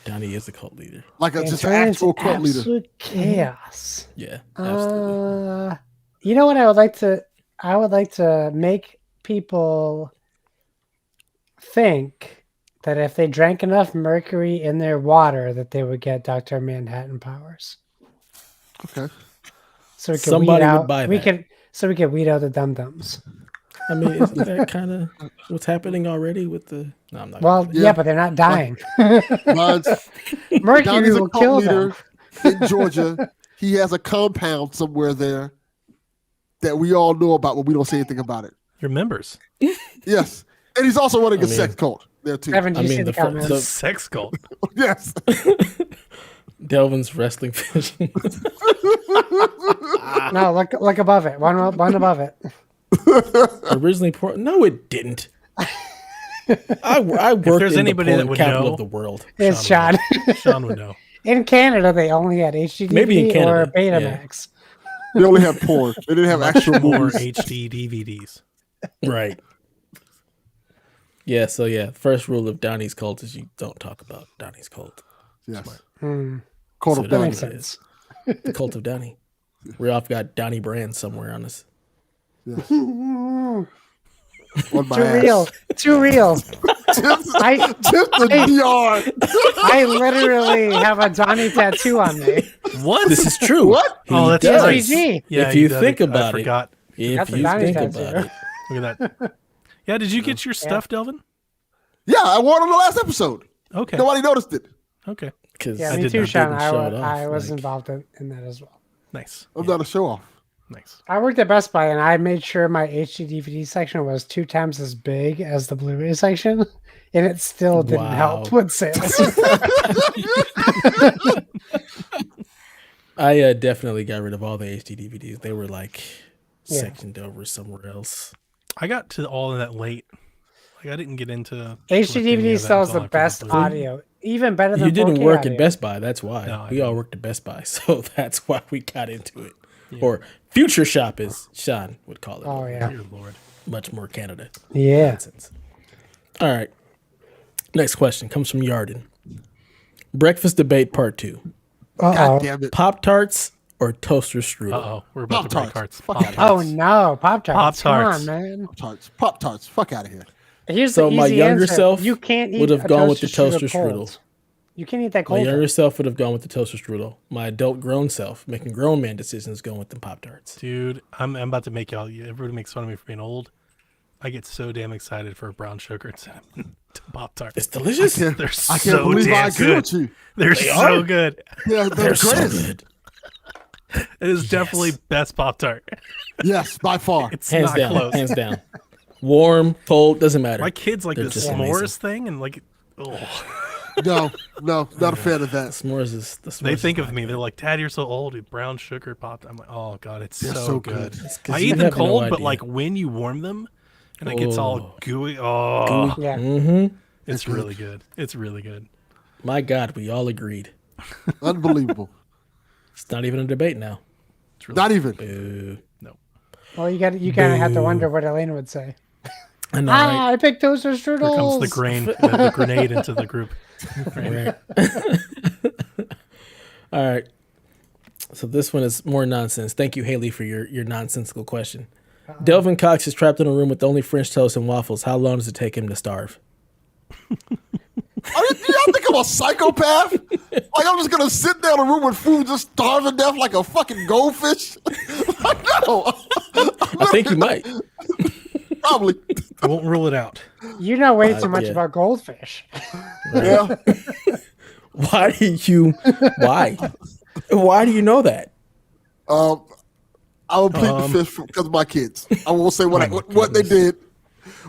Donnie is the cult leader. Like And just an turn actual into cult leader. absolute chaos. Yeah, absolutely. You know what I would like to? I would like to make people think that if they drank enough mercury in their water, that they would get Dr. Manhattan powers. Okay. So we can Somebody weed would out. buy we that. can. So we can weed out the dum dums. I mean, isn't that kind of what's happening already with the? No, I'm not. Well, gonna- yeah, but they're not dying. Mine's, Mercury Donnie's a will cult kill leader them. in Georgia. He has a compound somewhere there that we all know about, but we don't say anything about it. Your members. Yes. And he's also running a mean- sex cult there too. Evan, do I you mean, see the the fir- comments? the- Sex cult. Yes. Delvin's wrestling vision. No, look above it. One above it. Originally, no, it didn't. I worked there's in anybody the that porn would capital know- of the world. It's Sean Sean. Sean would know. In Canada, they only had HD Maybe in DVD or Canada, Betamax. They only have porn. They didn't have actual More movies. HD DVDs. Right. Yeah, so yeah, first rule of Donnie's cult is you don't talk about Donnie's cult. Yes. Hmm. Cult So of that Donnie. makes sense. The cult of Donnie. We all got Donnie Brand somewhere on us. Yes. On my Too ass. real. Too real. Just I the DR. I literally have a Donnie tattoo on me. What? This is true. What? He Oh, that's does. right. PSVG. Yeah, If you did. think I about it. forgot. If That's a you Donnie think tattoo. about it. Look at that. Yeah, did you get your stuff, Delvin? Yeah, I wore it on the last episode. Okay. Nobody noticed it. Okay. Because Yeah, I me did too, not- Sean. didn't show it I off, was like- involved in that as well. Nice. I'm not a show off. Nice. I worked at Best Buy and I made sure my HD DVD section was 2 times as big as the Blu-ray section, and it still didn't help Wow. with sales. I definitely got rid of all the HD DVDs. They were like Yeah. sectioned over somewhere else. I got to all of that late. Like I didn't get into HD collecting any DVD of that sells until the after best Blu-ray. audio, even better than You didn't 4K work audio. at Best Buy. That's why. No, I we all didn't. worked at Best Buy. So that's why we got into it. Or Future Shop, as Sean would call it. Oh yeah, Dear Lord. Much more Canada. yeah. Nonsense. All right. Next question comes from Yarden. Breakfast debate part 2. Uh-oh. God damn it. Pop-Tarts or toaster strudel? Uh-oh, we're about to break Pop-Tarts. hearts. Fuck Pop-Tarts. out. Oh no, Pop-Tarts. Come Pop-Tarts. on, man. Pop Tarts. Fuck out of here. Here's So the my easy younger answer. self You can't eat would have a gone with the toaster cold. strudel. You can't eat that My cold. younger self would have gone with the toaster strudel. My adult grown self, making grown man decisions, going with the Pop-Tarts. Dude, I'm about to make everybody makes fun of me for being old. I get so damn excited for a brown sugar cinnamon Pop-Tart. It's delicious. They're I so can't believe I damn agree good. with you. They're They so are? good. Yeah, They're so greatest. good. It is definitely best Pop-Tart. Yes, by far. It's Hands not down. close. Hands down. Warm, cold, doesn't matter. My kids like They're the just s'mores amazing. thing and like, oh, No, not a fan of that. S'mores is the s'mores they is think my of me. thing. They're like, "Dad, you're so old. With brown sugar Pop." I'm like, "Oh God, it's They're so so good." good. It's 'cause I you eat them have no cold, but idea. like when you warm them, and it gets all Oh. gooey. Oh, Yeah. Mm-hmm. it's really good. It's really good. My God, we all agreed. Unbelievable. It's not even a debate now. It's really Not even. Boo. no. Well, you kind of have to wonder what Elena would say. I know, right? I picked toaster strudels. Here comes the grenade into the group. Right. All right. So this one is more nonsense. Thank you, Hayley, for your nonsensical question. Delvin Cox is trapped in a room with only French toast and waffles. How long does it take him to starve? Do y'all think I'm a psychopath? Like I'm just gonna sit down in a room with food, just starve to death like a fucking goldfish? Like, no. I think you might. Probably. I won't rule it out. You know way too much yeah. about goldfish. Yeah. Why do you? Why? Why do you know that? I will plead the fifth because of my kids. I won't say what they did.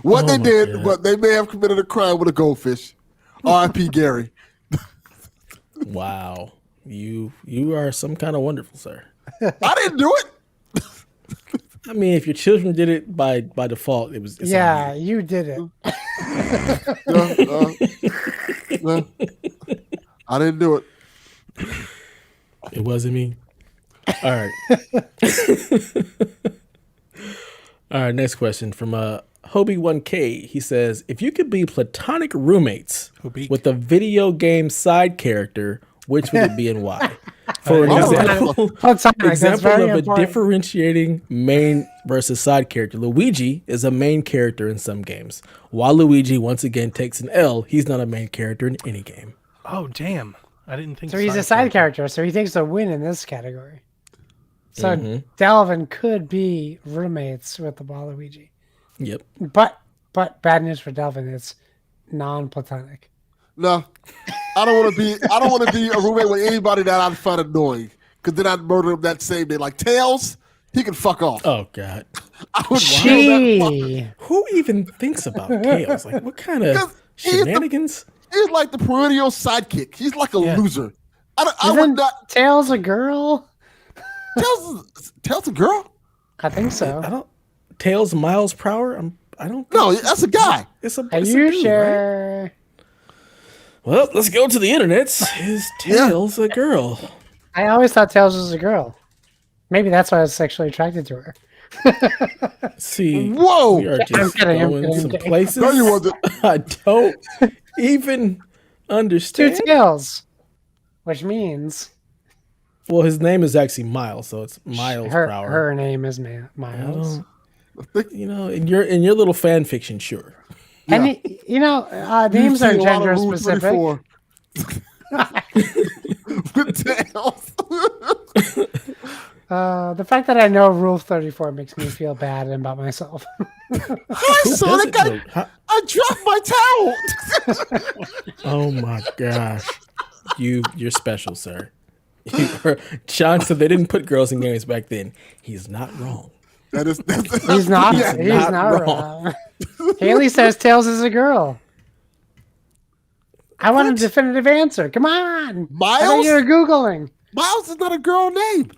What they my did, God. but they may have committed a crime with a goldfish. R.I.P. Gary. Wow. You are some kind of wonderful, sir. I didn't do it. I mean, if your children did it by default, it's Yeah, on you did it. No, I didn't do it. you. It wasn't me. All right. All right. Next question from Hobie1K. He says, if you could be platonic roommates Hobie. with a video game side character, which would it be and why? For an example, Platonic, that's example very of a important. differentiating main versus side character. Luigi is a main character in some games. While Luigi once again takes an L, he's not a main character in any game. Oh damn! I didn't think. So he's a side character, so he takes a win in this category. So Mm-hmm. Delvin could be roommates with the Waluigi. Yep. But bad news for Delvin, it's non-platonic. No, I don't want to be a roommate with anybody that I find annoying. Because then I'd murder him that same day. Like Tails, he can fuck off. Oh God. I would kill that fucker. Gee. Who even thinks about Tails? Like, what kind of Because he's the- shenanigans? He's like the perennial sidekick. He's like a loser. I would Isn't not. Tails a girl? Tails a girl? I think so. I don't. Tails miles per hour. I don't. No, that's a guy. It's a. Are it's a you dude, sure? right? Well, let's go to the internets. Is Tails a girl? I always thought Tails was a girl. Maybe that's why I was sexually attracted to her. See, Whoa. we are I'm just kidding, I'm going kidding, I'm some kidding. places. No, you wasn't. I don't even Two understand. tails, which means Well, his name is actually Miles, so it's miles per hour. her name is I Miles. don't- you know, in your little fan fiction, sure. And names You are see a lot gender of Rule specific. 34. With Tails. The fact that I know Rule 34 makes me feel bad about myself. Hi, Who Sonic. doesn't know? I dropped my towel. Oh my gosh, you're special, sir. Sean said they didn't put girls in games back then. He's not wrong. That's He's not. Yeah. He's not not wrong. wrong. Haley says Tails is a girl. I want a definitive answer. Come on. I thought Miles? you were Googling. Miles is not a girl name.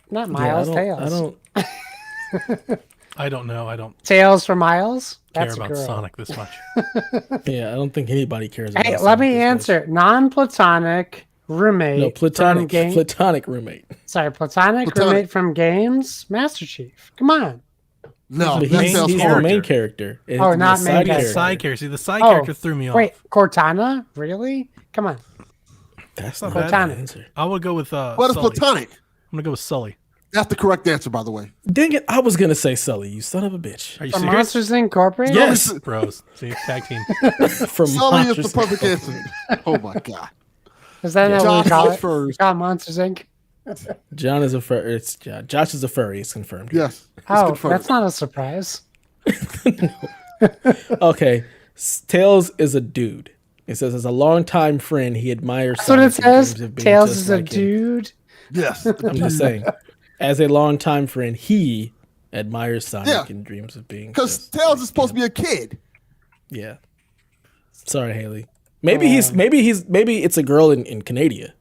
Not Yeah, Miles, I Tails. don't. I don't know. I don't Tails for Miles? care That's a about girl. Sonic this much. Yeah, I don't think anybody cares about. Hey, let Sonic me this much. answer. Non-platonic roommate. No, platonic, From platonic roommate. Sorry, platonic roommate from games. Master Chief. Come on. No, But that he's sounds the hard. main character. and Oh, the not main side character. Side character. See, the side Oh, character threw me off. Wait, Cortana? Really? Come on. That's not not bad. the Platonic. answer. I would go with What is Sully. platonic? gonna go with Sully. That's the correct answer, by the way. Dang it! I was gonna say Sully. You son of a bitch. Are you From serious? Monsters Incorporated? Yes, Bros. See, tag team. from Sully is the Monsters. perfect answer. Oh my god. Is that what Josh we call goes it? first. Call it Monsters Inc. John is a furry. It's Josh is a furry. It's confirmed. Yes. it's Oh, confirmed. that's not a surprise. Okay. Tails is a dude. It says as a longtime friend, he admires. That's what it Sonic and says. dreams of being Tails just is a like him. dude. Yes. I'm just saying. As a longtime friend, he admires Sonic Yeah. and dreams of being. Because just Tails like is supposed him. to be a kid. Yeah. Sorry, Hayley. Maybe maybe it's a girl in Canada.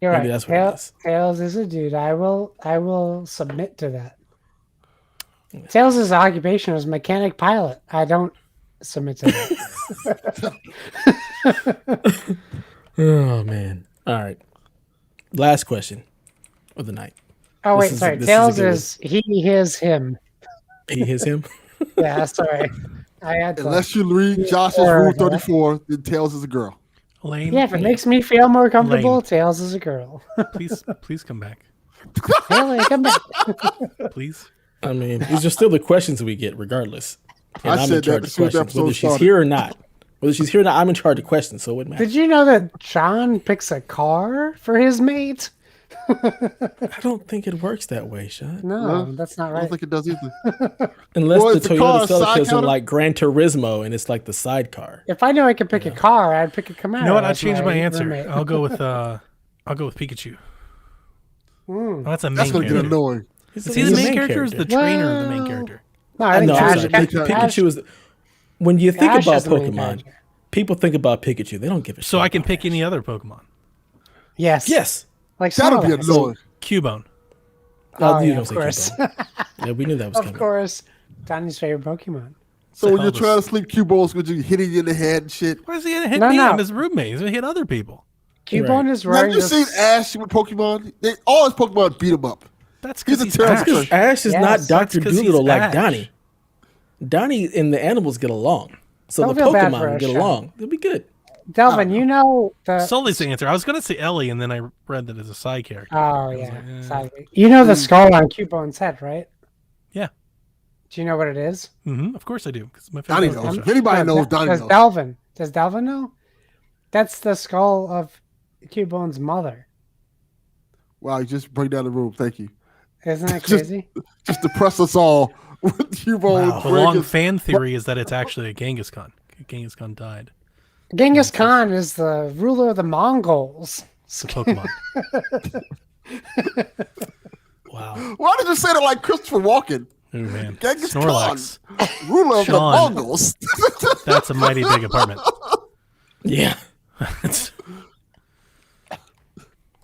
You're Maybe right. that's what it is. Tails is a dude. I will submit to that. Tails' occupation is mechanic pilot. I don't submit to that. Oh man. All right. Last question of the night. Oh This wait, is- sorry. this is a Tails good one. is he, his, him. He his him. Yeah, sorry. I had to. Unless you read Josh's Or- Rule 34, then Tails is a girl. Lane. Yeah, if it makes me feel more comfortable, Lame. Tails is a girl. Please come back. Haley, come back. Please. I mean, these are still the questions we get, regardless. And I I'm said in charge that of as soon as the questions, whether episode she's started. here or not. Whether she's here or not, I'm in charge of questions, so it wouldn't matter. Did you know that John picks a car for his mate? I don't think it works that way, Sean. No, No, that's not I don't right. think it does either. Unless Well, the is the car Toyota a side Celicas are counter? like Gran Turismo, and it's like the sidecar. If I knew I could pick a car, I'd pick a Camaro. You know what? I as changed my answer. roommate. I'll go with Pikachu. Oh, that's a main That's going to get character. annoying. Is he the main character or is the trainer the main Well, character? No, I think No, Ash, sorry, Ash- Pikachu is. When you think Ash about is the main Pokemon, character. people think about Pikachu. They don't give a shit. So I can about pick Ash. any other Pokemon. Yes. Yes. Like That'll be Snorlax. annoying. Cubone. Oh, you yeah, don't of say course. Cubone. Yeah, we knew that was Of coming. course. Donnie's favorite Pokemon. So when hell you're does- trying to sleep, Q-balls going to hit you in the head and shit. Why is he gonna hit No, me? no. I'm his roommate. He's gonna hit other people. Cubone is Have wearing you seen this. Ash with Pokemon? All his Pokemon beat him up. That's He's because a he's terrible Ash. character. Because Ash is Yes, not that's Dr. 'cause he's Doolittle like Ash. Donnie. Donnie and the animals get along. So Don't the feel bad for Pokemon will us, get Sean. along. They'll be good. Delvin, you know the. Sully's the answer. I was gonna say Ellie, and then I read that as a side character. Oh, yeah. Sadly. You know the skull on Cubone's head, right? Yeah. Do you know what it is? Of course I do. Because my Donnie favorite knows. show. If anybody No, knows, Donnie does knows. Delvin? Does Delvin know? That's the skull of Cubone's mother. Wow, you just bring down the room. Thank you. Isn't that Just- crazy? Just depress us all with Q-ball. Wow. The long fan theory is that it's actually a Genghis Khan. Genghis Khan died. Genghis Khan is the ruler of the Mongols. It's a Pokemon. Wow. Why did you say that like Christopher Walken? Oh man. Genghis Snorlax. Ruler of the Sean. Mongols. That's a mighty big apartment. Yeah. It's-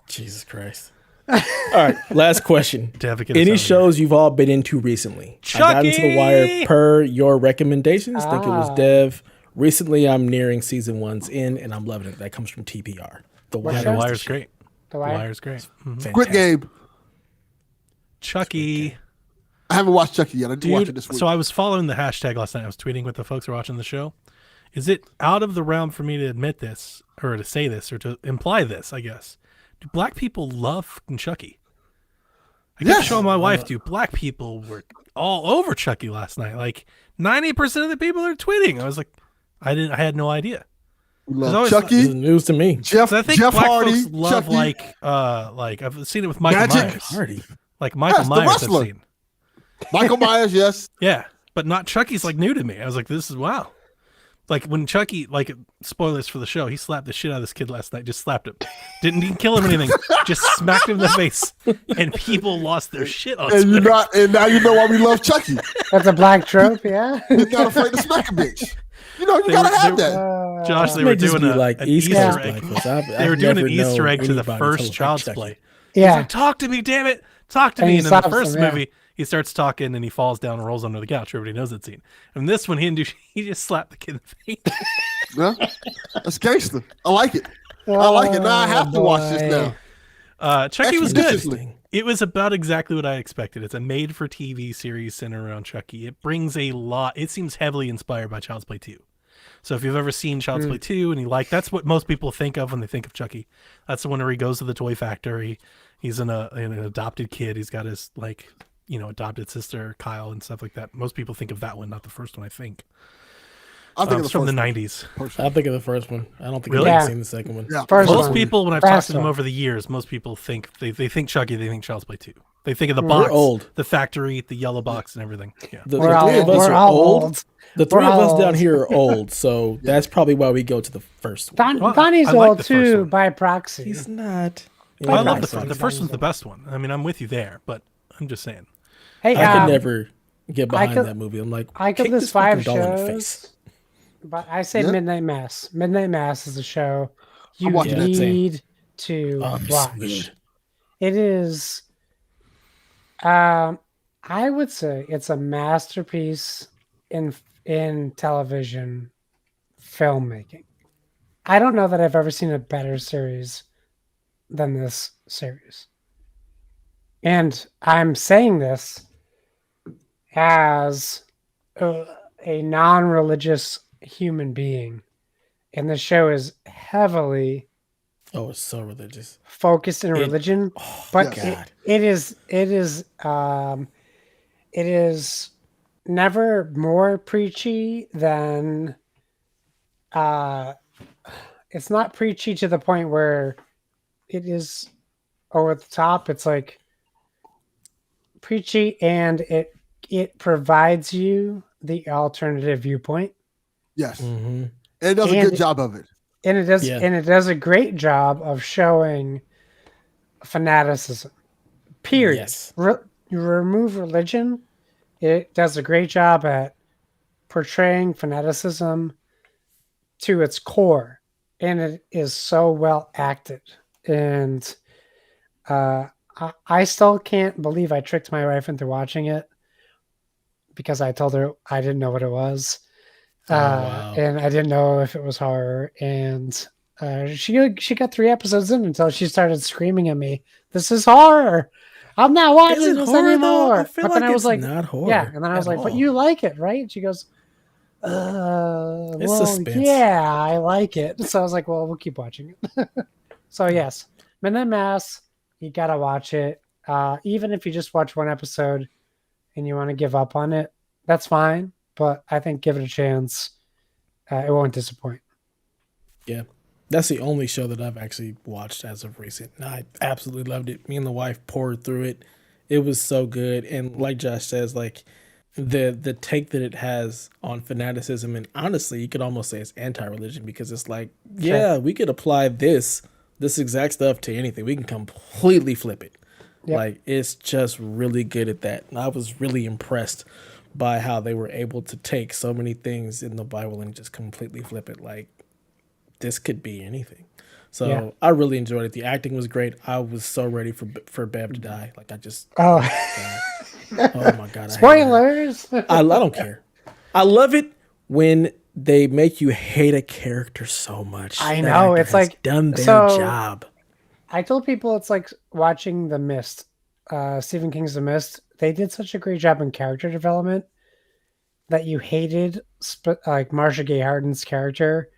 Jesus Christ. All right. Last question. Devin, get us out Any of shows you've all been into recently? I got into the wire Chucky! per your recommendations. I think it was Ah. Dev. Recently, I'm nearing season 1's in, and I'm loving it. That comes from TPR. The What Wire. show? The is Wire's shit. great. The The Wire? Wire's great. Fantastic. Squid Game. Chucky. I haven't watched Chucky yet. I did watch it Dude, this week. so I was following the hashtag last night. I was tweeting with the folks who are watching the show. Is it out of the realm for me to admit this, or to say this, or to imply this, I guess? Do black people love fucking Chucky? I kept Yes. showing my wife, dude, black people were all over Chucky last night. Like 90% of the people are tweeting. I was like, I had no idea. we there's love always- This is Chucky. news to me. Jeff, 'Cause I think Jeff black Hardy. folks love Chucky. like I've seen it with Michael Magic. Myers. Hardy. Like Michael Yes, the Myers I've wrestler. seen. Michael Myers, yes. Yeah, but not Chucky's like new to me. I was like, this is wow. Like when Chucky, like spoilers for the show, he slapped the shit out of this kid last night. Just slapped him. Didn't even kill him or anything. Just smacked him in the face, and people lost their shit on And Twitter. and now you know why we love Chucky. That's a black trope, yeah? He's not afraid to smack a bitch. You know, you They gotta were- have they that. Josh, they May were just doing be a, like an East Easter Coast egg. black folks. They were doing an never Easter known egg to the anybody first told Child's Chucky. Play. He's Yeah. like, talk to me, damn it. Talk to And me. he And in the slaps first him, yeah. movie, he starts talking and he falls down and rolls under the couch. Everybody knows that scene. And this one, he didn't do. He just slapped the kid in the face. Yeah? That's gangster. I like it. I like it. Now I have to watch this boy. now. Chucky was good. Expeditiously. It was about exactly what I expected. It's a made-for-TV series centered around Chucky. It brings a lot. It seems heavily inspired by Child's Play 2. So if you've ever seen Child's Play 2 and you like, that's what most people think of when they think of Chucky. That's the one where he goes to the toy factory He's an adopted kid. He's got his adopted sister Kyle and stuff like that. Most people think of that one, not the first one. I think. I think It's from the '90s. I think of the first one. I don't think Really? I've seen the second one. Yeah. First Most one. people, when I've talked to them Bradshaw. over the years, most people think they think Chucky, they think Child's Play 2. They think of the We're box, old. the factory, the yellow box, and everything. Yeah. The We're three of us we're are all old. The three We're of us all down old. here are old, so that's probably why we go to the first one. Well, Donnie's I like old the first too one. by proxy. He's not. Well, I Yeah, love that's the first one's the best one. I mean, I'm with you there, but I'm just saying. Hey, I could never get behind could- that movie. I'm like, I give kick this fucking 5 doll in the shows. face. But I say Yeah. Midnight Mass. Midnight Mass is a show you watching that. Same. need to Oh, it's watch. weird. It is. I would say it's a masterpiece in television filmmaking. I don't know that I've ever seen a better series than this series. And I'm saying this as a non-religious human being. And the show is heavily Oh, it's so religious. focused in religion, but God. it is never more preachy than it's not preachy to the point where it is over the top. It's like preachy, and it provides you the alternative viewpoint, Yes. Mm-hmm. And it does a And- good job of it. and it does Yeah. and it does a great job of showing fanaticism. Period. Yes. You remove religion, it does a great job at portraying fanaticism to its core, and it is so well acted. And I still can't believe I tricked my wife into watching it because I told her I didn't know what it was. Wow. And I didn't know if it was horror. And she got 3 episodes in until she started screaming at me, "This is horror! I'm not watching Is it this horror, though? anymore." I feel But then like I was it's like, not horror "Yeah," and then I was at like, "But all. you like it, right?" And she goes, It's well, suspense. yeah, I like it." So I was like, "Well, we'll keep watching it." So yes, Midnight Mass, you gotta watch it. Even if you just watch one episode and you want to give up on it, that's fine. But I think give it a chance. It won't disappoint. Yeah. That's the only show that I've actually watched as of recent. And I absolutely loved it. Me and the wife poured through it. It was so good. And like Josh says, like the take that it has on fanaticism, and honestly, you could almost say it's anti-religion, because it's like, yeah, we could apply this exact stuff to anything. We can completely flip it. Yep. Like, it's just really good at that. And I was really impressed by how they were able to take so many things in the Bible and just completely flip it. Like, this could be anything. So Yeah. I really enjoyed it. The acting was great. I was so ready for Bev to die. Like, I just, Oh, oh my God. I hate her. spoilers! I don't care. I love it when they make you hate a character so much. I That know, actor it's has like- done their so- job. I told people it's like watching The Mist, Stephen King's The Mist. They did such a great job in character development that you hated like Marcia Gay Harden's character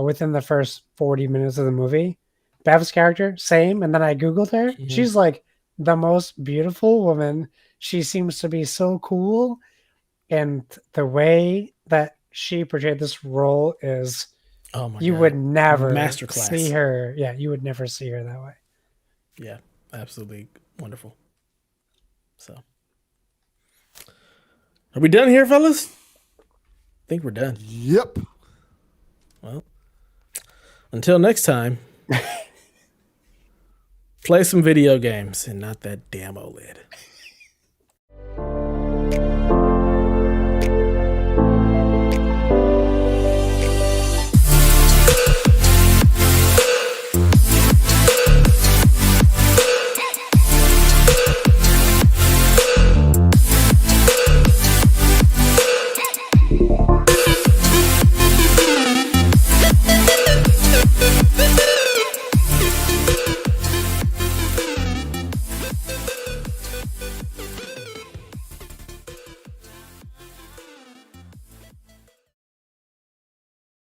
within the first 40 minutes of the movie. Bev's character, same. And then I Googled her. Mhm. She's like the most beautiful woman. She seems to be so cool. And the way that she portrayed this role is Oh my you God. would never Masterclass. see her. Yeah, you would never see her that way. Yeah, absolutely wonderful. So, are we done here, fellas? I think we're done. Yep. Well, until next time, play some video games and not that damn OLED.